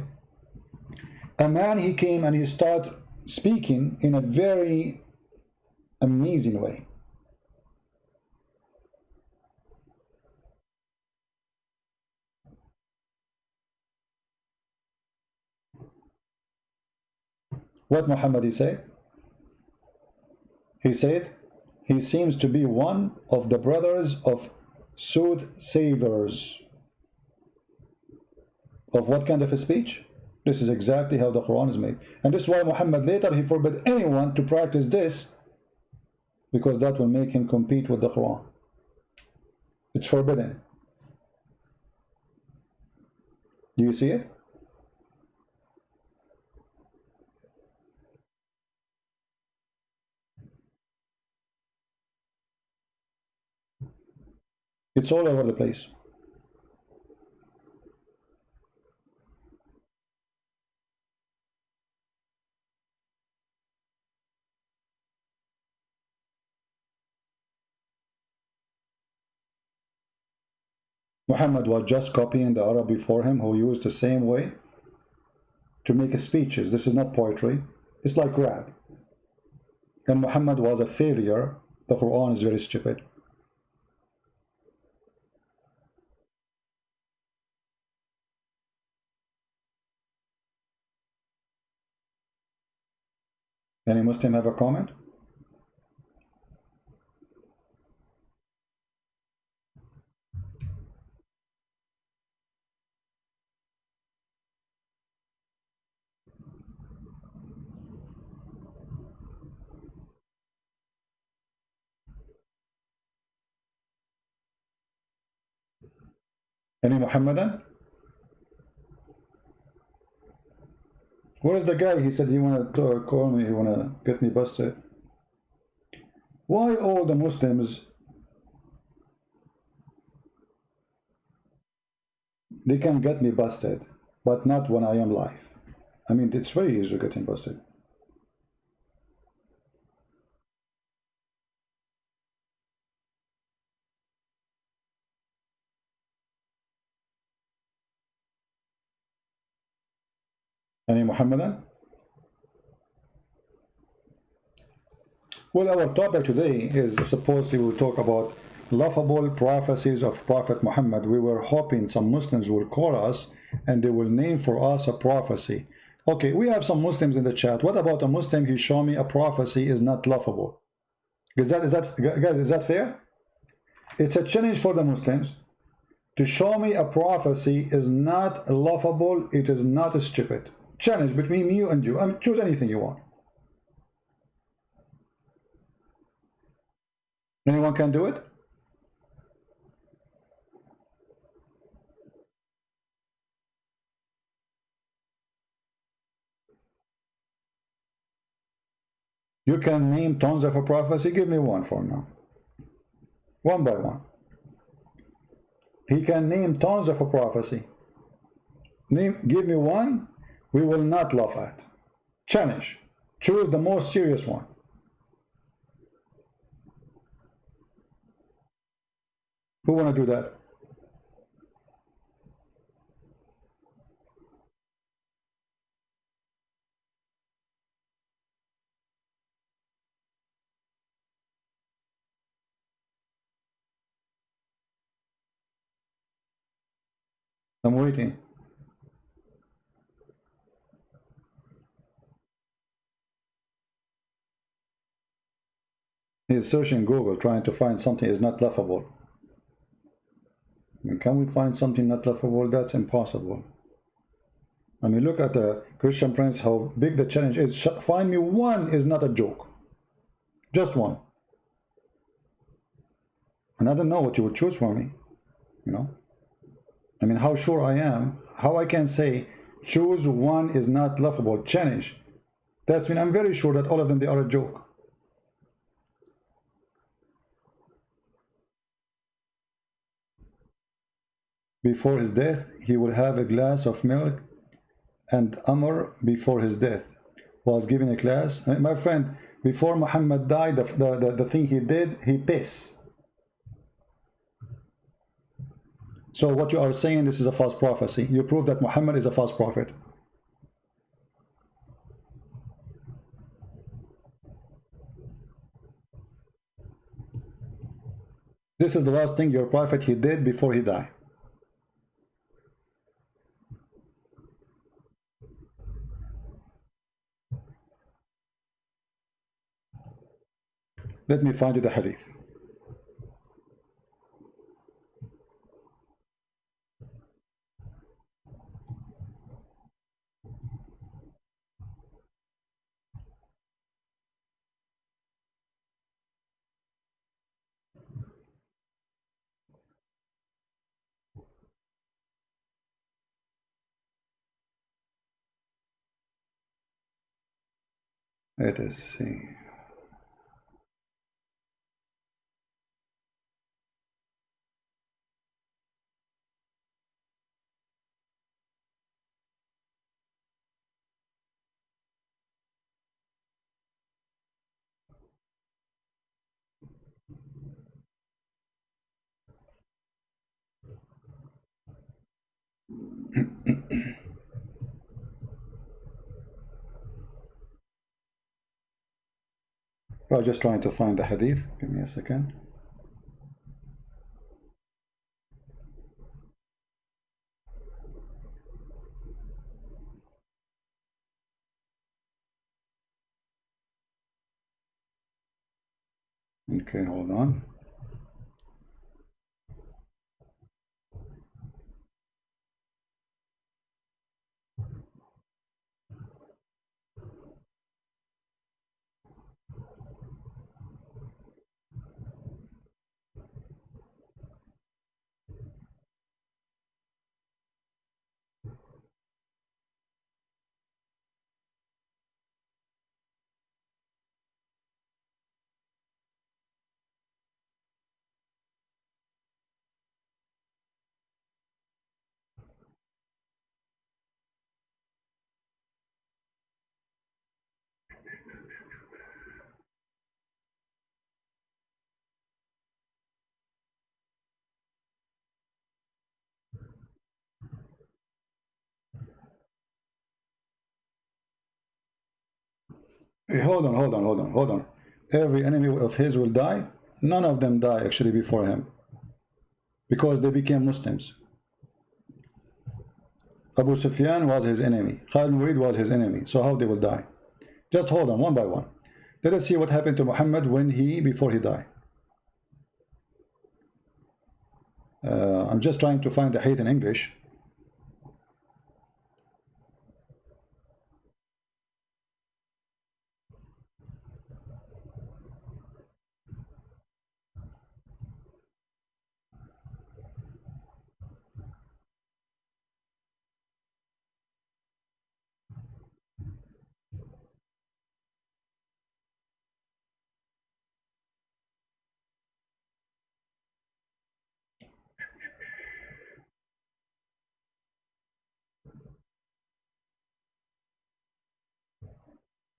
A man, he came and he started speaking in a very amazing way. What Muhammad he said? He said, he seems to be one of the brothers of soothsayers. Of what kind of a speech? This is exactly how the Quran is made. And this is why Muhammad later, he forbid anyone to practice this, because that will make him compete with the Quran. It's forbidden. Do you see it? It's all over the place. Muhammad was just copying the Arab before him who used the same way to make speeches. This is not poetry. It's like rap. And Muhammad was a failure. The Quran is very stupid. Any Muslim have a comment? Any Muhammadan? Where is the guy? He said he want to call me, he want to get me busted. Why all the Muslims, they can get me busted, but not when I am live? I mean, it's very easy getting busted. Any Muhammadan? Well, our topic today is supposedly we'll talk about laughable prophecies of Prophet Muhammad. We were hoping some Muslims will call us and they will name for us a prophecy. Okay, we have some Muslims in the chat. What about a Muslim? He show me a prophecy is not laughable. Guys, is that fair? It's a challenge for the Muslims to show me a prophecy is not laughable. It is not stupid. Challenge between you and you. I mean, choose anything you want. Anyone can do it? You can name tons of a prophecy. Give me one for now. One by one. He can name tons of a prophecy. Give me one we will not laugh at. Challenge. Choose the most serious one. Who want to do that? I'm waiting. He's searching Google trying to find something is not laughable. I mean, can we find something not laughable? That's impossible. I mean, look at the Christian Prince, how big the challenge is. Find me one is not a joke. Just one. And I don't know what you would choose for me. You know? I mean, how sure I am, how I can say, choose one is not laughable. Challenge. That's when I'm very sure that all of them, they are a joke. Before his death, he would have a glass of milk, and Amr, before his death, was given a glass. My friend, before Muhammad died, the thing he did, he pissed. So what you are saying, this is a false prophecy. You prove that Muhammad is a false prophet. This is the last thing your prophet he did before he died. Let me find you the hadith. Let us see. I'm just trying to find the hadith. Give me a second. Okay, hold on. Hey, hold on. Every enemy of his will die. None of them die actually before him, because they became Muslims. Abu Sufyan was his enemy. Khalid Walid was his enemy. So how they will die? Just hold on, one by one. Let us see what happened to Muhammad before he died. I'm just trying to find the hadith in English.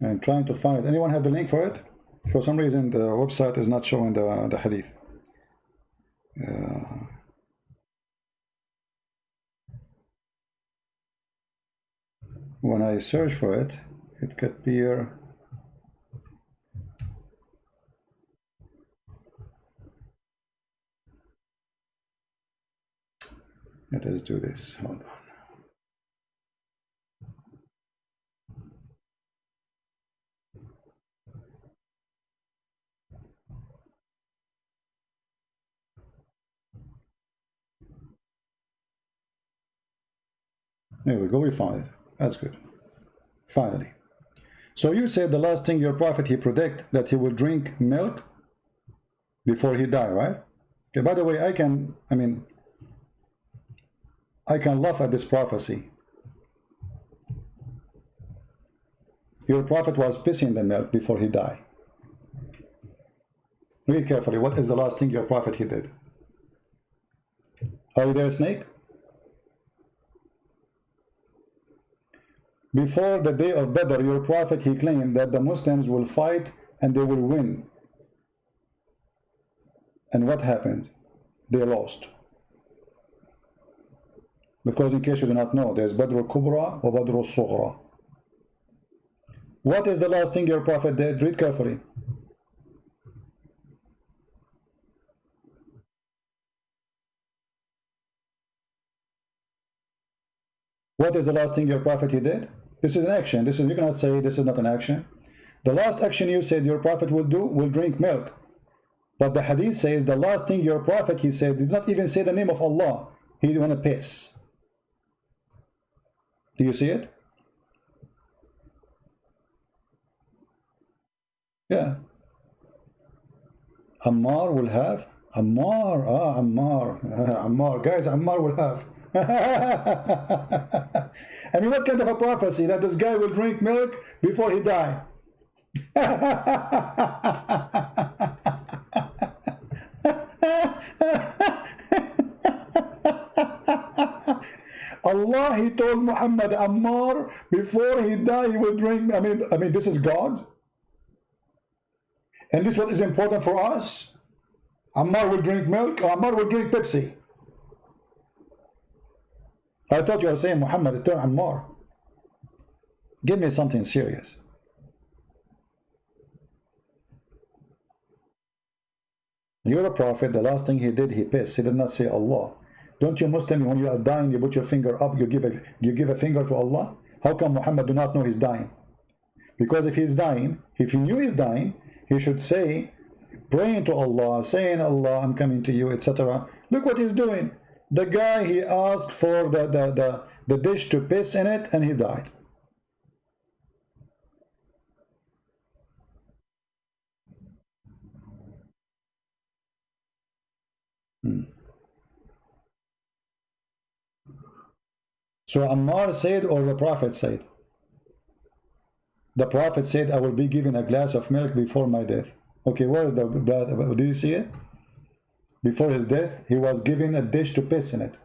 and trying to find it. Anyone have the link for it? For some reason the website is not showing the hadith. When I search for it, it could appear. Let us do this. Hold on. There we go, we found it. That's good. Finally. So you said the last thing your prophet, he predict that he will drink milk before he die, right? Okay, by the way, I can laugh at this prophecy. Your prophet was pissing the milk before he died. Read carefully. What is the last thing your prophet he did? Are you there, Snake? Before the day of Badr, your prophet, he claimed that the Muslims will fight and they will win. And what happened? They lost. Because in case you do not know, there's Badr al-Kubra or Badr al-Sughra. What is the last thing your prophet did? Read carefully. What is the last thing your prophet he did? This is an action. This is, you cannot say this is not an action. The last action you said your prophet will do, will drink milk. But the hadith says the last thing your prophet he said did not even say the name of Allah. He didn't want to piss. Do you see it? Yeah. Ammar will have. Ammar. Ammar. Ammar. Guys, Ammar will have. I mean, what kind of a prophecy that this guy will drink milk before he die? Allah, he told Muhammad, Ammar, before he die, he will drink. I mean, this is God. And this is what is important for us. Ammar will drink milk, or Ammar will drink Pepsi. I thought you were saying Muhammad, turn Ammar. Give me something serious. You're a prophet, the last thing he did, he pissed. He did not say Allah. Don't you Muslim, when you are dying, you put your finger up, you give a finger to Allah? How come Muhammad do not know he's dying? Because if he's dying, if he knew he's dying, he should say, praying to Allah, saying, Allah, I'm coming to you, etc. Look what he's doing. The guy, he asked for the dish to piss in it, and he died. So Ammar said, or the Prophet said? The Prophet said, I will be given a glass of milk before my death. Okay, where is the blood? Do you see it? Before his death, he was given a dish to piss in it.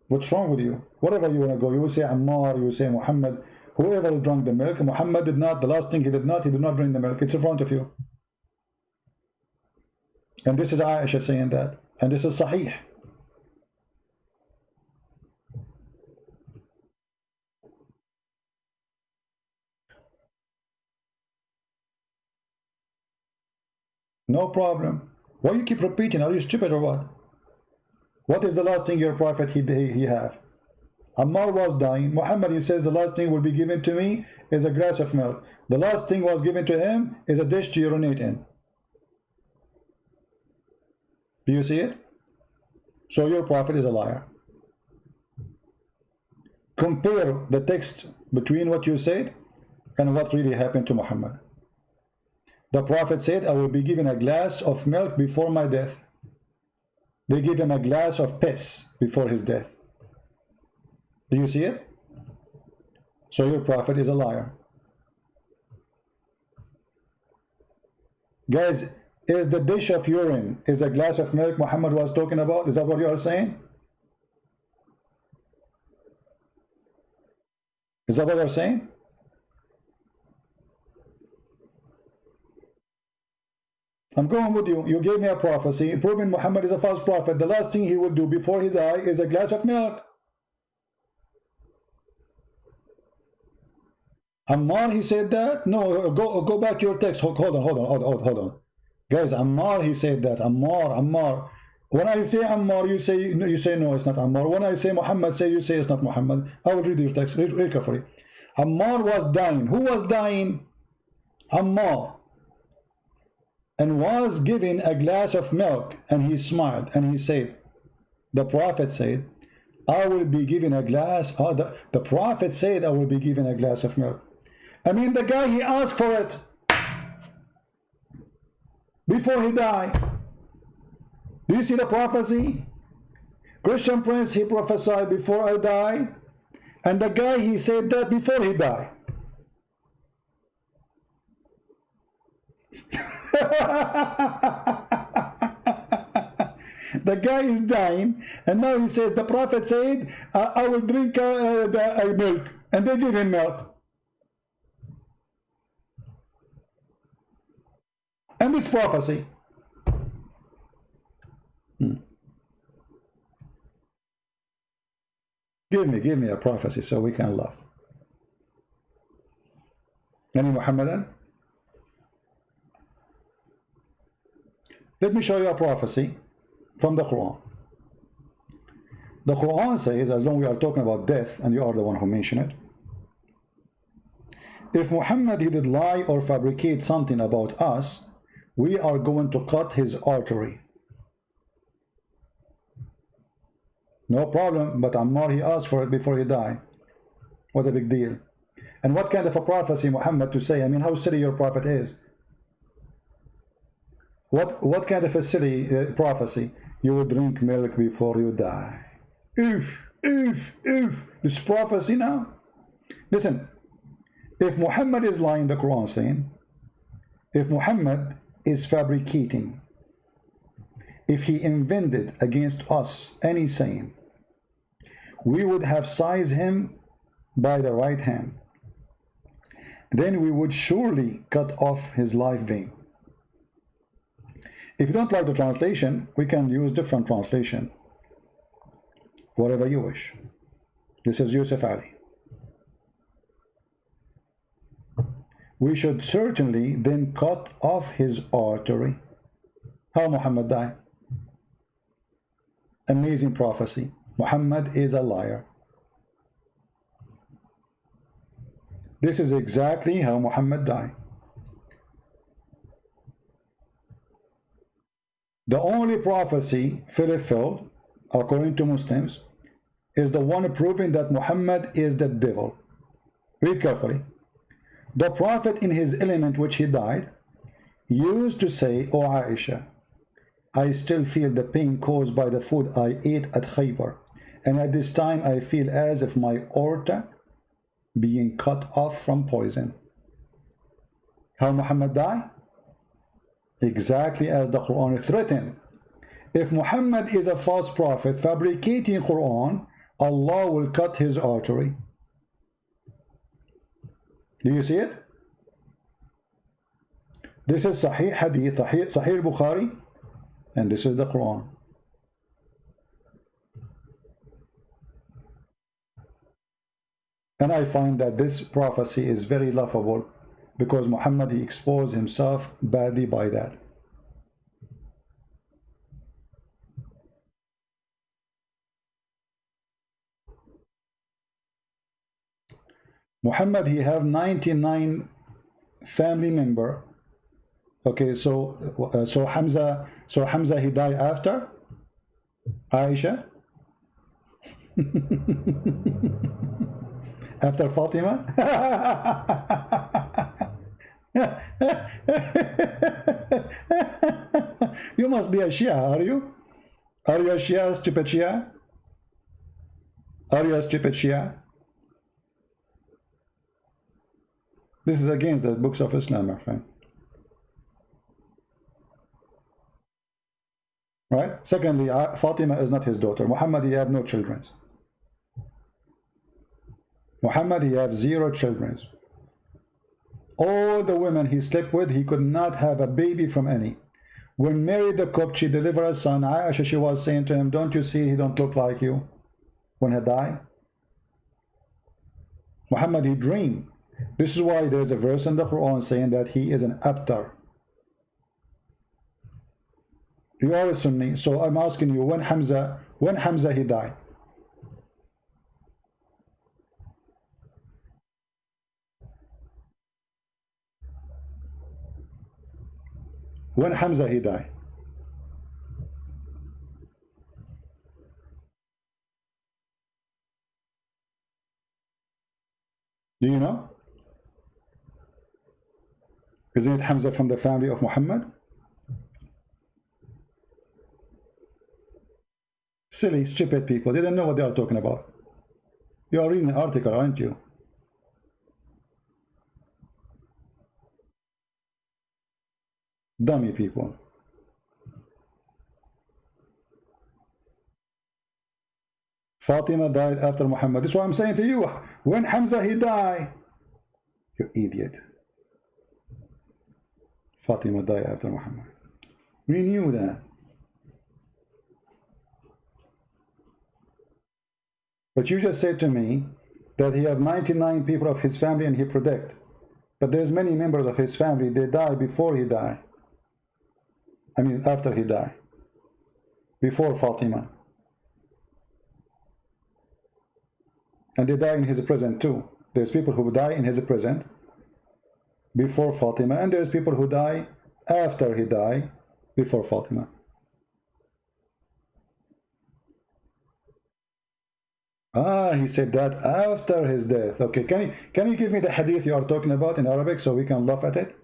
What's wrong with you? Wherever you want to go, you will say Ammar, you will say Muhammad. Whoever drank the milk, Muhammad did not. The last thing he did not drink the milk. It's in front of you. And this is Aisha saying that. And this is Sahih. No problem. Why you keep repeating? Are you stupid or what? What is the last thing your prophet he have? Ammar was dying. Muhammad, he says the last thing will be given to me is a glass of milk. The last thing was given to him is a dish to urinate in. Do you see it? So your prophet is a liar. Compare the text between what you said and what really happened to Muhammad. The Prophet said, I will be given a glass of milk before my death. They give him a glass of piss before his death. Do you see it? So your Prophet is a liar. Guys, is the dish of urine, is a glass of milk Muhammad was talking about? Is that what you are saying? Is that what you're saying? I'm going with you. You gave me a prophecy proving Muhammad is a false prophet. The last thing he will do before he dies is a glass of milk. Ammar, he said that? No, go back to your text. Hold on. Guys, Ammar, he said that. Ammar. When I say Ammar, you say no, it's not Ammar. When I say Muhammad, you say it's not Muhammad. I will read your text. Read carefully. Ammar was dying. Who was dying? Ammar. And was given a glass of milk, and he smiled and he said, the prophet said, I will be given a glass. The prophet said I will be given a glass of milk. I mean, the guy, he asked for it before he died. Do you see the prophecy? Christian Prince, he prophesied before I die, and the guy, he said that before he died. The guy is dying, and now he says the prophet said I will drink the milk, and they give him milk. And this prophecy. Give me a prophecy so we can laugh. Any Muhammadan? Let me show you a prophecy from the Quran. The Quran says, as long as we are talking about death, and you are the one who mentioned it, if Muhammad, he did lie or fabricate something about us, we are going to cut his artery. No problem, but Ammar, he asked for it before he died. What a big deal. And what kind of a prophecy Muhammad to say? I mean, how silly your prophet is. What kind of a silly prophecy? You will drink milk before you die. This prophecy now. Listen, if Muhammad is lying, the Quran saying, if Muhammad is fabricating, if he invented against us any saying, we would have seized him by the right hand. Then we would surely cut off his life vein. If you don't like the translation, we can use different translation. Whatever you wish. This is Yusuf Ali. We should certainly then cut off his artery. How Muhammad died? Amazing prophecy. Muhammad is a liar. This is exactly how Muhammad died. The only prophecy fulfilled, according to Muslims, is the one proving that Muhammad is the devil. Read carefully. The Prophet, in his element which he died, used to say, O Aisha, I still feel the pain caused by the food I ate at Khaybar, and at this time I feel as if my aorta being cut off from poison. How Muhammad died? Exactly as the Quran threatened. If Muhammad is a false prophet fabricating Quran, Allah will cut his artery. Do you see it? This is Sahih Hadith, Sahih Bukhari, and this is the Quran. And I find that this prophecy is very laughable because Muhammad, he exposed himself badly by that. Muhammad, he have 99 family member. Okay, so Hamza he died after Aisha. After Fatima. You must be a Shia, are you? Are you a Shia, stupid Shia? Are you a stupid Shia? This is against the books of Islam, my friend. Right? Secondly, Fatima is not his daughter. Muhammad, he have no children. Muhammad, he have 0 children. All the women he slept with, he could not have a baby from any. When Mary the Copt, she delivered a son, Aisha, she was saying to him, don't you see he don't look like you when he died? Muhammad, he dreamed. This is why there's a verse in the Quran saying that he is an abtar. You are a Sunni, so I'm asking you, when Hamza he died? When Hamza he died? Do you know? Isn't it Hamza from the family of Muhammad? Silly, stupid people. They don't know what they are talking about. You are reading an article, aren't you? Dummy people. Fatima died after Muhammad. This is what I'm saying to you. When Hamza he died. You idiot. Fatima died after Muhammad. We knew that. But you just said to me that he have 99 people of his family and he predict. But there's many members of his family, they die before he died. I mean, after he died. Before Fatima. And they die in his present too. There's people who die in his present before Fatima, and there's people who die after he died before Fatima. Ah, he said that after his death. Okay, can you give me the hadith you are talking about in Arabic so we can laugh at it?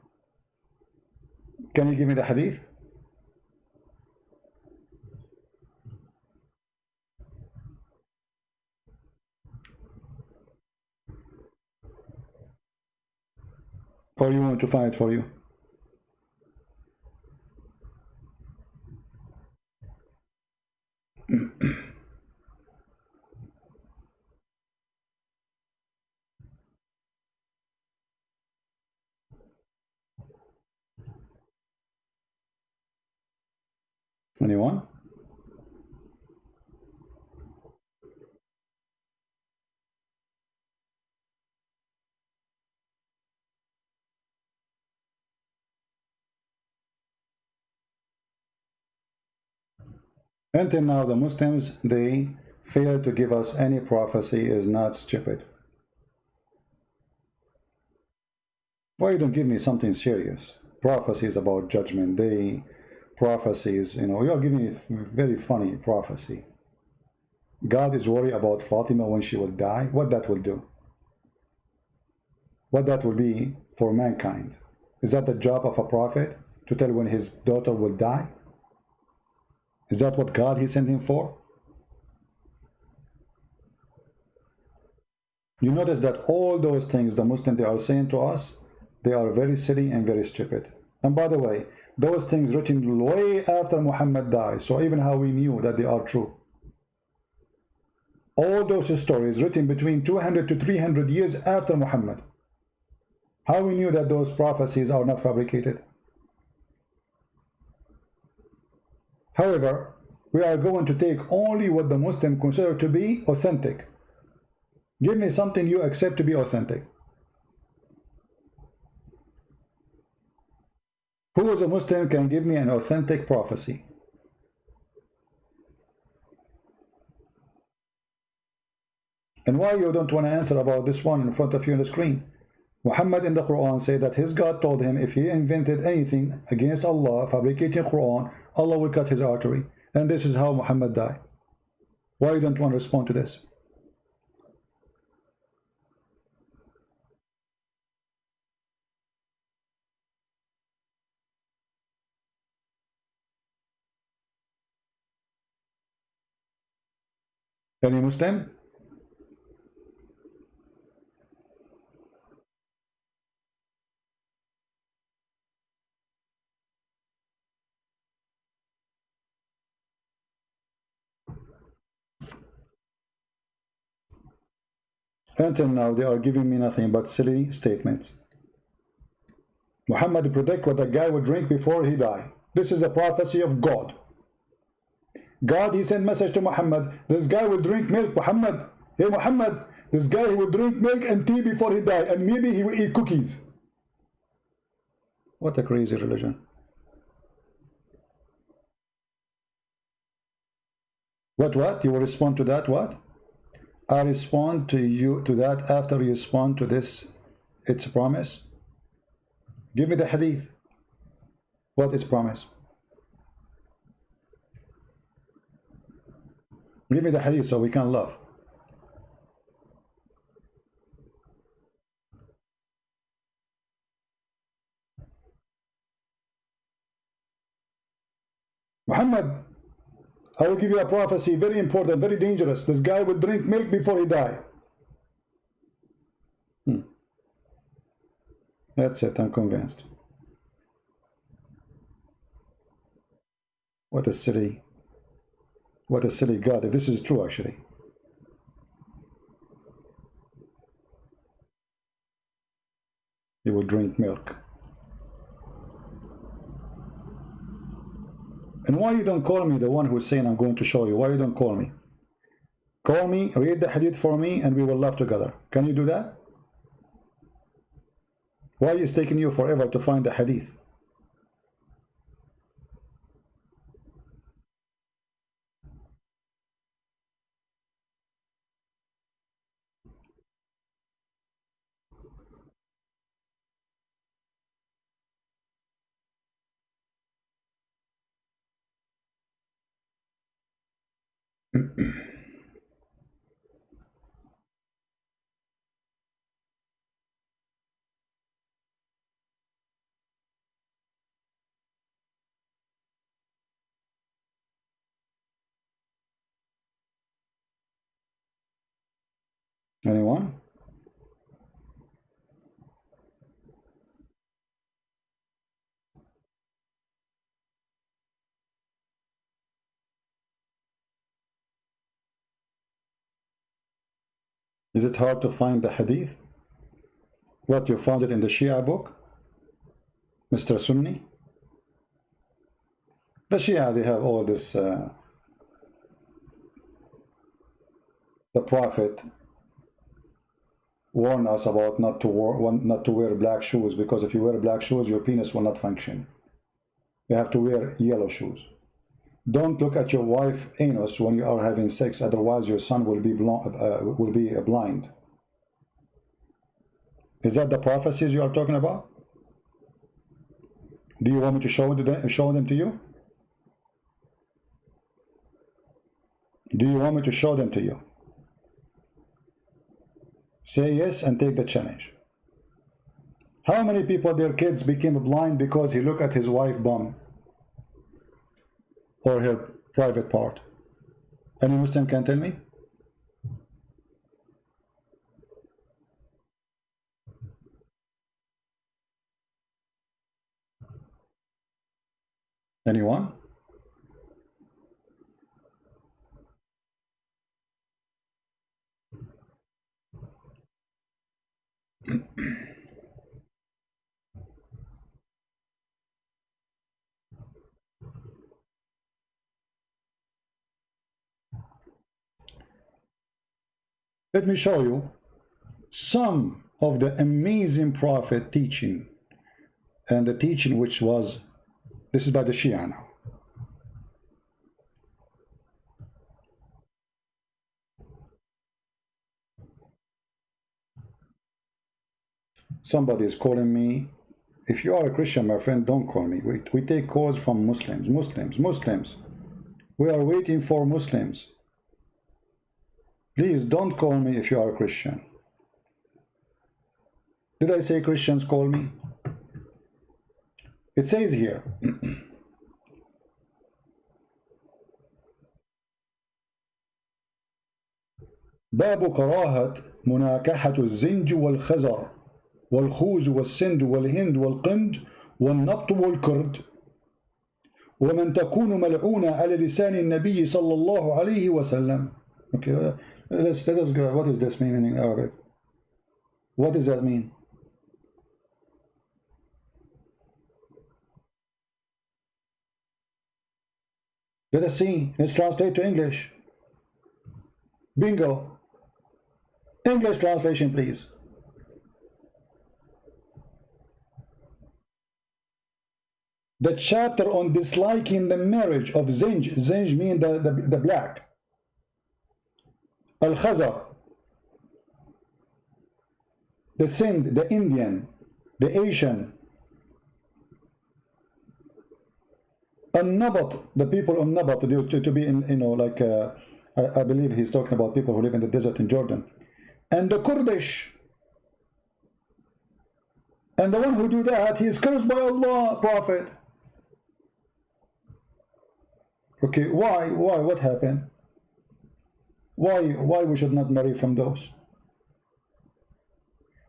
Can you give me the hadith? Or you want to find it for you? Anyone? Until now, the Muslims, they fail to give us any prophecy is not stupid. Why you don't give me something serious? Prophecies about judgment day, prophecies, you know, you're giving me very funny prophecy. God is worried about Fatima when she will die. What that will do? What that will be for mankind? Is that the job of a prophet to tell when his daughter will die? Is that what God he sent him for? You notice that all those things the Muslims they are saying to us, they are very silly and very stupid. And by the way, those things written way after Muhammad died, so even how we knew that they are true. All those stories written between 200 to 300 years after Muhammad. How we knew that those prophecies are not fabricated? However, we are going to take only what the Muslim consider to be authentic. Give me something you accept to be authentic. Who is a Muslim can give me an authentic prophecy? And why you don't want to answer about this one in front of you on the screen? Muhammad in the Quran said that his God told him if he invented anything against Allah, fabricating Quran, Allah will cut his artery. And this is how Muhammad died. Why you don't want to respond to this? Any Muslim? Until now, they are giving me nothing but silly statements. Muhammad predict what the guy would drink before he die. This is a prophecy of God. God, he sent message to Muhammad. This guy will drink milk, Muhammad. Hey, Muhammad, this guy, he will drink milk and tea before he die, and maybe he will eat cookies. What a crazy religion. What? You will respond to that, what? I respond to you to that after you respond to this, its promise. Give me the hadith. What is promise? Give me the hadith so we can laugh. Muhammad, I will give you a prophecy, very important, very dangerous. This guy will drink milk before he die. That's it, I'm convinced. What a silly God, if this is true actually. He will drink milk. And why you don't call me the one who's saying I'm going to show you? Why you don't call me? Call me, read the hadith for me, and we will laugh together. Can you do that? Why is it taking you forever to find the hadith? Anyone? Is it hard to find the hadith? What, you found it in the Shia book? Mr. Sunni? The Shia, they have all this, the Prophet warned us about not to wear black shoes, because if you wear black shoes, your penis will not function. You have to wear yellow shoes. Don't look at your wife anus when you are having sex, otherwise your son will be blind. Is that the prophecies you are talking about? Do you want me to show them to you? Do you want me to show them to you? Say yes and take the challenge. How many people, their kids became blind because he looked at his wife bum or her private part? Any Muslim can tell me? Anyone? Let me show you some of the amazing Prophet teaching, and the teaching which was, this is by the Shia now. Somebody is calling me. If you are a Christian, my friend, don't call me. We take calls from Muslims. We are waiting for Muslims. Please don't call me if you are a Christian. Did I say Christians call me? It says here, باب كراهة مناكحة الزنج والخزر والخوز والسند والهند والقند والنبط والكرد ومن تكون ملعونة على لسان النبي صلى الله عليه وسلم. Okay, let us go. What does this mean in Arabic? What does that mean? Let us see. Let's translate to English. Bingo. English translation, please. The chapter on disliking the marriage of Zinj. Zinj means the black. Al-Khazar, the Sindh, the Indian, the Asian. An-Nabat, the the Nabat, to be in, you know, like I believe he's talking about people who live in the desert in Jordan. And the Kurdish. And the one who do that, he is cursed by Allah, Prophet. Okay, why? What happened? Why we should not marry from those?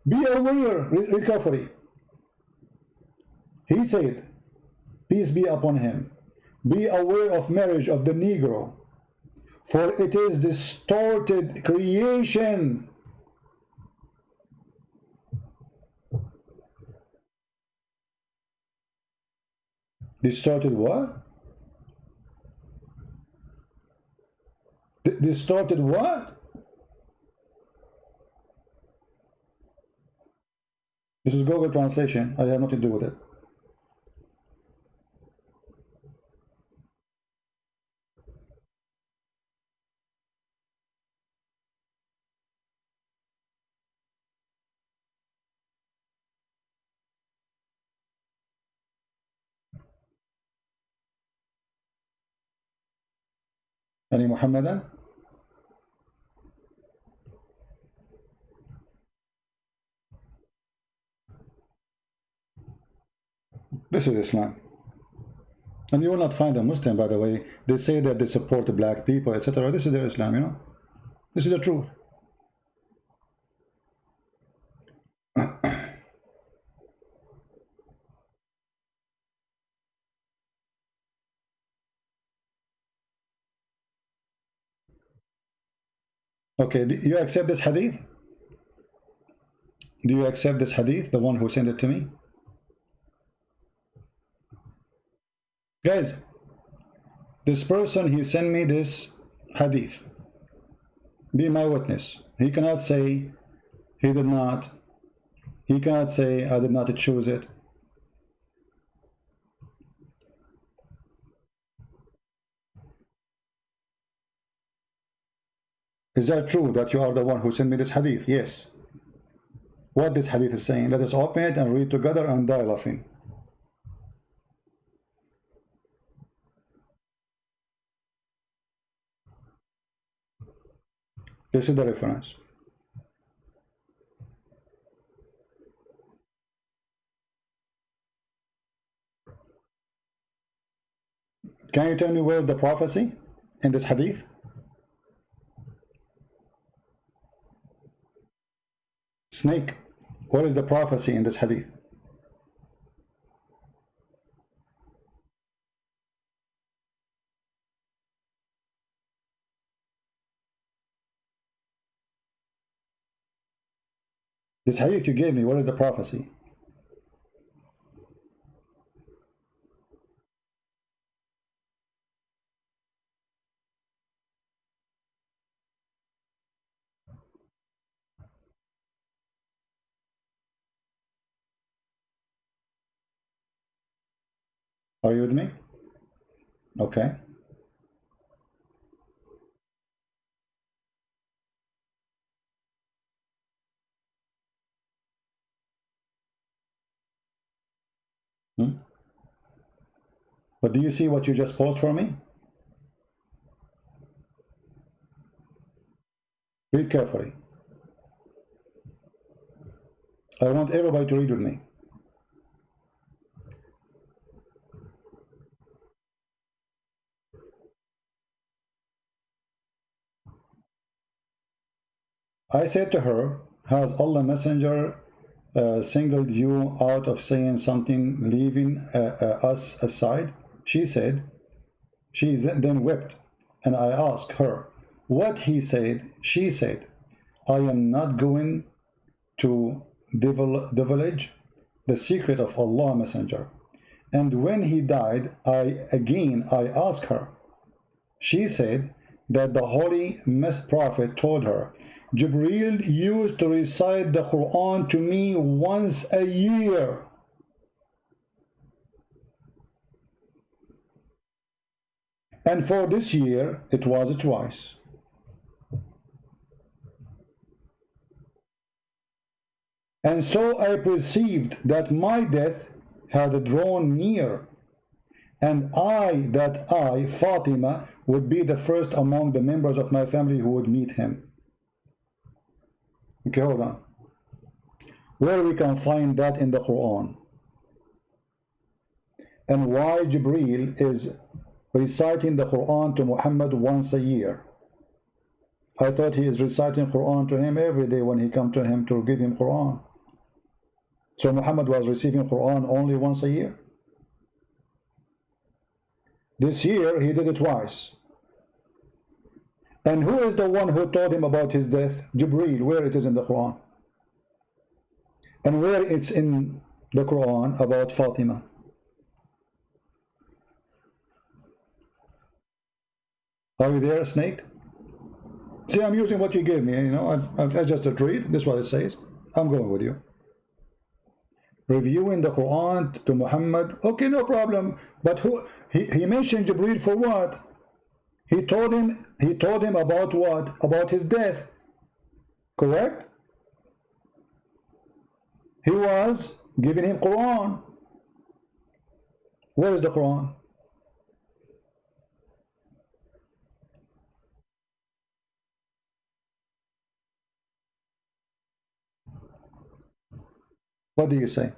Be aware, read carefully. He said, peace be upon him, be aware of marriage of the Negro, for it is distorted creation. Distorted what? Distorted what? This is Google translation. I have nothing to do with it. Any Muhammadan? This is Islam. And you will not find a Muslim, by the way. They say that they support the black people, etc. This is their Islam, you know. This is the truth. Okay, do you accept this hadith? Do you accept this hadith, the one who sent it to me? Guys, this person, he sent me this hadith. Be my witness. He cannot say he did not. He cannot say I did not choose it. Is that true that you are the one who sent me this hadith? Yes. What this hadith is saying, let us open it and read together and die laughing. This is the reference. Can you tell me where is the prophecy in this hadith? Snake, what is the prophecy in this hadith? This hadith you gave me, what is the prophecy? Are you with me? Okay. But do you see what you just posed for me? Read carefully. I want everybody to read with me. I said to her, has Allah Messenger singled you out of saying something, leaving us aside? She said, she then wept, and I asked her what he said. She said, I am not going to divulge the secret of Allah Messenger. And when he died, I asked her. She said that the Holy Prophet told her, Jibreel used to recite the Quran to me once a year. And for this year, it was twice. And so I perceived that my death had drawn near, and I, Fatima, would be the first among the members of my family who would meet him. Okay, hold on. Where we can find that in the Quran? And why Jibreel is reciting the Quran to Muhammad once a year? I thought he is reciting Quran to him every day when he come to him to give him Quran. So Muhammad was receiving Quran only once a year. This year he did it twice. And who is the one who told him about his death? Jibreel. Where it is in the Quran? And where it's in the Quran about Fatima? Are you there, Snake? See, I'm using what you gave me. You know, I just read. This is what it says. I'm going with you. Reviewing the Quran to Muhammad. Okay, no problem. But who he mentioned Jibreel for what? He told him about what? About his death. Correct? He was giving him Quran. Where is the Quran? What do you say?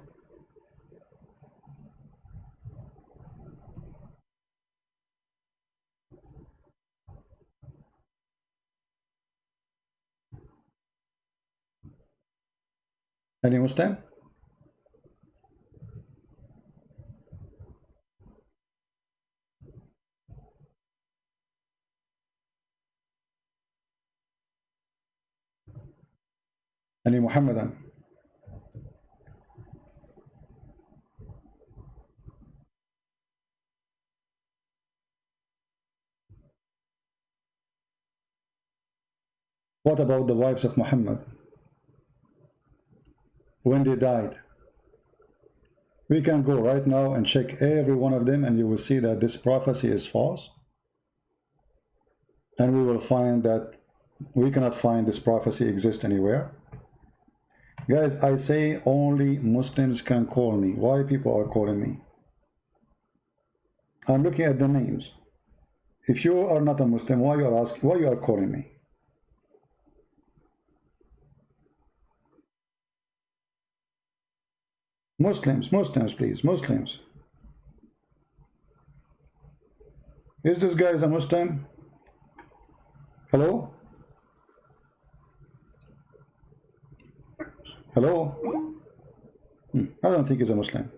Any Muslim? Any Muhammadan? What about the wives of Muhammad? When they died? We can go right now and check every one of them, and you will see that this prophecy is false. And we will find that we cannot find this prophecy exist anywhere. Guys, I say only Muslims can call me. Why people are calling me? I'm looking at the names. If you are not a Muslim, why you are asking? Why you are calling me? Muslims, please, Muslims. Is this guy a Muslim? Hello? Hello? I don't think he's a Muslim.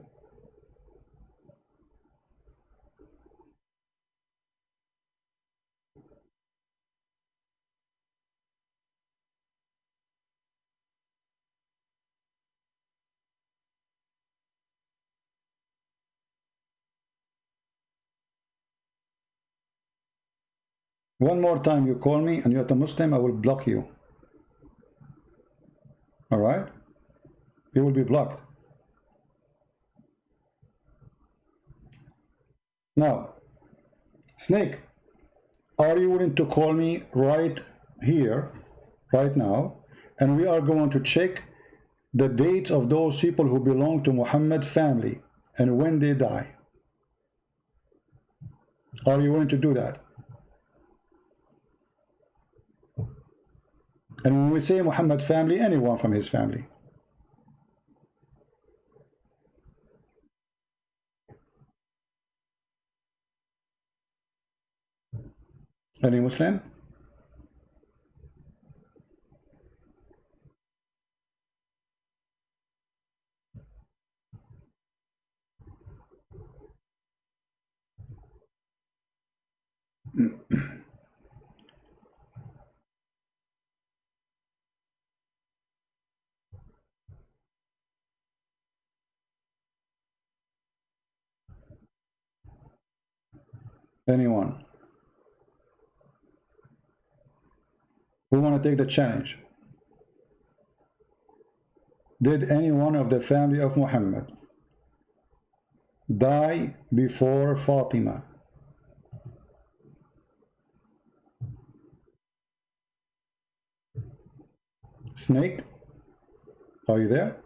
One more time you call me and you're a Muslim, I will block you. All right? You will be blocked. Now, Snake, are you willing to call me right here, right now, and we are going to check the dates of those people who belong to Muhammad family and when they die? Are you willing to do that? And when we say Muhammad family, anyone from his family. Any Muslim? Anyone who want to take the challenge? Did any one of the family of Muhammad die before Fatima? Snake, are you there?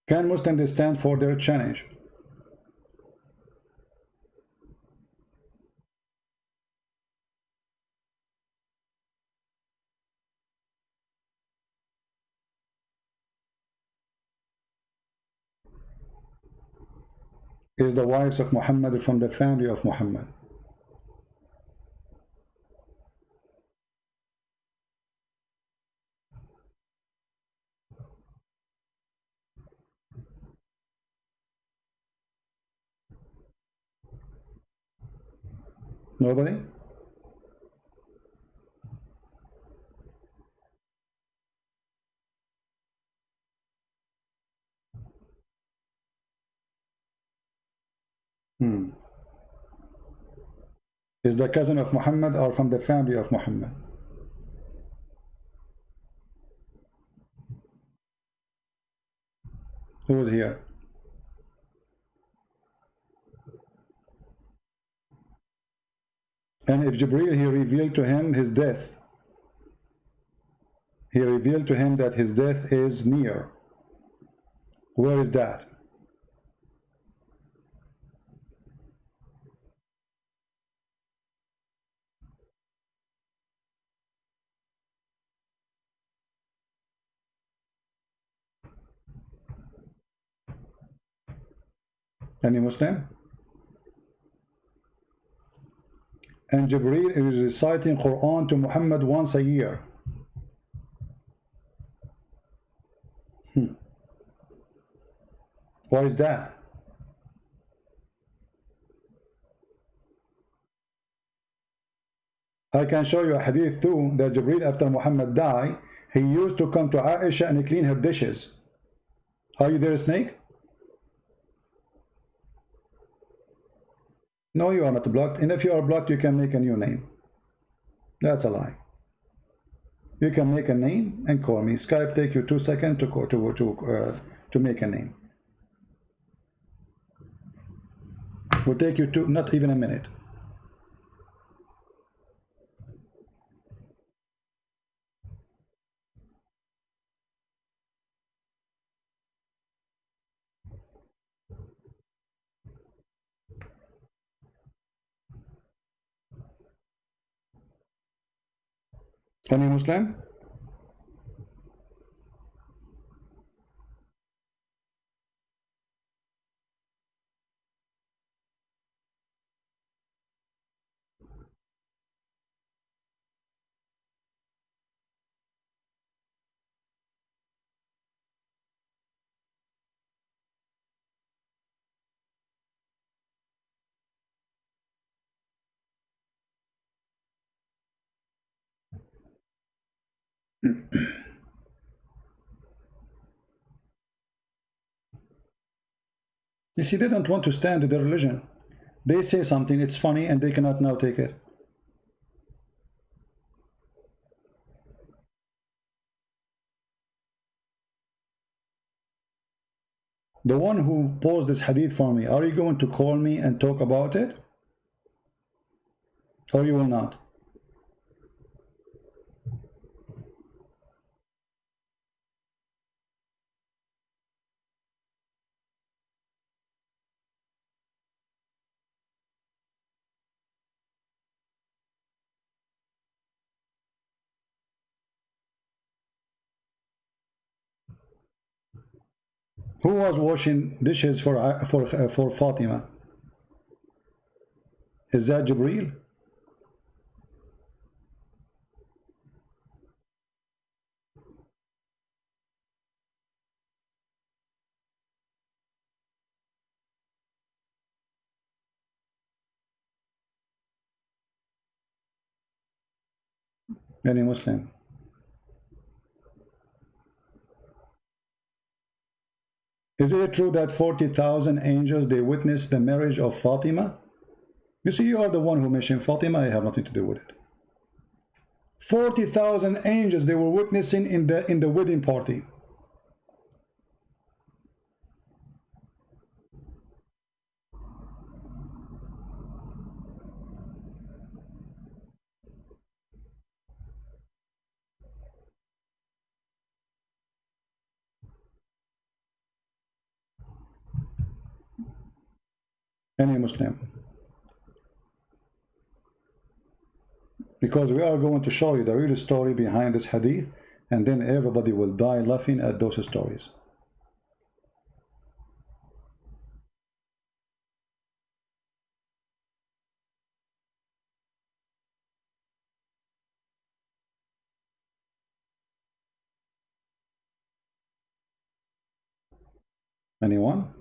Can Muslims stand for their challenge? Is the wives of Muhammad from the family of Muhammad? Nobody? Is the cousin of Muhammad or from the family of Muhammad? Who is here? And if Jibreel, he revealed to him his death, he revealed to him that his death is near. Where is that? Any Muslim? And Jibreel is reciting Quran to Muhammad once a year. Why is that? I can show you a hadith too, that Jibreel, after Muhammad died, he used to come to Aisha and clean her dishes. Are you there, Snake? No, you are not blocked. And if you are blocked, you can make a new name. That's a lie. You can make a name and call me. Skype take you 2 seconds to make a name. Will take you not even a minute. Any Muslim? You see, they don't want to stand to their religion. They say something, it's funny, and they cannot now take it. The one who posed this hadith for me, are you going to call me and talk about it? Or you will not? Who was washing dishes for Fatima? Is that Jibreel? Any Muslim? Is it true that 40,000 angels, they witnessed the marriage of Fatima? You see, you are the one who mentioned Fatima. I have nothing to do with it. 40,000 angels, they were witnessing in the wedding party. Any Muslim? Because we are going to show you the real story behind this hadith, and then everybody will die laughing at those stories. Anyone?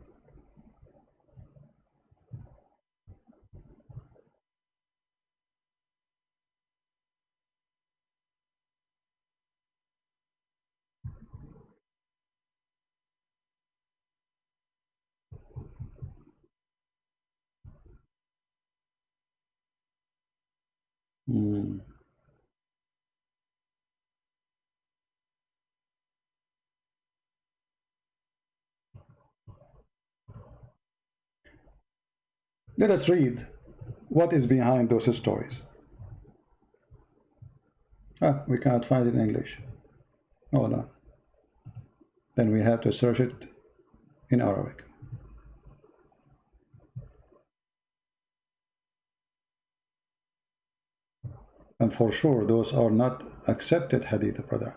Let us read what is behind those stories. We cannot find it in English. Hold on. Then we have to search it in Arabic. And for sure, those are not accepted hadith, brother.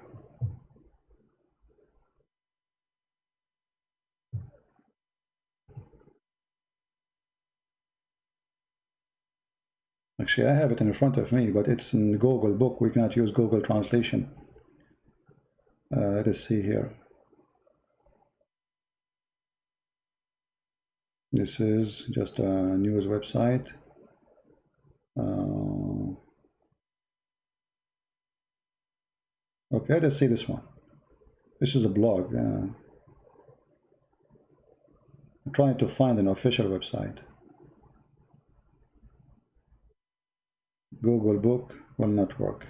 Actually, I have it in front of me, but it's in Google book. We cannot use Google translation. Let us see here. This is just a news website. Okay, let's see this one. This is a blog. I'm trying to find an official website. Google book will not work.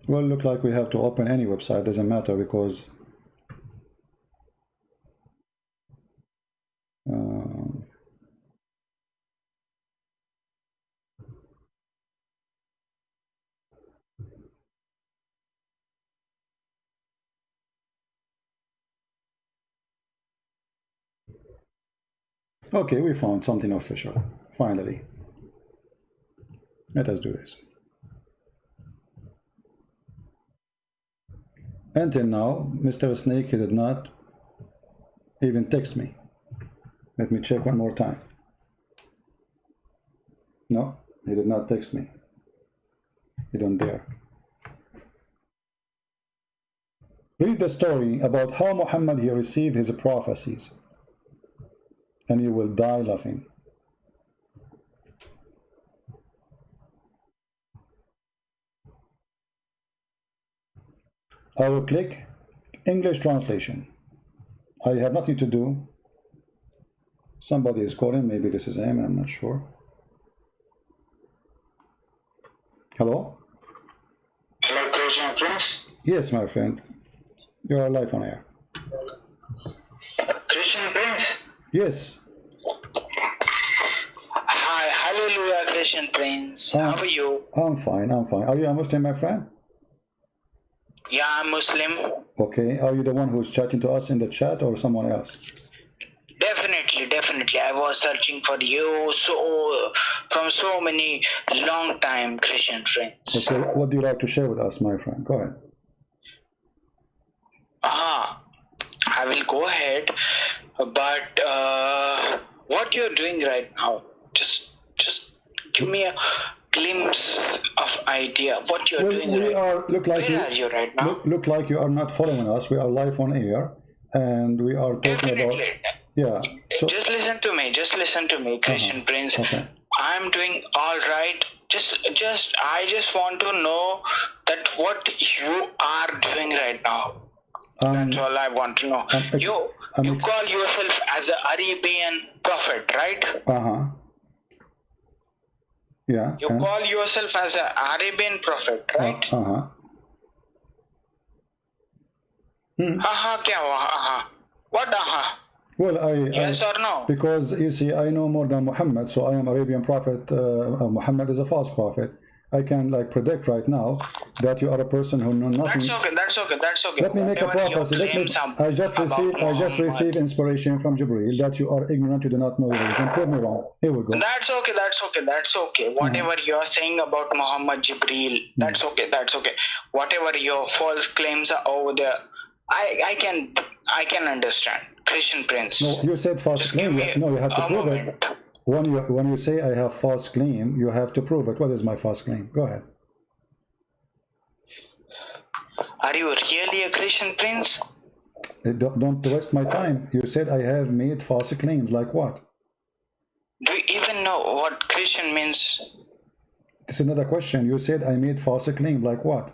Well, look like we have to open any website, doesn't matter, because okay, we found something official, finally. Let us do this. Until now, Mr. Snake, he did not even text me. Let me check one more time. No, he did not text me. He don't dare. Read the story about how Muhammad, he received his prophecies, and you will die laughing. I will click English translation. I have nothing to do. Somebody is calling, maybe this is him, I'm not sure. Hello? Hello, Christian Prince? Yes, my friend. You are live on air. Christian Prince? Yes. Hi, hallelujah, Christian Prince. How are you? I'm fine, I'm fine. Are you a Muslim, my friend? Yeah, I'm Muslim. Okay, are you the one who's chatting to us in the chat or someone else? Definitely. I was searching for you from so many long time, Christian Prince. Okay, what do you like to share with us, my friend? Go ahead. I will go ahead, but what you're doing right now, just give me glimpse of idea what you're doing we right are Where are you right now? Look like you are not following us. We are live on air, and we are talking about. Definitely. Yeah. So Just listen to me. Just listen to me, Christian Prince. okay. I'm doing all right. I just want to know that what you are doing right now. That's all I want to know. You call yourself as an Arabian Prophet, right? Yeah. You call yourself as an Arabian Prophet, right? Kya hua? What Well, yes or no? Because you see, I know more than Muhammad, so I am Arabian Prophet. Muhammad is a false prophet. I can like predict right now that you are a person who know nothing. That's okay. Let me make a prophecy. I just received inspiration from Jibreel that you are ignorant, you do not know religion. Prove me wrong. Here we go. That's okay. Whatever you are saying about Muhammad Jibreel, that's okay. Whatever your false claims are over there, I can understand. Christian Prince. No, you said false claim. No, you have to prove it. When you say I have false claim, you have to prove it. What is my false claim? Go ahead. Are you really a Christian Prince? Don't waste my time. You said I have made false claims. Like what? Do you even know what Christian means? This is another question. You said I made false claim. Like what?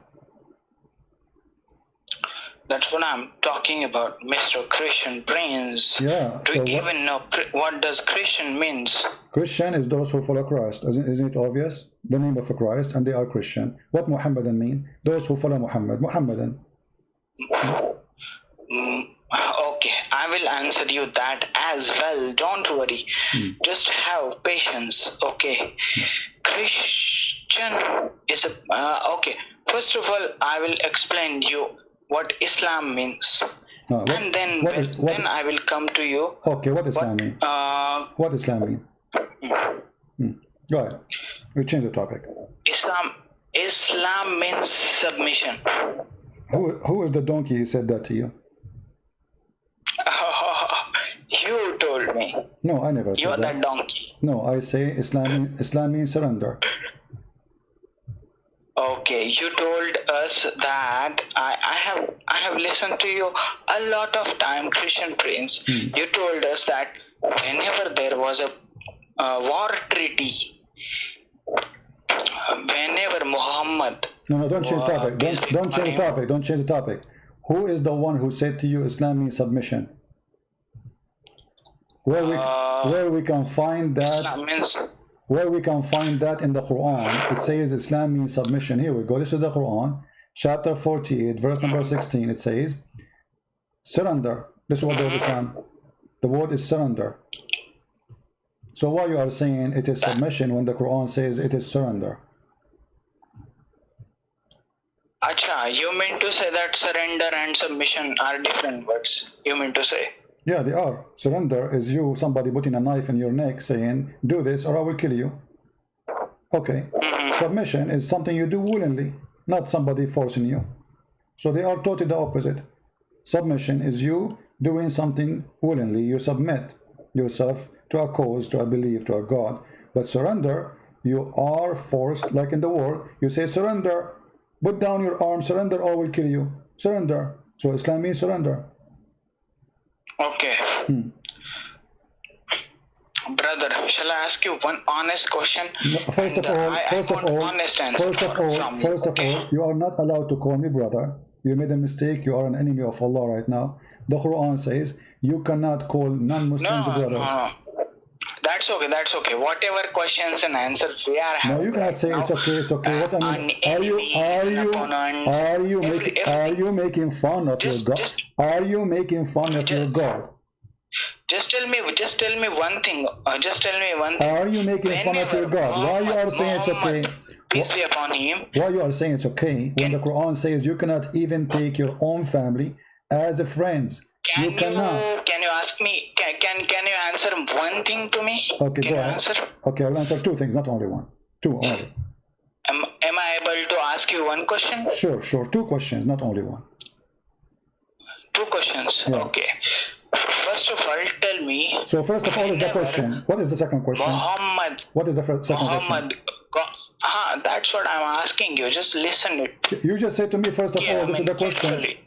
That's what I'm talking about, Mr. Christian Prince. Yeah. Do you even know what does Christian means? Christian is those who follow Christ. Isn't it obvious? The name of Christ, and they are Christian. What Muhammadan mean? Those who follow Muhammad. Muhammadan. Okay, I will answer you that as well. Don't worry. Just have patience. Okay. Christian is a okay. First of all, I will explain you what Islam means, and then I will come to you. Okay, what Islam mean? What Islam mean? Go ahead. We change the topic. Islam means submission. Who is the donkey who said that to you? You told me. No, I never said You're that. that donkey. No, I say Islam means surrender. Okay, you told us that I have listened to you a lot of time, Christian Prince. You told us that whenever there was a war treaty, whenever Muhammad... No, don't change the topic. Don't change the topic. Don't change the topic. Who is the one who said to you Islam means submission? Where we can find that... Islam means... Where we can find that in the Quran, it says Islam means submission. Here we go. This is the Quran, chapter 48, verse number 16. It says, surrender. This is what the word Islam. The word is surrender. So why you are saying it is submission when the Quran says it is surrender? Acha, you mean to say that surrender and submission are different words? You mean to say? Yeah, they are. Surrender is you, somebody putting a knife in your neck saying, do this or I will kill you. Okay. Submission is something you do willingly, not somebody forcing you. So they are totally the opposite. Submission is you doing something willingly. You submit yourself to a cause, to a belief, to a God. But surrender, you are forced, like in the war, you say surrender, put down your arms, surrender or I will kill you. Surrender. So Islam means surrender. Okay. Brother, shall I ask you one honest question? First of all, you are not allowed to call me brother. You made a mistake. You are an enemy of Allah right now. The Quran says you cannot call non-Muslims brothers. No. That's okay. Whatever questions and answers we are having. No, you cannot say it's okay. It's okay. What I mean, are you making fun of your God? Are you making fun of your God? Just tell me one thing. Are you making fun of your God? Why you are saying it's okay? Peace be upon him. Why you are saying it's okay when the Quran says you cannot even take your own family as friends? Can you ask me? Can you answer one thing to me? Okay, go ahead. Okay, I'll answer two things, not only one. Two only. Am I able to ask you one question? Sure. Two questions, not only one. Two questions. Yeah. Okay. First of all, tell me. So first of all is the question. What is the second question? Muhammad. What is the second question? That's what I'm asking you. Just listen it. You just said to me, first of all, this is the question. Carefully.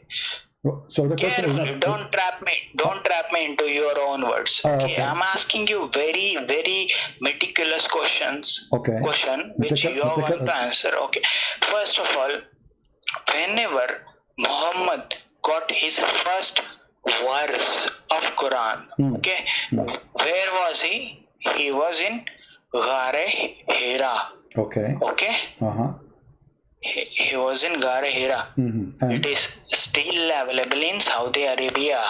So the question is not... Don't trap me. Don't trap me into your own words. Okay. I'm asking you very, very meticulous questions. Okay. Question which you are going to answer. Okay. First of all, whenever Muhammad got his first verse of Quran, okay, where was he? He was in Ghare Hira. Okay. Okay. He was in Ghare Hira. It is still available in Saudi Arabia.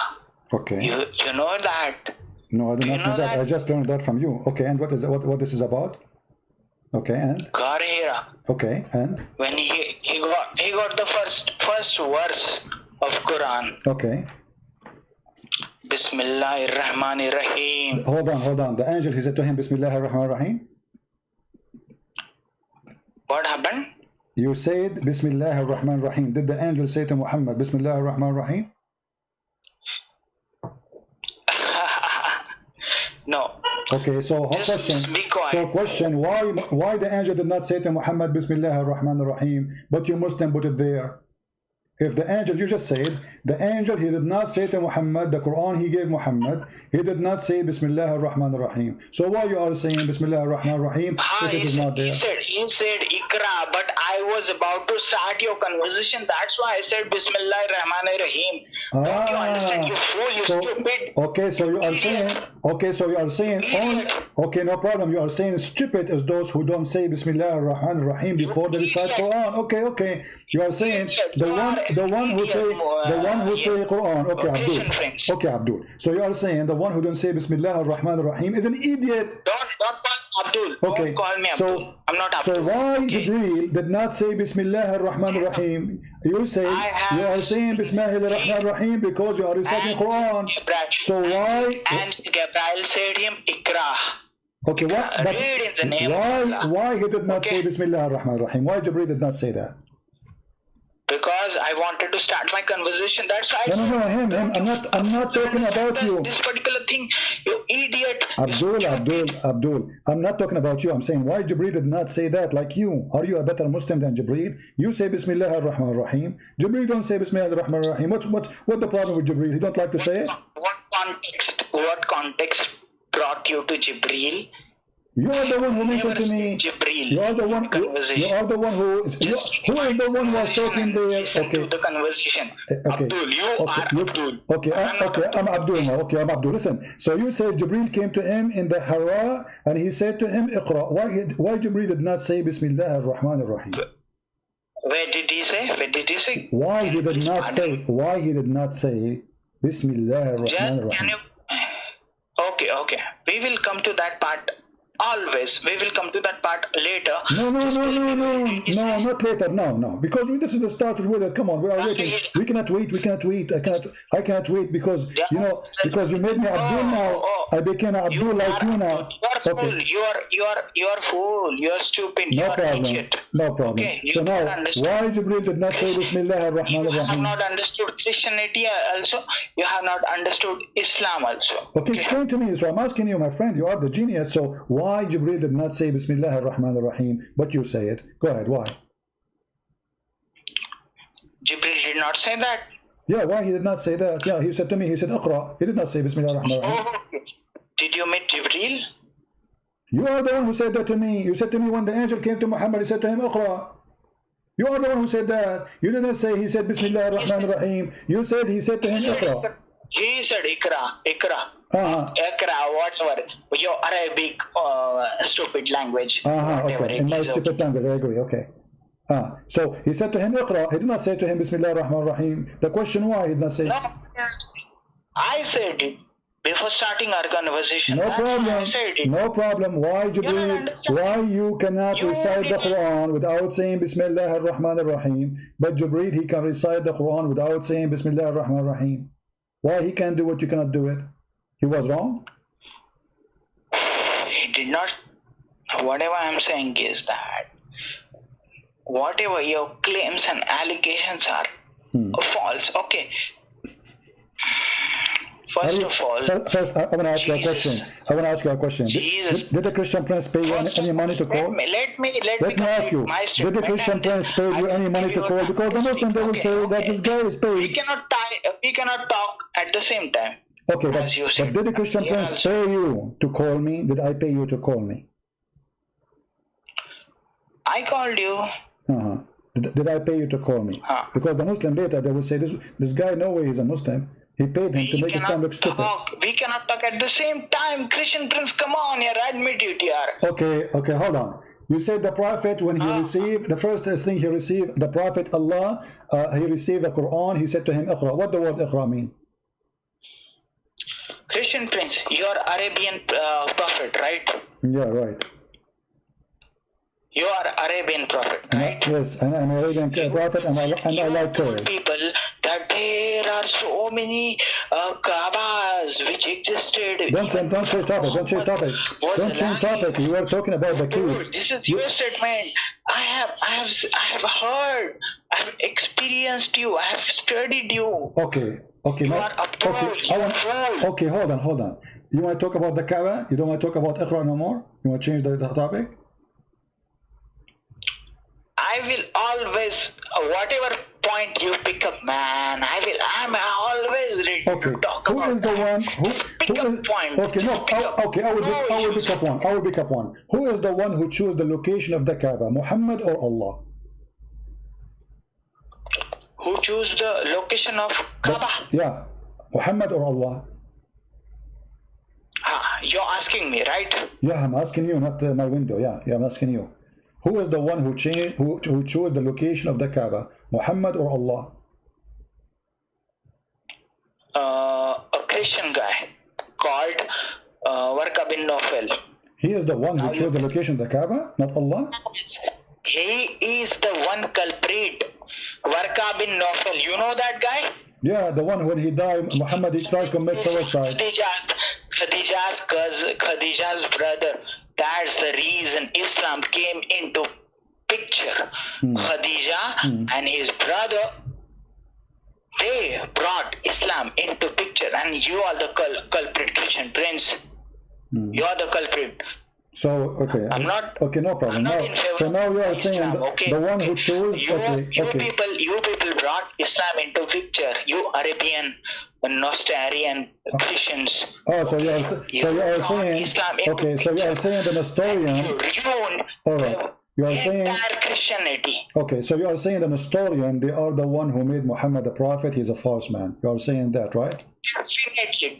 Okay. You know that? No, I do not know that. I just learned that from you. Okay, and what is what this is about? Okay, and Ghare Hira. Okay, and when he got the first verse of Quran. Okay. Bismillahir Rahmanir Rahim. Hold on. The angel, he said to him, Bismillahir Rahmanir Rahim. What happened? You said Bismillahir Rahmanir Rahim. Did the angel say to Muhammad Bismillahir Rahmanir Rahim? No. Okay, so question, why the angel did not say to Muhammad Bismillahir Rahmanir Rahim, but you Muslim put it there? If the angel, you just said, the angel, he did not say to Muhammad, the Quran he gave Muhammad, he did not say Bismillahir Rahmanir Rahim. So why you are saying Bismillahir Rahmanir Rahim if it is not there? He said Ikra, but I was about to start your conversation. That's why I said Bismillahir Rahmanir Rahim. Don't you understand? You fool, you stupid. Okay, so you are saying, okay, no problem. You are saying stupid as those who don't say Bismillahir Rahmanir Rahim before they recite Quran. Okay. You are saying the one who say Quran. Okay, Abdul. So you are saying the one who don't say Bismillahir Rahmanir Rahim is an idiot. Don't call Abdul. Okay. Don't call me Abdul. I'm not Abdul. So why Jibreel did not say Bismillahir Rahmanir Rahim? You say you are saying Bismillahir Rahmanir Rahim because you are reciting Quran. So why? And Gabriel said him Ikra. Okay, why he did not say Bismillahir Rahmanir Rahim? Why Jibreel did not say that? Because I wanted to start my conversation. That's why. No, him. I'm not talking about you. This particular thing, you idiot. Abdul. I'm not talking about you. I'm saying why Jibreel did not say that like you. Are you a better Muslim than Jibreel? You say Bismillahir Rahmanir Rahim. Jibreel don't say Bismillahir Rahmanir Rahim. What the problem with Jibreel? He don't like to say it. What context brought you to Jibreel? You are the one who mentioned to me. You are the one who is the one who was talking there. Listen to the conversation. Okay. Abdul, you are Abdul. Okay, I'm Abdul now. Okay, I'm Abdul. Listen. So you said Jibreel came to him in the Hara and he said to him, Iqra. Why Jibreel did not say Bismillahir Rahmanir Rahim? Where did he say? Why he did not say Bismillahir Rahmanir Rahim? Okay. We will come to that part. Always, we will come to that part later. No, not later. No, because this is the start with it. Come on, we are waiting. We cannot wait. I cannot wait because because you made me Abdul now. I became Abdul like you now. You're fool. You're stupid. No problem. Okay, so now, why Jibreel did not say Bismillahir Rahmanir Rahim? You have not understood Christianity also. You have not understood Islam also. Okay, explain to me. So I'm asking you, my friend. You are the genius. So why Jibreel did not say Bismillahir Rahmanir Rahim, but you say it? Go ahead. Why? Jibreel did not say that. Yeah, why he did not say that? Yeah, he said to me. He said Iqra. He did not say Bismillahir Rahmanir Rahim. Did you meet Jibreel? You are the one who said that to me. You said to me when the angel came to Muhammad, he said to him Iqra. You are the one who said that. You did not say he said Bismillahir Rahmanir Rahim. You said he said to him Iqra. He said Ikra. Ikra, whatever. Your Arabic stupid language. Okay. In my stupid language, I agree. Okay. So he said to him Iqra. He did not say to him Bismillahir Rahmanir Rahim. The question why he did not say? No, I said it before starting our conversation. No problem. Why Jibreel? Why you cannot recite the Quran without saying Bismillahir Rahmanir Rahim? But Jibreel, he can recite the Quran without saying Bismillahir Rahmanir Rahim. Why he can do it, you cannot do it? He was wrong? He did not. Whatever I'm saying is that whatever your claims and allegations are false. Okay. First of all, first, I want to ask you a question. I want to ask you a question. Did the Christian Prince pay you any money to call? Let me ask you. Did the Christian Prince pay you any money to call? Because the Muslim they will say that this guy is paid. We cannot talk at the same time. Okay, but did the Christian Prince pay you to call me? Did I pay you to call me? I called you. Did I pay you to call me? Because the Muslim later they will say this guy no way he's a Muslim. He paid him to make Islam look stupid. We cannot talk at the same time. Christian Prince, come on, admit it, yaar. Okay, hold on. You said the Prophet when he received the first thing he received, the Prophet Allah, he received the Quran. He said to him, "Iqra." What the word "Iqra" mean? Christian Prince, you're Arabian Prophet, right? Yeah, right. You are Arabian Prophet, right? Yes, and I'm Arabian Prophet, and I like courage. People that there are so many Kaabas which existed. Don't change topic. Don't change topic. Don't change topic. You were talking about the key. This is your statement. I have heard. I have experienced you. I have studied you. Okay. Okay, hold on. You want to talk about the Kaaba? You don't want to talk about Iqra no more? You want to change the topic? I will always, whatever point you pick up, man, I'm always ready to talk about. Who is the one who pick up point. Okay, no, okay, I will pick up one. Who is the one who chose the location of the Kaaba, Muhammad or Allah? Who chose the location of Kaaba? Yeah, Muhammad or Allah? You're asking me, right? Yeah, I'm asking you, not my window. Yeah, I'm asking you. Who is the one who chose the location of the Kaaba, Muhammad or Allah? A Christian guy called Warqa bin Nawfal. He is the one who chose the location of the Kaaba, not Allah? He is the one culprit. Warqa bin Nawfal. You know that guy? Yeah, the one when he died, Muhammad he tried to commit suicide. Khadija's brother. That's the reason Islam came into picture. Khadija and his brother, they brought Islam into picture, and you are the culprit, Christian Prince. You are the culprit. So okay, I'm not. Okay, no problem. So now you are saying the one who chose. You people brought Islam into picture. You Arabian, Nostarian Christians. Oh, so you are saying. Okay, so you are saying the Nestorian. All right. You are saying Christianity. Okay, so you are saying the Nestorian, they are the one who made Muhammad a prophet. He's a false man. You are saying that, right?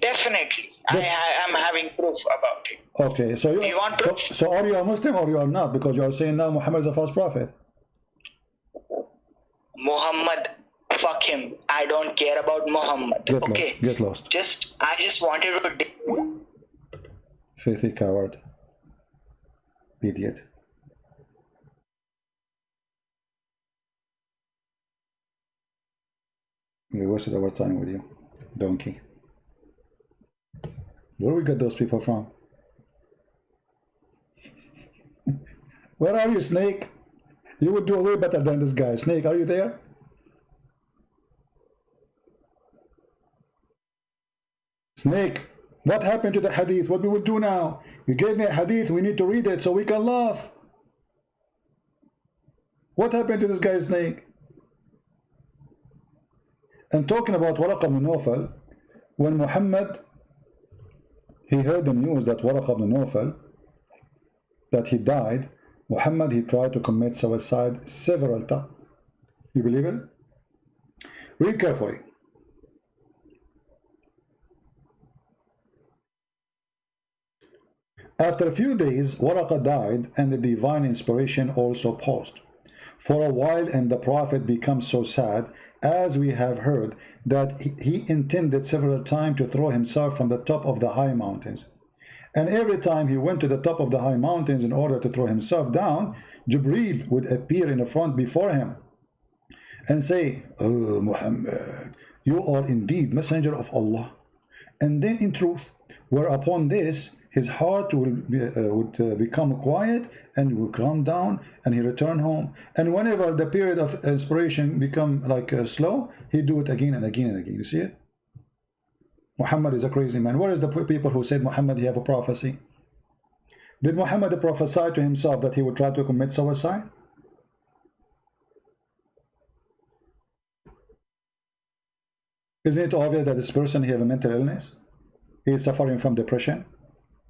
Definitely. I am having proof about it. Okay, so you want proof? So are you a Muslim or you are not? Because you are saying now Muhammad is a false prophet. Muhammad, fuck him. I don't care about Muhammad. Get lost. I just wanted to. Filthy coward. Idiot. We wasted our time with you, donkey. Where we get those people from? Where are you, Snake? You would do way better than this guy. Snake, are you there? Snake, what happened to the hadith? What we will do now? You gave me a hadith, we need to read it so we can laugh. What happened to this guy, Snake? And talking about Warqa bin Nawfal, when Muhammad, he heard the news that Warqa bin Nawfal, that he died, Muhammad, he tried to commit suicide several times. You believe it? Read carefully. After a few days, Warqa died, and the divine inspiration also paused. For a while, and the Prophet becomes so sad, as we have heard, that he intended several times to throw himself from the top of the high mountains. And every time he went to the top of the high mountains in order to throw himself down, Jibreel would appear in the front before him and say, "Oh, Muhammad, you are indeed messenger of Allah." And then in truth, whereupon this, his heart would become quiet and will calm down, and he return home. And whenever the period of inspiration become like slow, he do it again and again and again. You see it? Muhammad is a crazy man. Where is the people who said Muhammad he have a prophecy? Did Muhammad prophesy to himself that he would try to commit suicide? Isn't it obvious that this person he have a mental illness? He is suffering from depression,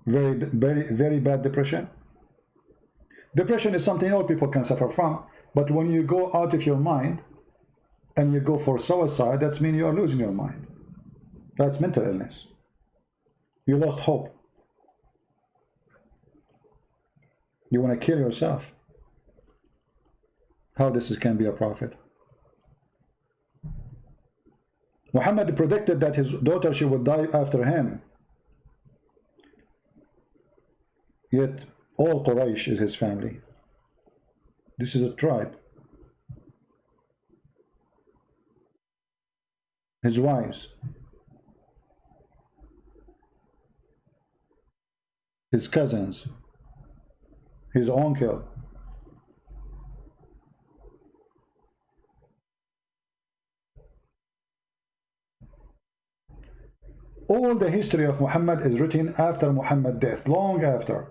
very bad depression. Depression is something all people can suffer from, but when you go out of your mind and you go for suicide, that's mean you are losing your mind. That's mental illness. You lost hope. You want to kill yourself. How this can be a prophet? Muhammad predicted that his daughter, she would die after him. Yet all Quraysh is his family. This is a tribe. His wives, his cousins, his uncle. All the history of Muhammad is written after Muhammad's death, long after.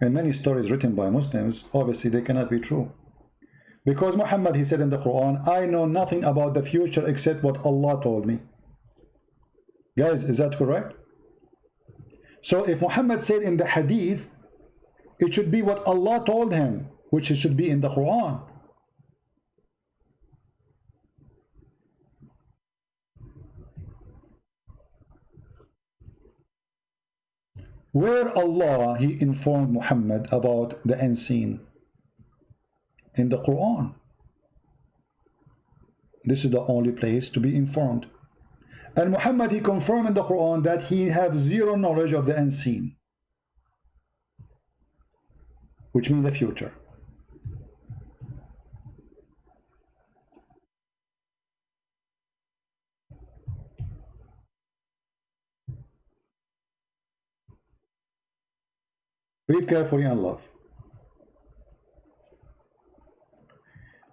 And many stories written by Muslims, obviously they cannot be true. Because Muhammad, he said in the Quran, I know nothing about the future except what Allah told me. Guys, is that correct? So if Muhammad said in the hadith, it should be what Allah told him, which it should be in the Quran. Where Allah, he informed Muhammad about the unseen? In the Quran. This is the only place to be informed. And Muhammad, he confirmed in the Quran that he has zero knowledge of the unseen, which means the future. Read carefully and love.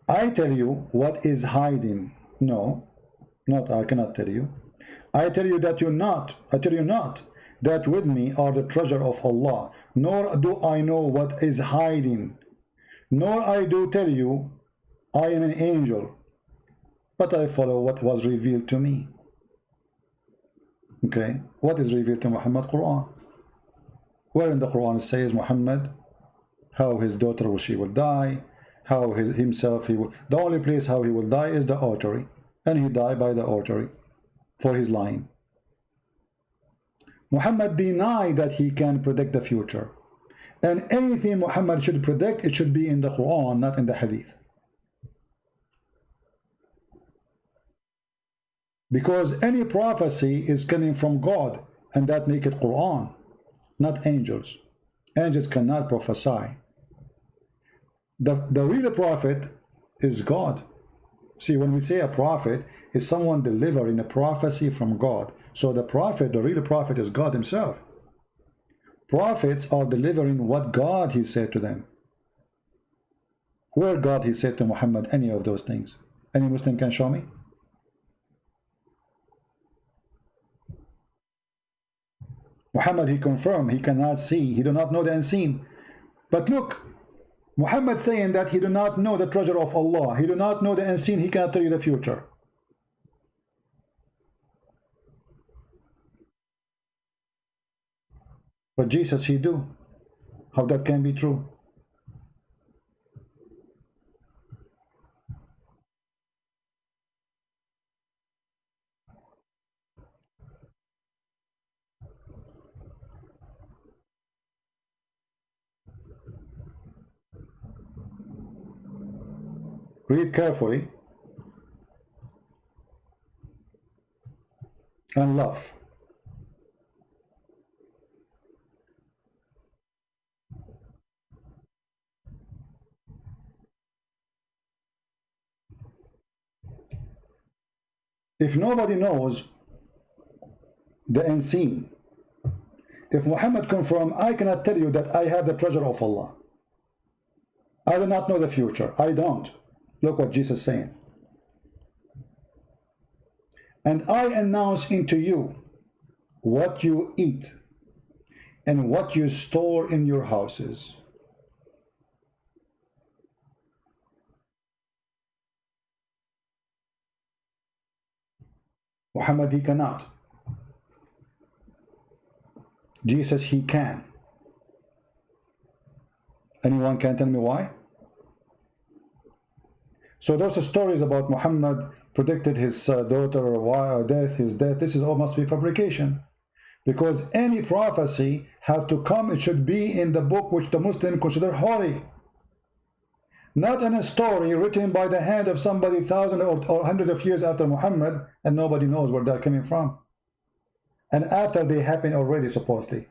I tell you what is hiding. No, not I cannot tell you. I tell you that I tell you not that with me are the treasure of Allah, nor do I know what is hiding, nor I do tell you I am an angel, but I follow what was revealed to me. Okay, what is revealed to Muhammad? Quran. Where in the Quran it says Muhammad, how his daughter she will die, how himself he will. The only place how he will die is the artery, and he died by the artery for his lying. Muhammad denied that he can predict the future, and anything Muhammad should predict, it should be in the Quran, not in the Hadith, because any prophecy is coming from God, and that make it Quran, not angels. Angels cannot prophesy. The real prophet is God. See, when we say a prophet, is someone delivering a prophecy from God. So the prophet, the real prophet, is God himself. Prophets are delivering what God he said to them. Where God he said to Muhammad any of those things? Any Muslim can show me? Muhammad, he confirmed he cannot see, he do not know the unseen. But look, Muhammad saying that he do not know the treasure of Allah, he do not know the unseen, he cannot tell you the future. But Jesus, he do. How that can be true? Read carefully and love. If nobody knows the unseen, if Muhammad confirmed, I cannot tell you that I have the treasure of Allah, I do not know the future, I don't. Look what Jesus is saying. And I announce into you what you eat and what you store in your houses. Muhammad, he cannot. Jesus, he can. Anyone can tell me why? So those stories about Muhammad predicted his daughter or death, his death, this is all must be fabrication. Because any prophecy have to come, it should be in the book which the Muslim consider holy. Not in a story written by the hand of somebody thousand or hundred of years after Muhammad, and nobody knows where they're coming from. And after they happen already, supposedly.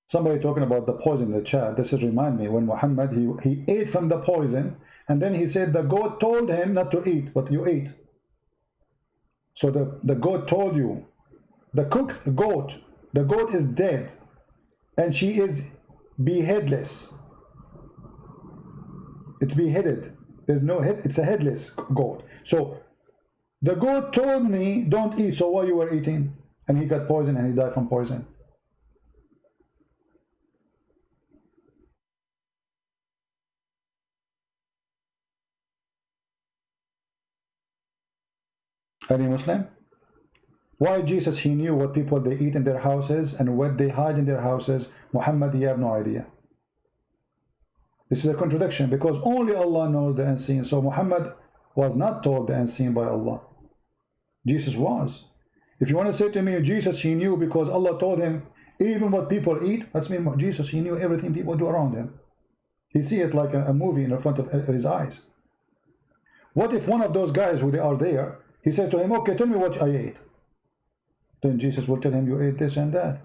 Somebody talking about the poison in the chat. This is remind me when Muhammad he ate from the poison, and then he said the goat told him not to eat, but you ate. So the goat told you, the cooked goat, the goat is dead, and she is beheadless. It's beheaded. There's no head. It's a headless goat. So the goat told me don't eat. So why you were eating? And he got poison and he died from poison. Any Muslim? Why Jesus, he knew what people they eat in their houses and what they hide in their houses. Muhammad, you have no idea. This is a contradiction because only Allah knows the unseen. So Muhammad was not told the unseen by Allah. Jesus was. If you want to say to me, Jesus, he knew because Allah told him even what people eat, that's mean Jesus, he knew everything people do around him. He see it like a movie in front of his eyes. What if one of those guys who they are there, he says to him, okay, tell me what I ate. Then Jesus will tell him, you ate this and that.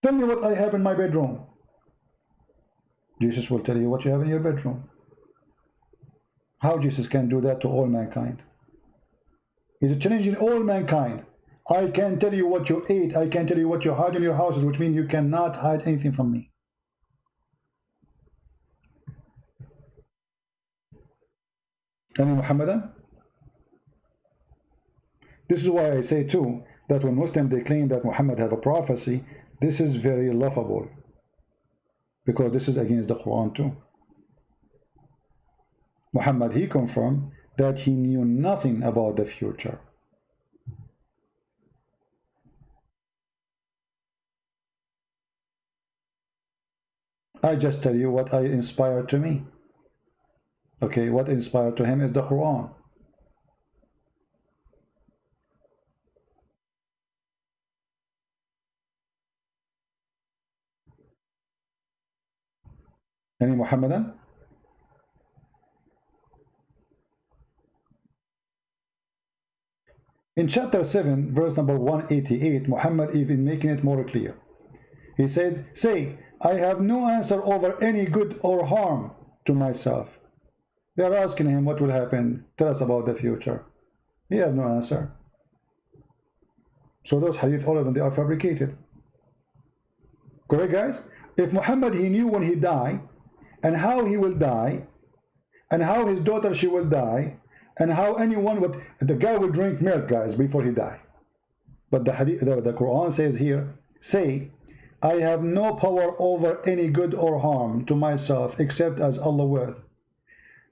Tell me what I have in my bedroom. Jesus will tell you what you have in your bedroom. How Jesus can do that to all mankind? He's challenging all mankind. I can tell you what you ate. I can tell you what you hide in your houses, which means you cannot hide anything from me. Any Muhammadan? This is why I say too that when Muslims they claim that Muhammad have a prophecy, this is very laughable because this is against the Quran too. Muhammad, he confirmed that he knew nothing about the future. I just tell you what I inspired to me. Okay, what inspired to him is the Quran. Any Muhammadan? In chapter 7, verse number 188, Muhammad even making it more clear. He said, say, I have no answer over any good or harm to myself. They are asking him what will happen. Tell us about the future. He has no answer. So those hadith, all of them, they are fabricated. Correct, guys? If Muhammad, he knew when he died, and how he will die, and how his daughter, she will die, and how anyone would, the guy will drink milk, guys, before he die. But the hadith, the Quran says here, say, I have no power over any good or harm to myself except as Allah willeth.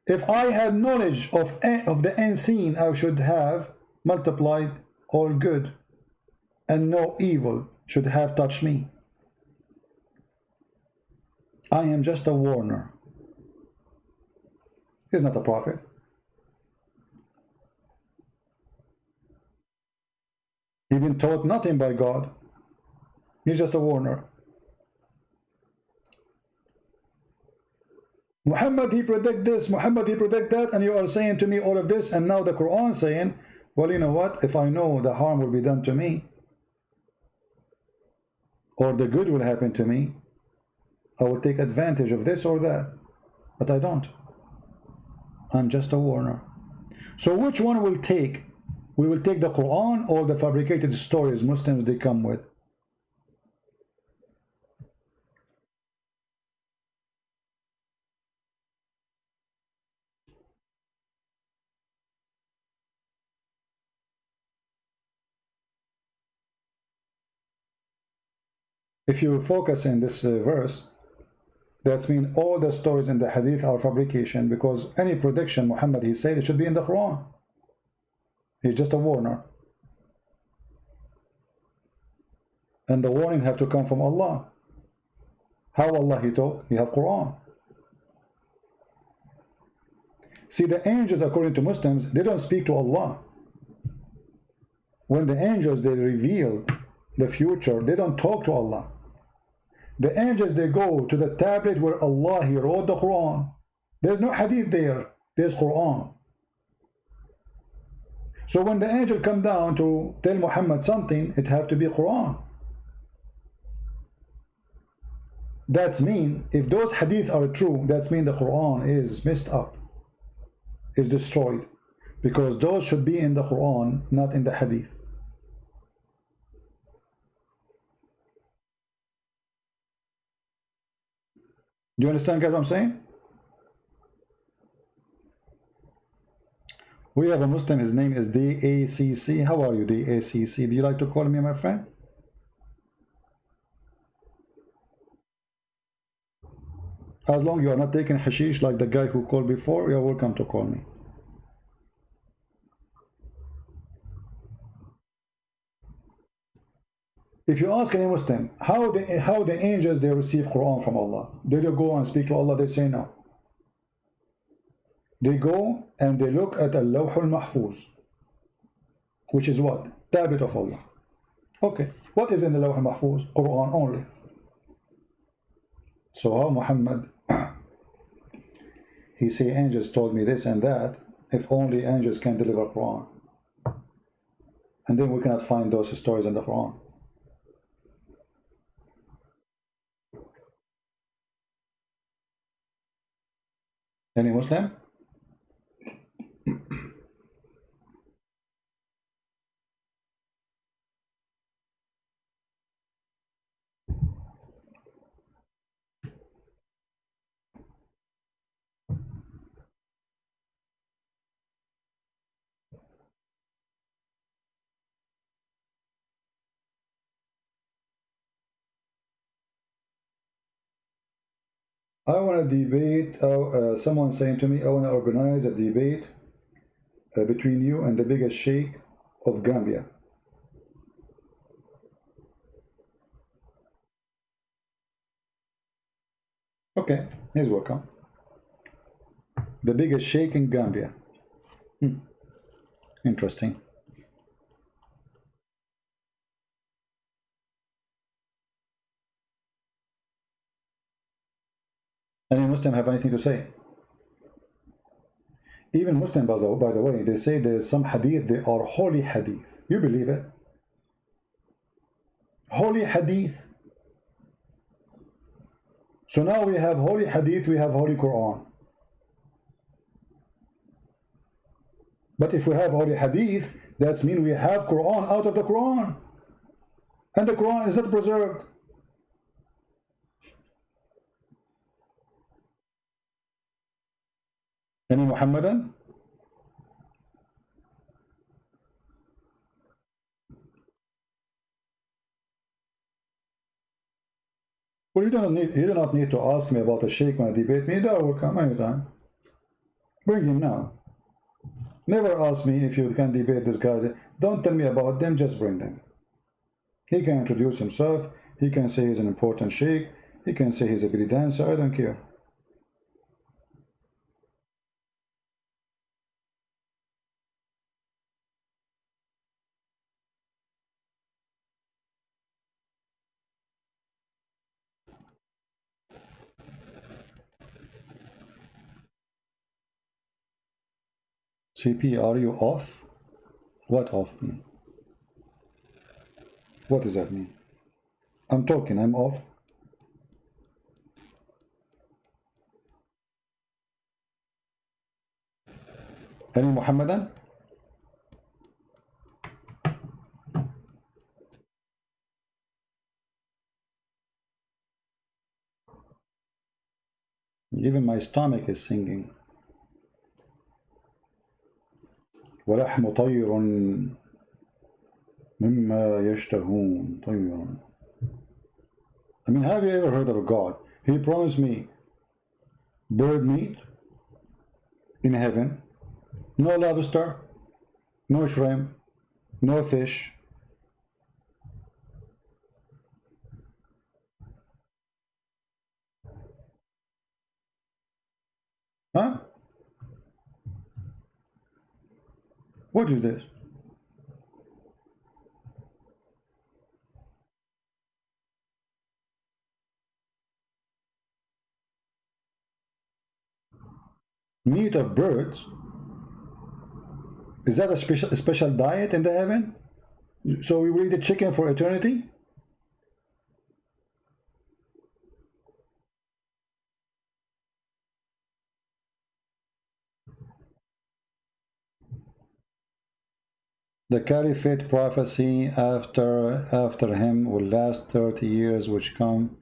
If I had knowledge of the unseen, I should have multiplied all good, and no evil should have touched me. I am just a warner. He's not a prophet. He's been taught nothing by God. He's just a warner. Muhammad, he predict this, Muhammad, he predict that, and you are saying to me all of this, and now the Quran saying, well, you know what, if I know the harm will be done to me, or the good will happen to me, I will take advantage of this or that, but I don't. I'm just a warner. So which one will take We will take the Quran or the fabricated stories Muslims they come with. If you focus in this verse, that's mean all the stories in the hadith are fabrication, because any prediction Muhammad he said it should be in the Quran. He's just a warner. And the warning have to come from Allah. How Allah he talk? He have Quran. See, the angels, according to Muslims, they don't speak to Allah. When the angels, they reveal the future, they don't talk to Allah. The angels, they go to the tablet where Allah, he wrote the Quran. There's no hadith there. There's Quran. So when the angel come down to tell Muhammad something, it have to be Quran. That's mean, if those hadith are true, that's mean the Quran is messed up, is destroyed, because those should be in the Quran, not in the hadith. Do you understand, guys, what I'm saying? We have a Muslim, his name is DACC. How are you, DACC? Do you like to call me my friend? As long as you are not taking hashish like the guy who called before, you're welcome to call me. If you ask any Muslim, how the angels, they receive Quran from Allah, do they go and speak to Allah? They say no. They go and they look at al-lawhul mahfuz, which is what? Tablet of Allah. Okay, what is in the lawhul mahfuz? Quran only. So how Muhammad he say angels told me this and that, if only angels can deliver Quran? And then we cannot find those stories in the Quran. Any Muslim? I want to debate, someone saying to me, I want to organize a debate between you and the biggest sheikh of Gambia. Okay, he's welcome. The biggest sheikh in Gambia. Interesting. Any Muslim have anything to say? Even Muslim, by the way, they say there's some hadith, they are holy hadith. You believe it? Holy hadith. So now we have holy hadith, we have holy Quran. But if we have holy hadith, that means we have Quran out of the Quran. And the Quran is not preserved. Any Muhammadan? Well, you do not need to ask me about a sheikh when you debate me. That will come anytime. Bring him now. Never ask me if you can debate this guy. Don't tell me about them, just bring them. He can introduce himself. He can say he's an important sheikh. He can say he's a belly dancer. I don't care. CP, are you off? What off mean? What does that mean? I'm talking, I'm off. Any Muhammadan? Even my stomach is singing. ولحم طير مما يشتهون طير. I mean, have you ever heard of a God? He promised me bird meat in heaven, no lobster, no shrimp, no fish. Huh? What is this? Meat of birds? Is that a special diet in the heaven? So we will eat a chicken for eternity? The caliphate prophecy after him will last 30 years, which come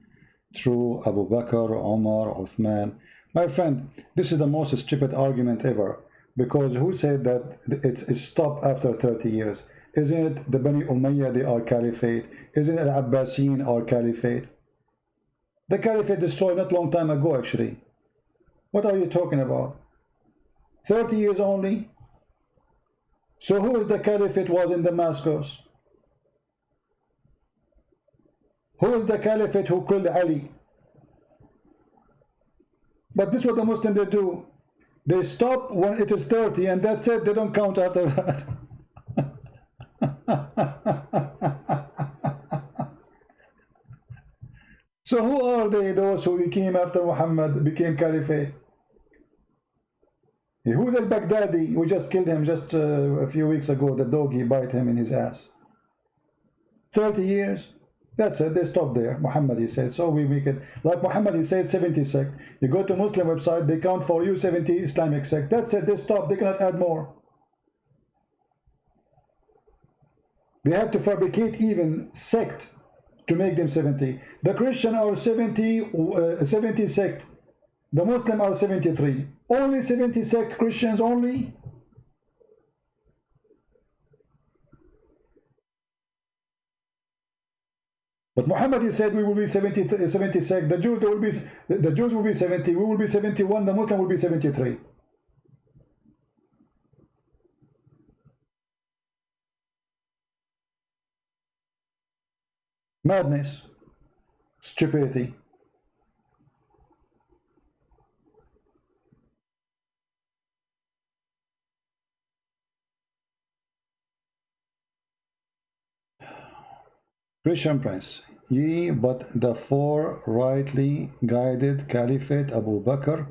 through Abu Bakr, Omar, Uthman. My friend, this is the most stupid argument ever, because who said that it stopped after 30 years? Isn't it the Bani Umayyah, they are caliphate? Isn't it Abbasiyin or caliphate? The caliphate destroyed not long time ago, actually. What are you talking about? 30 years only? So who is the caliphate was in Damascus? Who is the caliphate who killed Ali? But this is what the Muslims they do. They stop when it is 30 and that's it. They don't count after that. So who are they, those who came after Muhammad, became caliphate? Who's al-Baghdadi? We just killed him just a few weeks ago. The doggy bite him in his ass. 30 years. That's it. They stop there. Muhammad, he said. So we make it. Like Muhammad, he said 70 sect. You go to Muslim website, they count for you 70 Islamic sect. That's it. They stop. They cannot add more. They have to fabricate even sect to make them 70. The Christian are 70 sect. The Muslim are 73. Only 70 sect Christians only. But Muhammad, he said we will be 70 sect. The Jews will be 70. We will be 71. The Muslim will be 73. Madness, stupidity. Christian Prince, ye but the four rightly guided caliphate, Abu Bakr,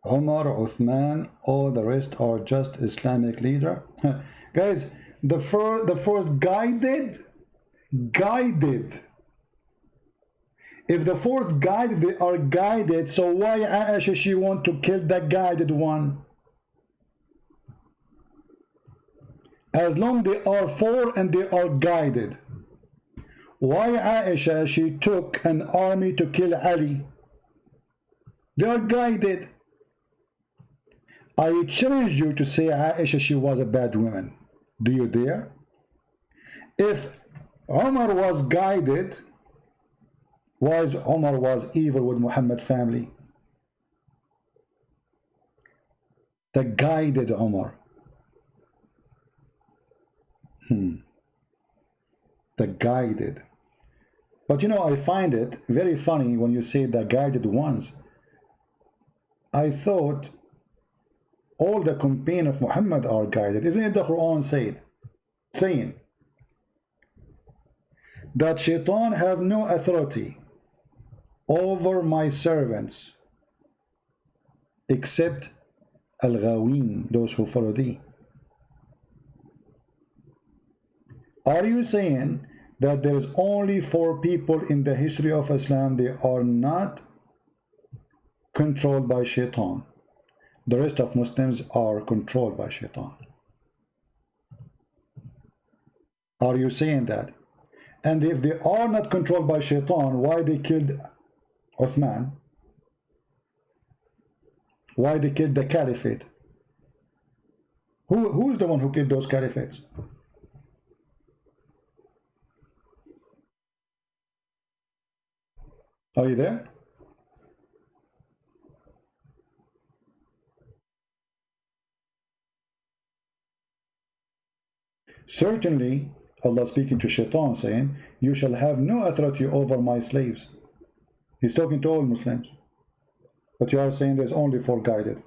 Umar, Uthman, all the rest are just Islamic leader. Guys, the first guided. If the fourth guided, they are guided, so why Aisha she want to kill the guided one? As long they are four and they are guided, why Aisha she took an army to kill Ali? They are guided. I challenge you to say Aisha she was a bad woman. Do you dare? If Umar was guided, why is Umar was evil with Muhammad family? The guided Umar. The guided. But you know, I find it very funny when you say the guided ones. I thought all the companions of Muhammad are guided. Isn't it the Quran saying that Shaitan have no authority over my servants except al-Ghawin, those who follow thee? Are you saying that there is only 4 people in the history of Islam, they are not controlled by Shaitan? The rest of Muslims are controlled by Shaitan. Are you saying that? And if they are not controlled by Shaitan, why they killed Uthman? Why they killed the caliphate? Who is the one who killed those caliphates? Are you there? Certainly, Allah speaking to Shaitan saying, you shall have no authority over my slaves. He's talking to all Muslims. But you are saying there's only 4 guided.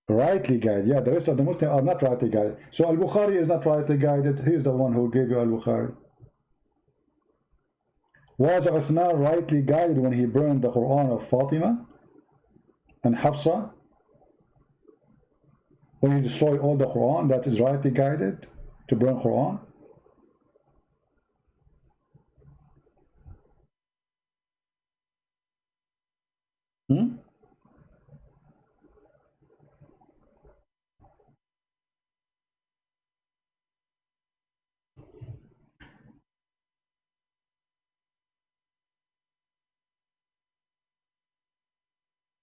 Rightly guided. Yeah, the rest of the Muslims are not rightly guided. So Al-Bukhari is not rightly guided. He's the one who gave you Al-Bukhari. Was Uthman rightly guided when he burned the Quran of Fatima and Hafsa? When he destroyed all the Quran, that is rightly guided to burn Quran?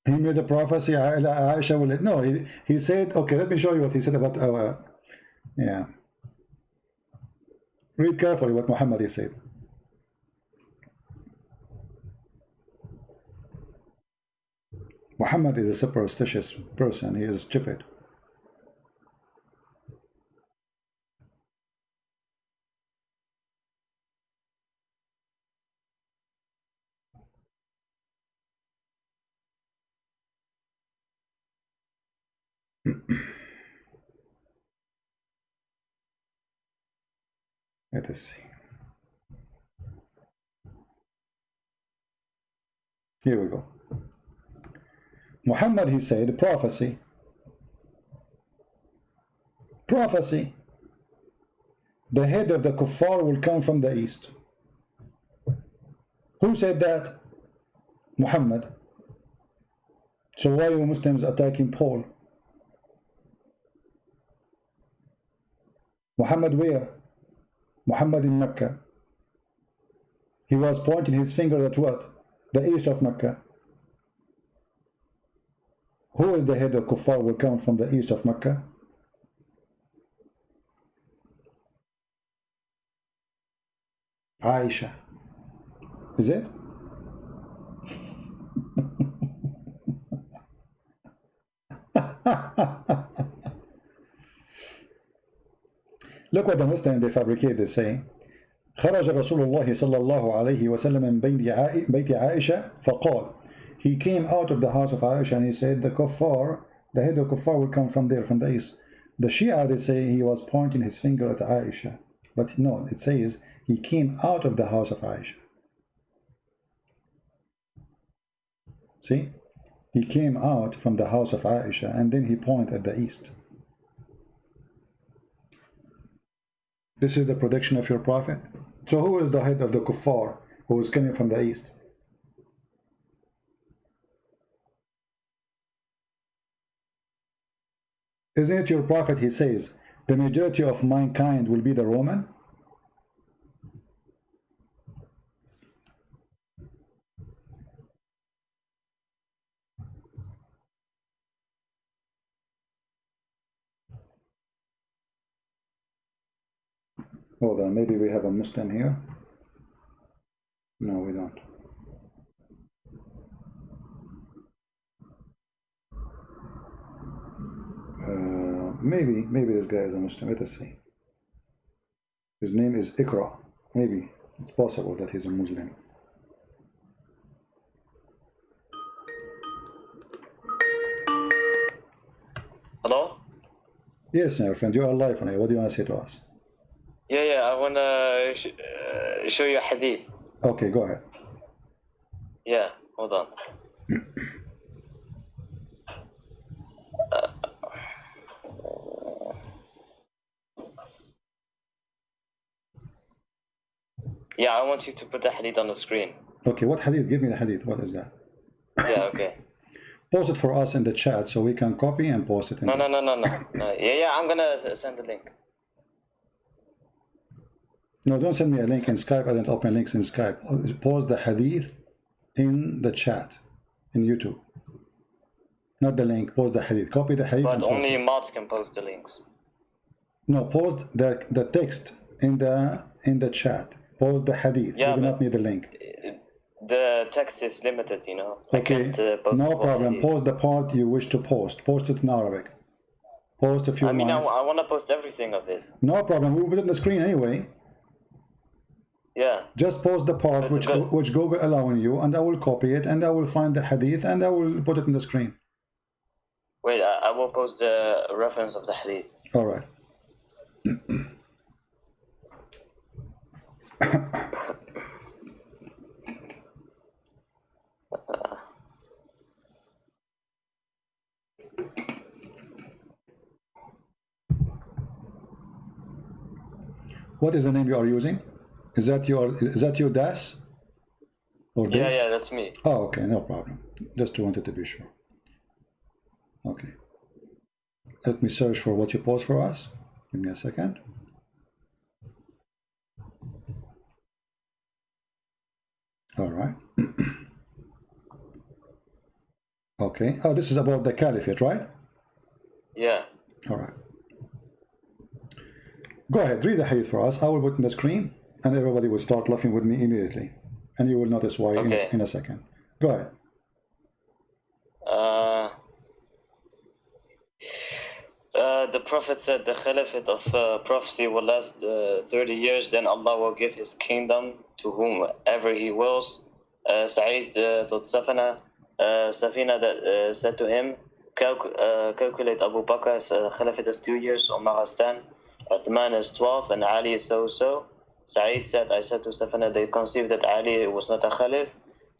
He made a prophecy, Aisha will... No, he said, okay, let me show you what he said about our... Yeah. Read carefully what Muhammad said. Muhammad is a superstitious person. He is stupid. Let us see. Here we go. Muhammad, he said, prophecy. Prophecy. The head of the kuffar will come from the east. Who said that? Muhammad. So why are Muslims attacking Paul? Muhammad where? Muhammad in Mecca. He was pointing his finger at what? The east of Mecca. Who is the head of kuffar will come from the east of Mecca? Aisha. Is it? Look what the Muslims they fabricate. They say خرج رسول الله صلى الله عليه وسلم من بيت عائشة فقال, he came out of the house of Aisha and he said the kuffar, the head of kuffar will come from there, from the east. The Shia, they say he was pointing his finger at Aisha, but no, it says he came out of the house of Aisha. See, he came out from the house of Aisha and then he pointed at the east. This is the prediction of your prophet. So who is the head of the kuffar who is coming from the east? Isn't it your prophet, he says, the majority of mankind will be the Roman? Hold on, maybe we have a Muslim here. No, we don't. Maybe this guy is a Muslim. Let us see. His name is Ikra. Maybe it's possible that he's a Muslim. Hello? Yes, my friend, you are live on here. What do you want to say to us? Yeah, I want to show you a hadith. Okay, go ahead. Yeah, hold on. Yeah, I want you to put the hadith on the screen. Okay, what hadith? Give me the hadith. What is that? Yeah, okay. Post it for us in the chat so we can copy and post it. No. Yeah, I'm gonna send the link. No, don't send me a link in Skype. I don't open links in Skype. Post the hadith in the chat in YouTube. Not the link, post the hadith. Copy the hadith. But only mods can post the links. No, post the text in the chat. Post the hadith. Yeah, you do not need the link. The text is limited, you know. Okay, no problem. Post the part you wish to post. Post it in Arabic. Post a few lines. I want to post everything of it. No problem. We will put it on the screen anyway. Yeah. Just post the part which Google allowing you, and I will copy it, and I will find the hadith, and I will put it on the screen. Wait, I will post the reference of the hadith. All right. What is the name you are using? Is that your DAS? Or yeah, yeah, that's me. Oh, okay, no problem. Just wanted to be sure. Okay. Let me search for what you post for us. Give me a second. All right. Okay. Oh, this is about the caliphate, right? Yeah. All right. Go ahead, read the hadith for us. I will put in the screen, and everybody will start laughing with me immediately. And you will notice why in a second. Go ahead. The Prophet said the Caliphate of prophecy will last 30 years, then Allah will give His kingdom to whomever He wills. Sa'id tot Safina said to him, calculate Abu Bakr's Caliphate as 2 years, Umar as 10, Uthman is 12, and Ali is so. Sa'id said, I said to Safina, they conceived that Ali was not a Khalif,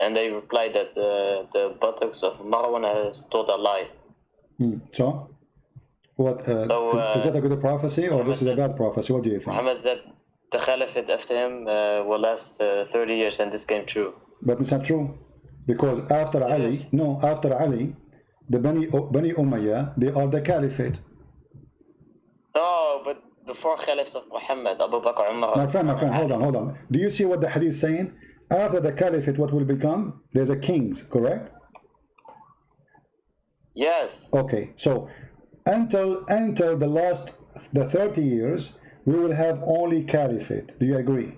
and they replied that the buttocks of Marwan has told a lie. So? What, is that a good prophecy, or this is a bad prophecy? What do you think? Muhammad said the Caliphate after him will last 30 years, and this came true. But it's not true, because after Ali, the Bani Umayyah, they are the Caliphate. No, but the 4 Caliphs of Muhammad, Abu Bakr, Umar. My friend, hold on. Do you see what the hadith is saying? After the Caliphate, what will become? There's a kings, correct? Yes. Okay, so until the 30 years, we will have only Caliphate. Do you agree?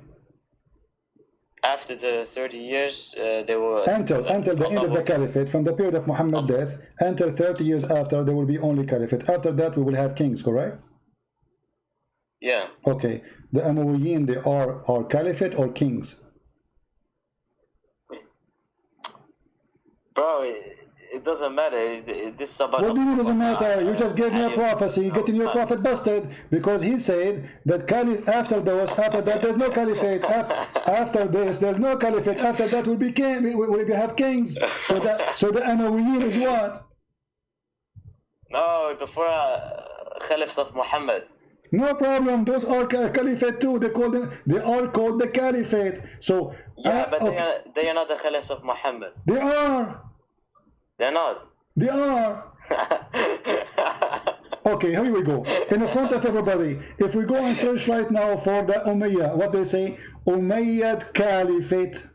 After the 30 years, they will... Until the end of the Caliphate, from the period of Muhammad's death, until 30 years after, there will be only Caliphate. After that, we will have kings, correct? Yeah. Okay. The Umayyin, they are Caliphate or kings? Bro, it doesn't matter. This is about... What do you mean it doesn't matter? You just gave me a prophecy, getting your prophet busted, because he said that after that there's no caliphate. After this, there's no caliphate. After that will be have kings. So the Umayyin is what? No, the 4 Caliphs of Muhammad. No problem. Those are caliphate too. They are called the caliphate. So yeah, but they are not the Caliphs of Muhammad. They are. They're not. They are. Okay, here we go. In the front of everybody, if we go and search right now for the Umayyah, what they say? Umayyad Caliphate.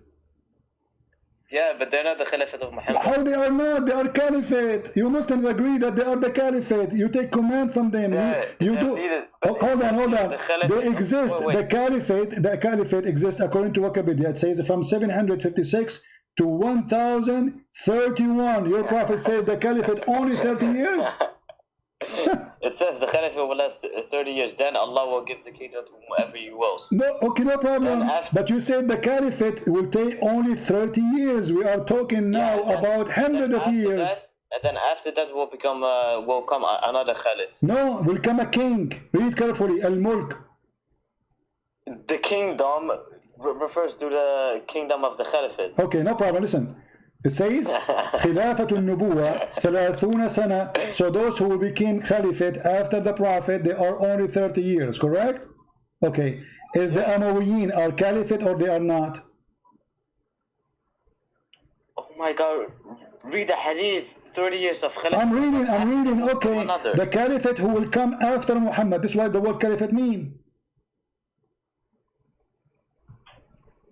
Yeah, but they're not the Caliphate of Muhammad. How they are not? They are Caliphate. You Muslims agree that they are the Caliphate. You take command from them. Yeah, you do. Hold on. They exist. Wait. The Caliphate exists according to Wikipedia. It says from 756 to 1031. Your prophet says the Caliphate only 30 years. It says the Caliphate will last 30 years. Then Allah will give the kingdom to whomever He wills. No, okay, no problem. But you said the Caliphate will take only 30 years. We are talking now about hundreds of years. And then after that will come another Khalif. No, will come a king. Read carefully. Al-Mulk. The kingdom refers to the kingdom of the Caliphate. Okay, no problem. Listen. It says, خِلَافَةُ النُّبُوَّةِ 30 سنة. So those who became Caliphate after the Prophet, they are only 30 years, correct? Okay. Is the Umayyin are Caliphate or they are not? Oh my God. Read the hadith. 30 years of Caliphate. I'm reading. Okay. The Caliphate who will come after Muhammad. This is what the word Caliphate mean.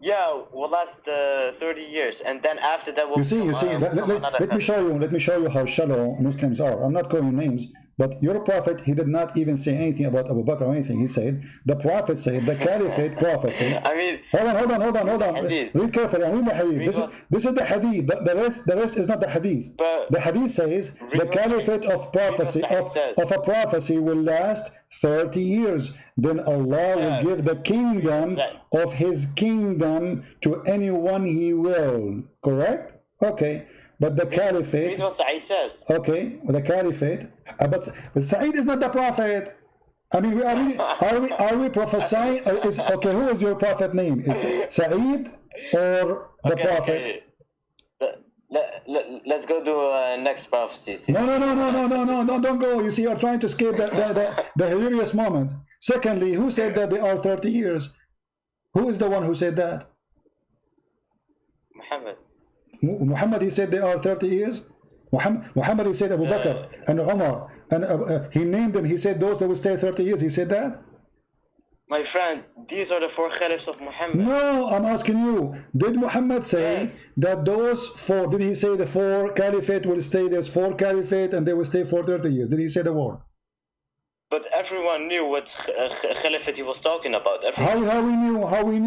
Yeah, will last 30 years, and then after that will You see, let me show you how shallow Muslims are. I'm not calling names, but your prophet, he did not even say anything about Abu Bakr or anything. He said, the prophet said, the caliphate prophecy. I mean, hold on. Read carefully. Read the hadith. This is the hadith. The rest is not the hadith. But the hadith says the caliphate of prophecy of a prophecy will last 30 years. Then Allah will give the kingdom of His kingdom to anyone He will. Correct? Okay. But the caliphate. Read what Sa'id says. Okay, the caliphate. But Sa'id is not the prophet. I mean, are we prophesying? Okay, who is your prophet name? Is Sa'id or the prophet? Let's go to next prophecy. No, don't go. You see, you're trying to escape the hilarious moment. Secondly, who said that they are 30 years? Who is the one who said that? Muhammad, he said they are 30 years. Muhammad, he said Abu Bakr and Umar, and he named them. He said those that will stay 30 years. He said that. My friend, these are the 4 caliphs of Muhammad. No, I'm asking you. Did Muhammad say that those 4? Did he say the 4 caliphate will stay? There's 4 caliphate and they will stay for 30 years. Did he say the word? But everyone knew what caliphate he was talking about. How we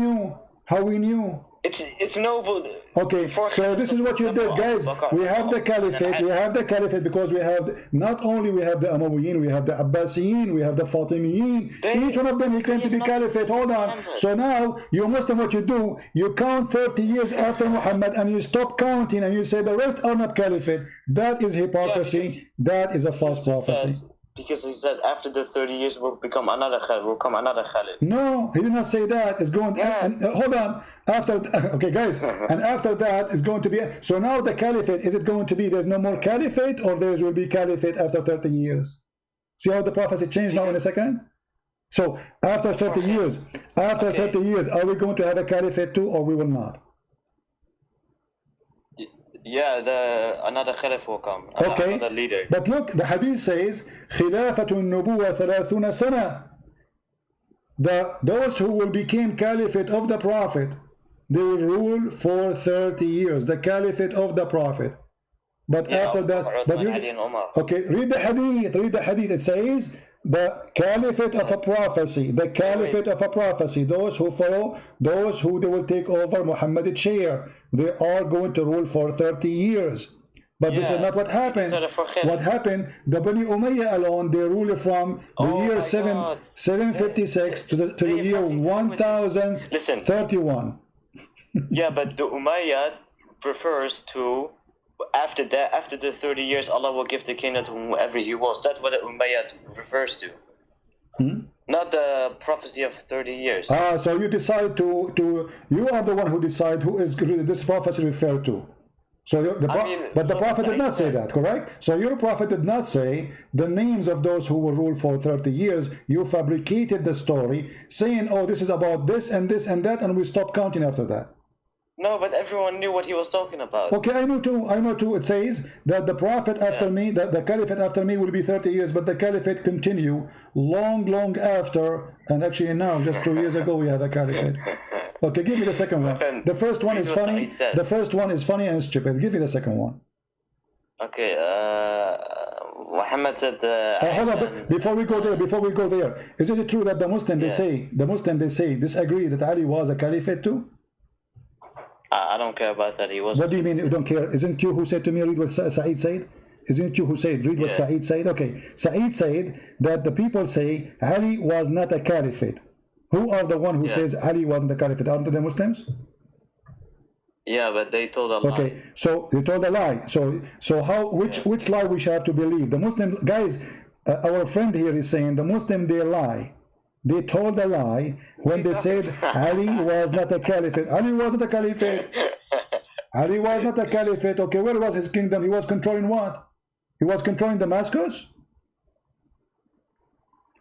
knew? It's noble. Okay, so this is what you did, guys. We have the caliphate. Because we have not only we have the Umayyin, we have the Abbasiyin, we have the Fatimiyin. Each one of them he claimed to be caliphate. Hold on. So now you Muslim, what you do, you count 30 years after Muhammad and you stop counting and you say the rest are not caliphate. That is hypocrisy. That is a false prophecy. Because he said after the 30 years will come another Khalid. No, he did not say that. It's going and hold on. Okay, guys, and after that is going to be. So now the caliphate, is it going to be there's no more caliphate, or there will be caliphate after 30 years? See how the prophecy changed now in a second? So after 30 years, are we going to have a caliphate too, or we will not? Yeah, another Khalif will come. Another leader. But look, the hadith says, خِلَافَةُ النُّبُوَّةِ 30 سَنَةً. Those who will become caliphate of the Prophet, they will rule for 30 years. The caliphate of the Prophet. But after that, okay, read the hadith. It says, the caliphate of a prophecy, those who follow, those who they will take over Muhammad's chair, they are going to rule for 30 years. But this is not what happened. What happened, the Bani Umayyah alone, they ruled from the year 756 to the year 1031. Yeah, but the Umayyad refers to after the 30 years, Allah will give the kingdom to whoever He wants. That's what the Umayyad refers to. Not the prophecy of 30 years. So you decide you are the one who decide who is this prophecy referred to. So but the prophet did not say that, correct? So your prophet did not say the names of those who will rule for 30 years. You fabricated the story, saying, oh, this is about this and this and that, and we stop counting after that. No, but everyone knew what he was talking about. Okay, I know too. It says that the prophet after me, that the caliphate after me will be 30 years, but the caliphate continue long after, and actually now, just 2 years ago, we had a caliphate. Okay, give me the second one. The first one is funny. The first one is funny and stupid. Give me the second one. Okay, Muhammad said... hold on, before we go there, is it true that the Muslim, they say, disagree that Ali was a caliphate too? I don't care about that. He was. What do you mean you don't care? Isn't you who said to me, read what Sa'id said? Isn't you who said, read what Sa'id said? Okay, Sa'id said that the people say Ali was not a caliphate. Who are the one who says Ali wasn't a caliphate? Aren't they Muslims? Yeah, but they told a lie. Okay, so they told a lie. So how? Which lie we should have to believe? The Muslim guys, our friend here is saying the Muslim, they lie. They told a lie when they said Ali was not a caliphate. Ali wasn't a caliphate. Ali was not a caliphate. Okay, where was his kingdom? He was controlling what? He was controlling Damascus?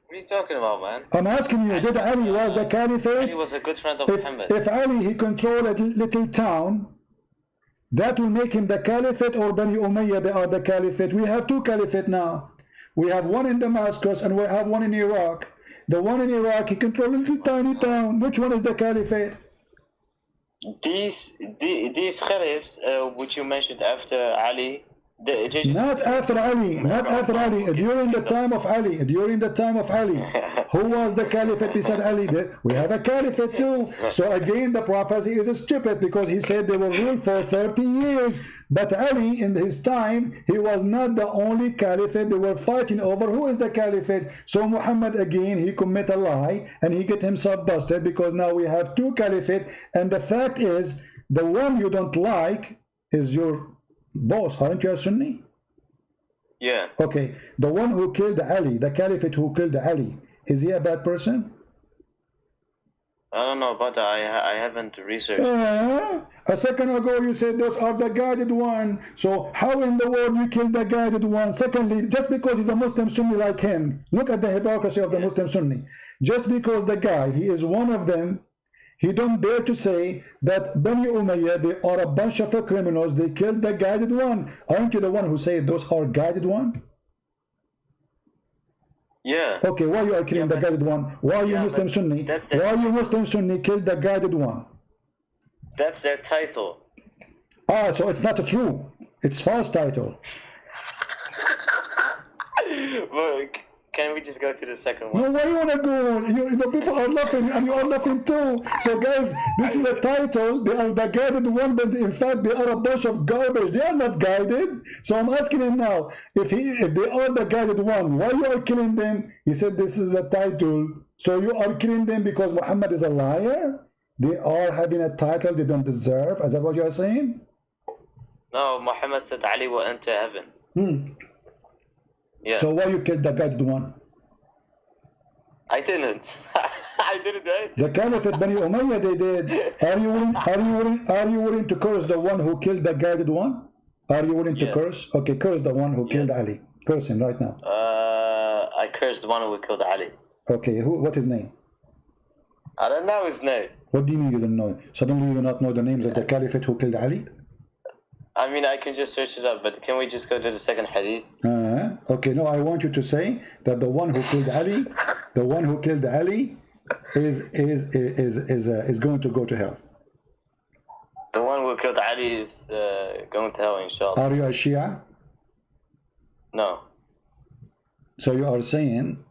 What are you talking about, man? I'm asking you, did Ali was the caliphate? Ali was a good friend of Muhammad. If Ali, he controlled a little town, that will make him the caliphate, or Bani Umayyah, they are the caliphate. We have 2 caliphate now. We have one in Damascus and we have one in Iraq. The one in Iraq, he controlled a little tiny town. Which one is the caliphate? these caliphs, which you mentioned after Ali, they just Not after Ali, not after Ali, during the time of Ali, during the time of Ali. Who was the caliphate beside Ali? We have a caliphate too. So again, the prophecy is stupid because he said they will rule for 30 years. But Ali, in his time, he was not the only caliphate they were fighting over. Who is the caliphate? So Muhammad, again, he commit a lie and he get himself busted because now we have two caliphate. And the fact is, the one you don't like is your boss. Aren't you a Sunni? Yeah. Okay, the one who killed Ali, the caliphate who killed Ali, is he a bad person? I don't know about that. I haven't researched. A second ago you said those are the guided one. So how in the world you kill the guided one? Secondly, just because he's a Muslim Sunni like him, look at the hypocrisy of the Muslim Sunni. Just because the guy, he is one of them, he don't dare to say that Bani Umayyah, they are a bunch of criminals, they killed the guided one. Aren't you the one who said those are guided one? Yeah. Okay, why you are killing the guided one? Why are you Muslim Sunni? Why are you Muslim Sunni killed the guided one? That's their title. Ah, so it's not true. It's false title. Well, can we just go to the second one? No, why you wanna go? You know, people are laughing, and you are laughing too. So, guys, this is a title. They are the guided one, but in fact, they are a bunch of garbage. They are not guided. So I'm asking him now, if they are the guided one, why you are killing them? He said this is a title. So you are killing them because Muhammad is a liar. They are having a title they don't deserve. Is that what you are saying? No, Muhammad said Ali will enter heaven. Yeah. So why you killed the guided one? I didn't. I didn't. The Caliphate Bani Umayyah, they did. Are you willing to curse the one who killed the guided one? Are you willing to curse? Okay, curse the one who killed Ali. Curse him right now. I cursed the one who killed Ali. Okay, what his name? I don't know his name. What do you mean you don't know? Suddenly you do not know the names of the Caliphate who killed Ali? I mean, I can just search it up, but can we just go to the second hadith? Okay, no, I want you to say that the one who killed Ali, the one who killed Ali is going to go to hell. The one who killed Ali is going to hell, inshallah. Are you a Shia? No. So you are saying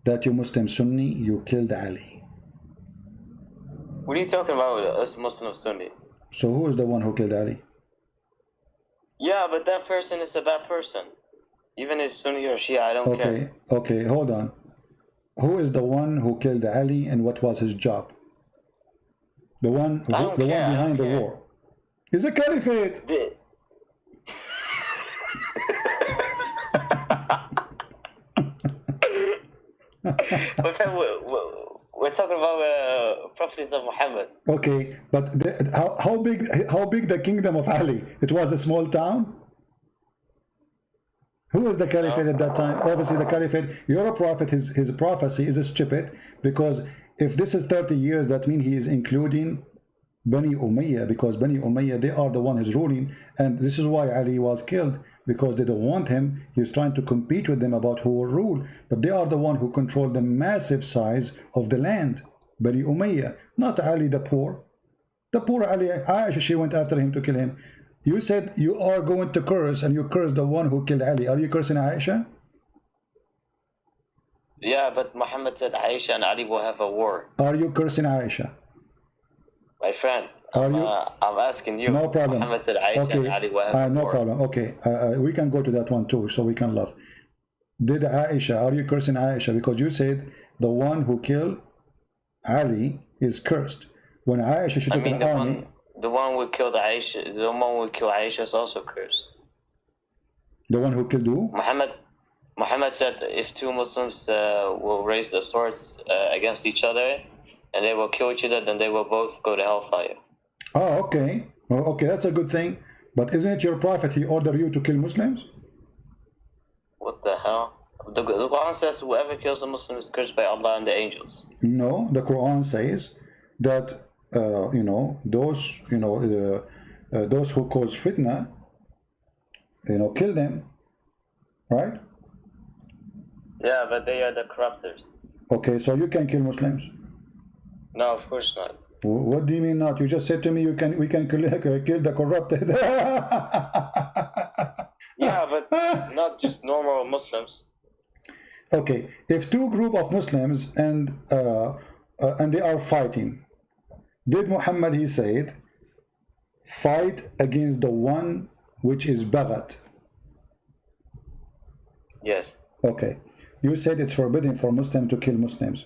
that you Muslim Sunni, you killed Ali. What are you talking about, us Muslim Sunni? So who is the one who killed Ali? Yeah, but that person is a bad person. Even if Sunni or Shia, I don't care. Okay, hold on. Who is the one who killed Ali and what was his job? The one behind the war. He's a caliphate. We're talking about prophecies of Muhammad. Okay, but how big the kingdom of Ali? It was a small town. Who was the caliphate at that time? Obviously, the caliphate. Your prophet, his prophecy is stupid because if this is 30 years, that means he is including Bani Umayyah, because Bani Umayyah, they are the one who's ruling, and this is why Ali was killed, because they don't want him. He was trying to compete with them about who will rule, but they are the one who control the massive size of the land. Bani Umayyah, not Ali the poor. The poor Ali, Aisha, she went after him to kill him. You said you are going to curse, and you curse the one who killed Ali. Are you cursing Aisha? Yeah, but Muhammad said Aisha and Ali will have a war. Are you cursing Aisha? My friend, I'm asking you. No problem. Muhammad said Aisha and Ali will have a no war. problem. Okay, we can go to that one too, so we can laugh. Did Aisha, are you cursing Aisha? Because you said the one who killed Ali is cursed. When Aisha, she took an army. The one who killed Aisha, the one who killed Aisha is also cursed. The one who killed who? Muhammad said if two Muslims will raise their swords against each other and they will kill each other, then they will both go to hellfire. Oh, okay. Well, okay, that's a good thing. But isn't it your prophet, he ordered you to kill Muslims? What the hell? The Quran says whoever kills a Muslim is cursed by Allah and the angels. No, the Quran says that those who cause fitna, kill them, right? Yeah, but they are the corruptors. Okay, so you can kill Muslims? No, of course not. What do you mean not? You just said to me we can kill the corrupted. Yeah, but not just normal Muslims. Okay, if two group of Muslims and they are fighting, did Muhammad, he said, fight against the one which is Baghat? Yes. Okay, you said it's forbidden for Muslim to kill Muslims,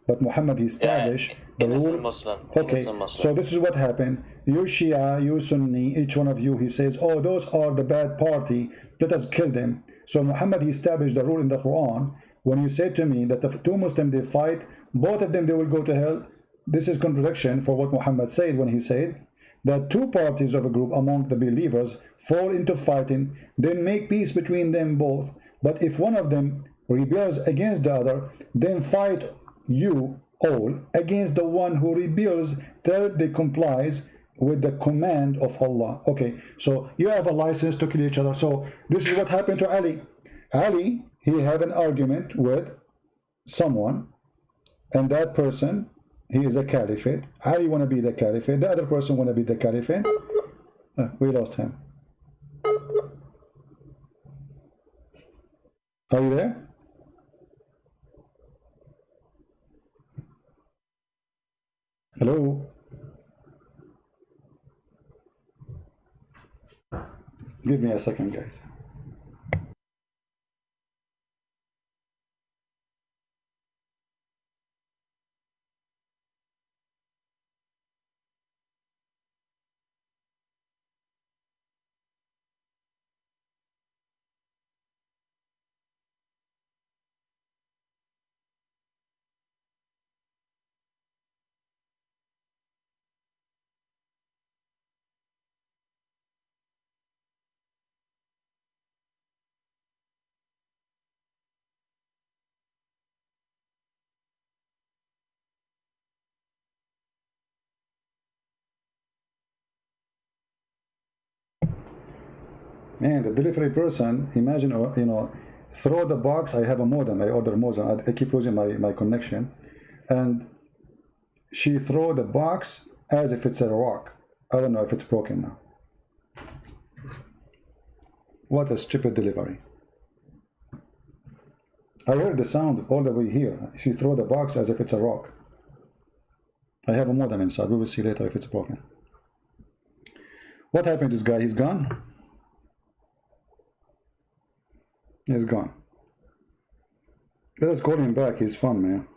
but Muhammad, he established the rule. Muslim. Okay, Muslim. so this is what happened. You Shia, you Sunni, each one of you, he says, oh, those are the bad party, let us kill them. So Muhammad, he established the rule in the Quran. When you say to me that if two Muslims, they fight, both of them, they will go to hell, this is contradiction for what Muhammad said when he said that two parties of a group among the believers fall into fighting, then make peace between them both. But if one of them rebels against the other, then fight you all against the one who rebels till they complies with the command of Allah. Okay, so you have a license to kill each other. So this is what happened to Ali. Ali, he had an argument with someone, and that person, he is a caliphate. Ali want to be the caliphate. The other person want to be the caliphate. We lost him. Are you there? Hello? Give me a second, guys. Man, the delivery person, imagine, you know, throw the box. I have a modem, I order modem, I keep losing my connection, and she throw the box as if it's a rock. I don't know if it's broken now. What a stupid delivery. I heard the sound all the way here. She throw the box as if it's a rock. I have a modem inside. We will see later if it's broken. What happened to this guy? He's gone? He's gone. Let us call him back. He's fun, man.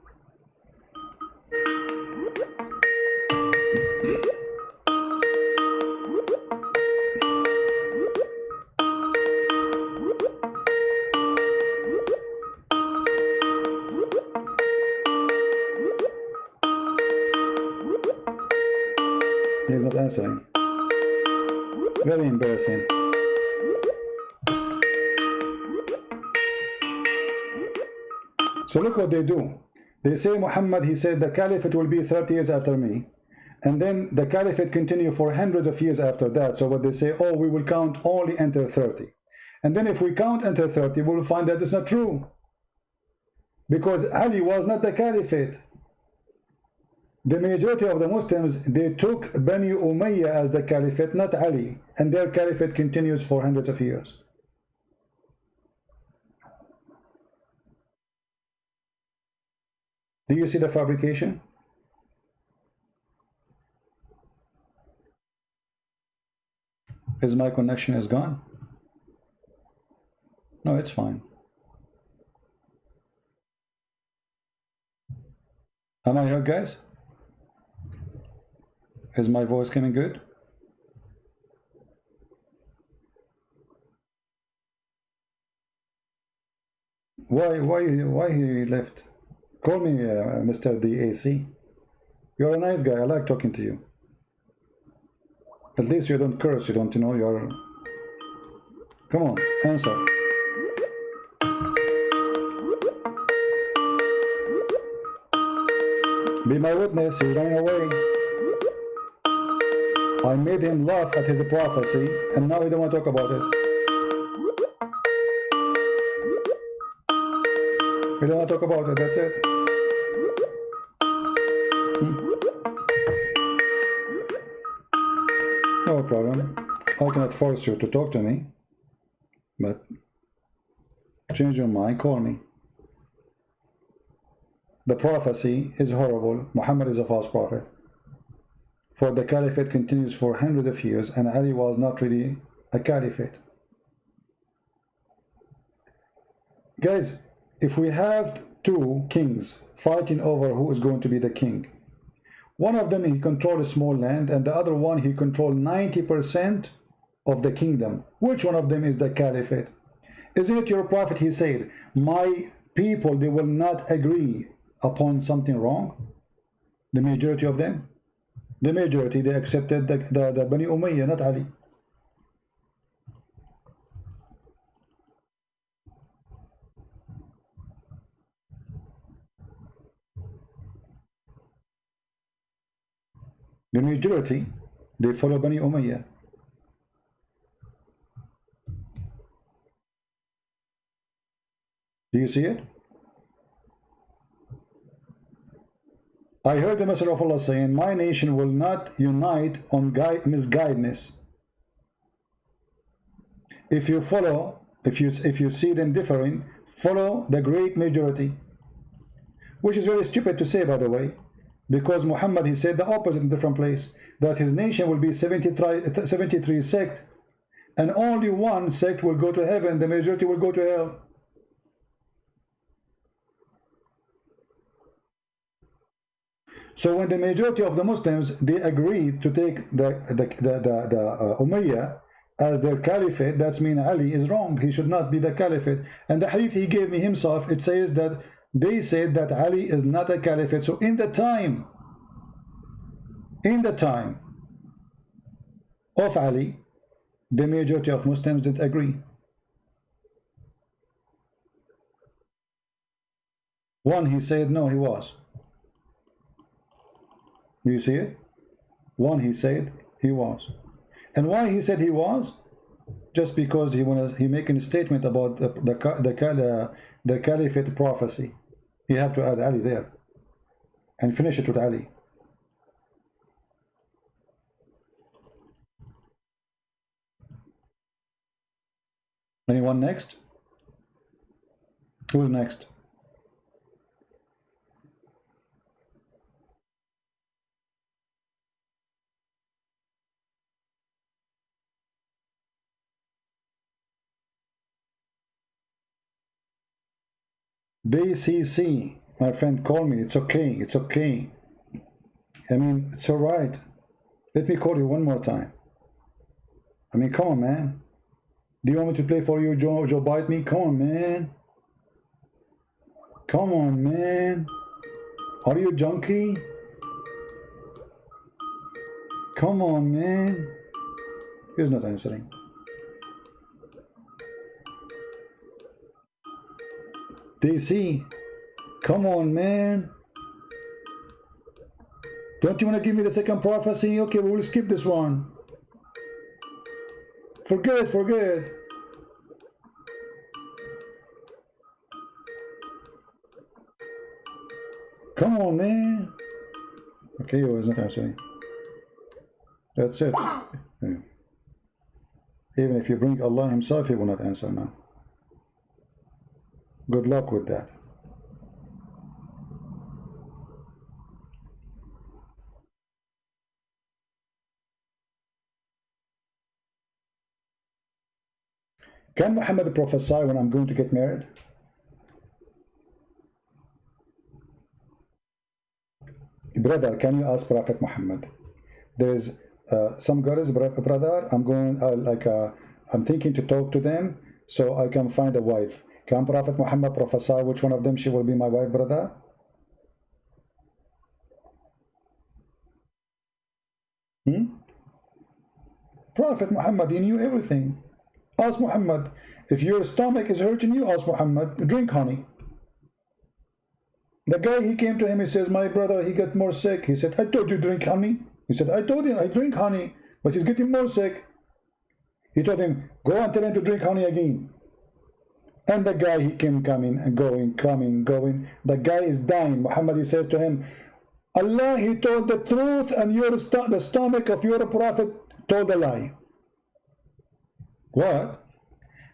He's not answering. Very embarrassing. So look what they do. They say Muhammad, he said the caliphate will be 30 years after me. And then the caliphate continue for hundreds of years after that. So what they say, oh, we will count only until 30. And then if we count until 30, we will find that it's not true. Because Ali was not the caliphate. The majority of the Muslims, they took Bani Umayyah as the caliphate, not Ali. And their caliphate continues for hundreds of years. Do you see the fabrication? Is my connection is gone? No, it's fine. Am I heard, guys? Is my voice coming good? Why he left? Call me Mr. DAC. You're a nice guy. I like talking to you. At least you don't curse. You don't, you know, you're... Come on, answer. Be my witness. He's running away. I made him laugh at his prophecy, and now he don't want to talk about it. He don't want to talk about it. That's it. no problem. I cannot force you to talk to me, but change your mind, call me. The prophecy is horrible. Muhammad is a false prophet. For the caliphate continues for hundreds of years, and Ali was not really a caliphate. Guys, if we have two kings fighting over who is going to be the king, one of them he controlled a small land, and the other one he controlled 90% of the kingdom. Which one of them is the caliphate? Isn't it your prophet? He said, my people, they will not agree upon something wrong. The majority of them, the majority, they accepted the Bani Umayyah, not Ali. The majority, they follow Bani Umayyah. Do you see it? I heard the Messenger of Allah saying, my nation will not unite on misguidedness. If you follow, if you see them differing, follow the great majority. Which is very stupid to say, by the way, because Muhammad, he said the opposite in a different place, that his nation will be 73 sect, and only one sect will go to heaven, the majority will go to hell. So when the majority of the Muslims, they agreed to take the Umayyah as their caliphate, that's mean Ali is wrong. He should not be the caliphate. And the hadith he gave me himself, it says that they said that Ali is not a caliphate. So in the time of Ali, the majority of Muslims didn't agree. One, he said no, he was. Do you see it? One, he said he was. And why he said he was? Just because he making a statement about the caliphate prophecy. You have to add Ali there and finish it with Ali. Anyone next? Who's next? BCC, my friend, call me. It's okay. It's okay. I mean, it's all right. Let me call you one more time. I mean, come on, man. Do you want me to play for you, Joe Bite Me? Come on, man. Come on, man. Are you a junkie? Come on, man. He's not answering. DC, come on, man. Don't you want to give me the second prophecy? Okay, we will skip this one. Forget. Come on, man. Okay, he was not answering. That's it. Yeah. Even if you bring Allah himself, he will not answer now. Good luck with that. Can Muhammad prophesy when I'm going to get married? Brother, can you ask Prophet Muhammad? There is some girls, brother, I'm thinking to talk to them so I can find a wife. Can Prophet Muhammad prophesy which one of them she will be my wife, brother? Prophet Muhammad, he knew everything. Ask Muhammad. If your stomach is hurting you, ask Muhammad. Drink honey. The guy, he came to him, he says, my brother, he got more sick. He said, I told you drink honey. He said, I told you I drink honey, but he's getting more sick. He told him, go and tell him to drink honey again. And the guy, he came coming and going, coming, going. The guy is dying. Muhammad, he says to him, Allah, he told the truth, and the stomach of your prophet told a lie. What?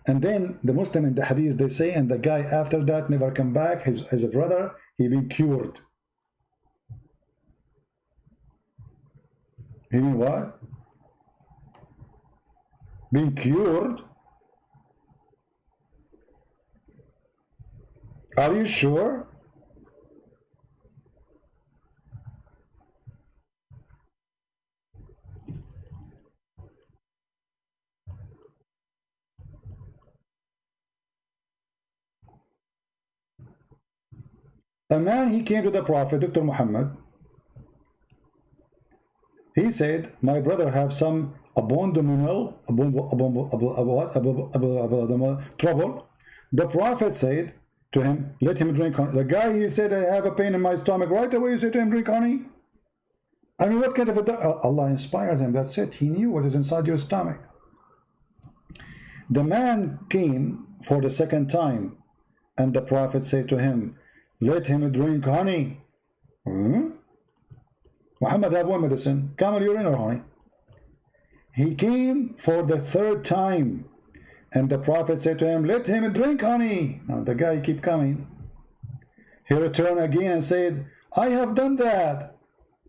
And then the Muslim in the hadith, they say, and the guy after that never come back, his brother, he been cured. He mean what? Being cured? Are you sure? A man, he came to the Prophet, Dr. Muhammad. He said, my brother have some abdominal trouble. The Prophet said to him, let him drink honey. The guy, he said, I have a pain in my stomach. Right away you say to him, drink honey? I mean, what kind of a... Allah inspired him. That's it. He knew what is inside your stomach. The man came for the second time, and the Prophet said to him, let him drink honey. Muhammad have one medicine, camel urine or honey. He came for the third time, and the Prophet said to him, let him drink honey. Now the guy keep coming. He returned again and said, I have done that.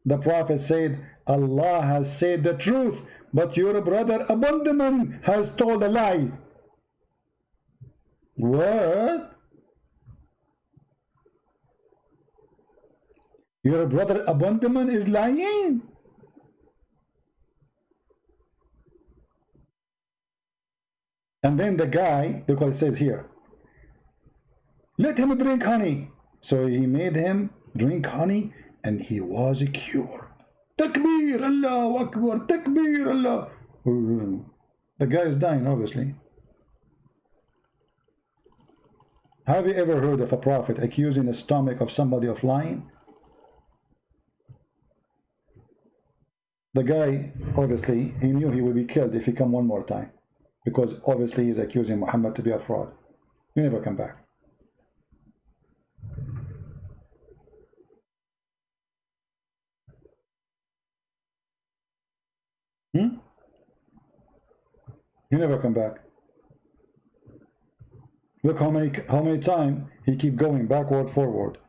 The Prophet said, Allah has said the truth, but your brother Abandonment has told a lie. What? Your brother Abandonment is lying? And then the guy, look what it says here, let him drink honey. So he made him drink honey, and he was cured. Takbir, Allahu Akbar, Takbir, Allah. The guy is dying, obviously. Have you ever heard of a prophet accusing the stomach of somebody of lying? The guy, obviously, he knew he would be killed if he come one more time, because obviously he's accusing Muhammad to be a fraud. He never come back. He never come back. Look how many times he keep going backward, forward.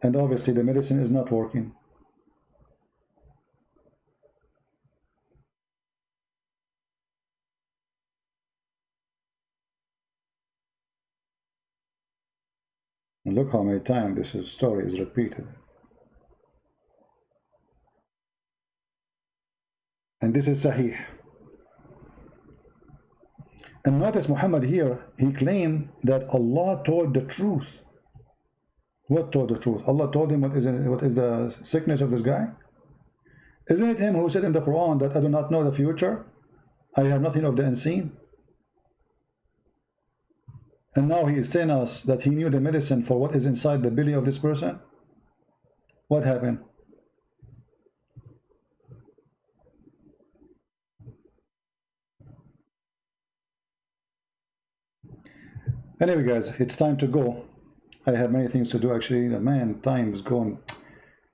And obviously the medicine is not working. And look how many times this story is repeated. And this is Sahih. And notice Muhammad here, he claimed that Allah told the truth. What told the truth? Allah told him what is the sickness of this guy? Isn't it him who said in the Quran that I do not know the future? I have nothing of the unseen. And now he is telling us that he knew the medicine for what is inside the belly of this person? What happened? Anyway, guys, it's time to go. I have many things to do, actually. Man, time is going.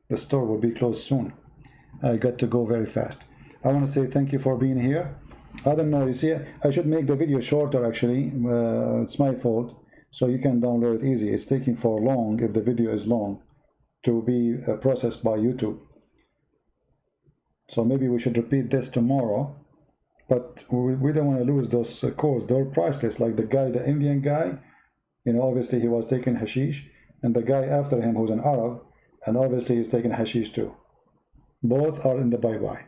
The store will be closed soon. I got to go very fast. I want to say thank you for being here. I don't know, you see, I should make the video shorter, actually. It's my fault. So you can download it easy. It's taking for long, if the video is long, to be processed by YouTube. So maybe we should repeat this tomorrow. But we don't want to lose those codes. They're priceless. Like the guy, the Indian guy, you know, obviously he was taking hashish, and the guy after him who's an Arab, and obviously he's taking hashish too. Both are in the bye-bye.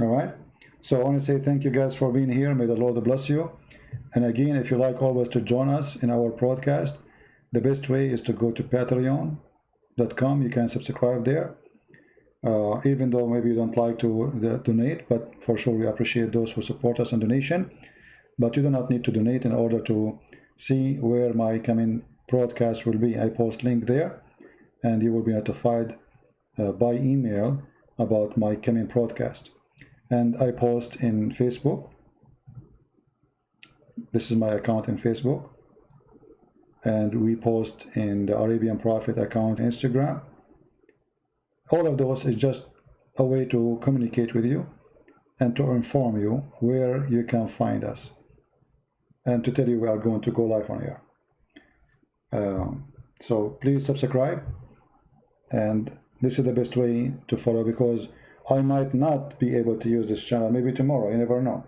All right. So I want to say thank you guys for being here. May the Lord bless you. And again, if you like always to join us in our broadcast, the best way is to go to patreon.com. You can subscribe there. Even though maybe you don't like to donate, but for sure we appreciate those who support us on donation. But you do not need to donate in order to see where my coming broadcast will be. I post link there, and you will be notified by email about my coming broadcast. And I post in Facebook. This is my account in Facebook, and we post in the Arabian Prophet account Instagram. All of those is just a way to communicate with you and to inform you where you can find us, and to tell you we are going to go live on air. So please subscribe, and this is the best way to follow, because I might not be able to use this channel, maybe tomorrow, you never know.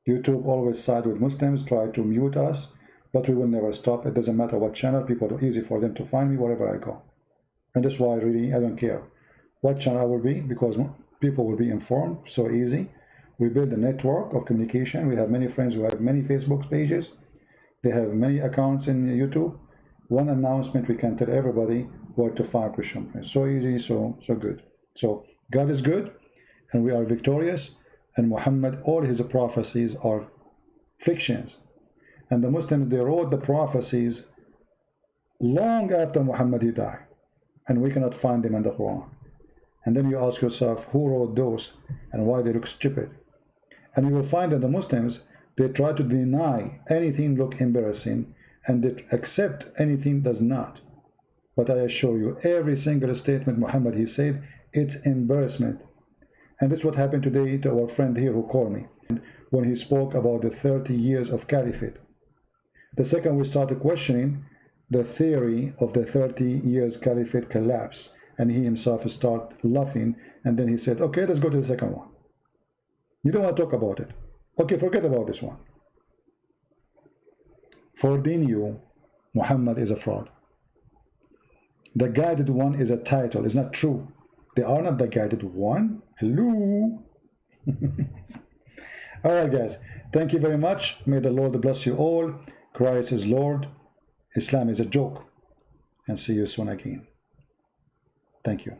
YouTube always side with Muslims, try to mute us, but we will never stop. It doesn't matter what channel, people are easy for them to find me wherever I go. And that's why really I don't care what channel I will be, because people will be informed so easy. We build a network of communication. We have many friends who have many Facebook pages. They have many accounts in YouTube. One announcement, we can tell everybody where to find Christian. It's so easy, so good. So God is good, and we are victorious. And Muhammad, all his prophecies are fictions. And the Muslims, they wrote the prophecies long after Muhammad he died, and we cannot find them in the Quran. And then you ask yourself, who wrote those and why they look stupid? And you will find that the Muslims, they try to deny anything look embarrassing, and they accept anything does not. But I assure you, every single statement Muhammad he said, it's embarrassment. And this is what happened today to our friend here who called me when he spoke about the 30 years of caliphate. The second we started questioning the theory of the 30 years caliphate collapse, and he himself started laughing, and then he said, okay, let's go to the second one. You don't want to talk about it. Okay, forget about this one. For deen you, Muhammad is a fraud. The guided one is a title, it's not true. They are not the guided one. Hello. All right, guys. Thank you very much. May the Lord bless you all. Christ is Lord. Islam is a joke. And see you soon again. Thank you.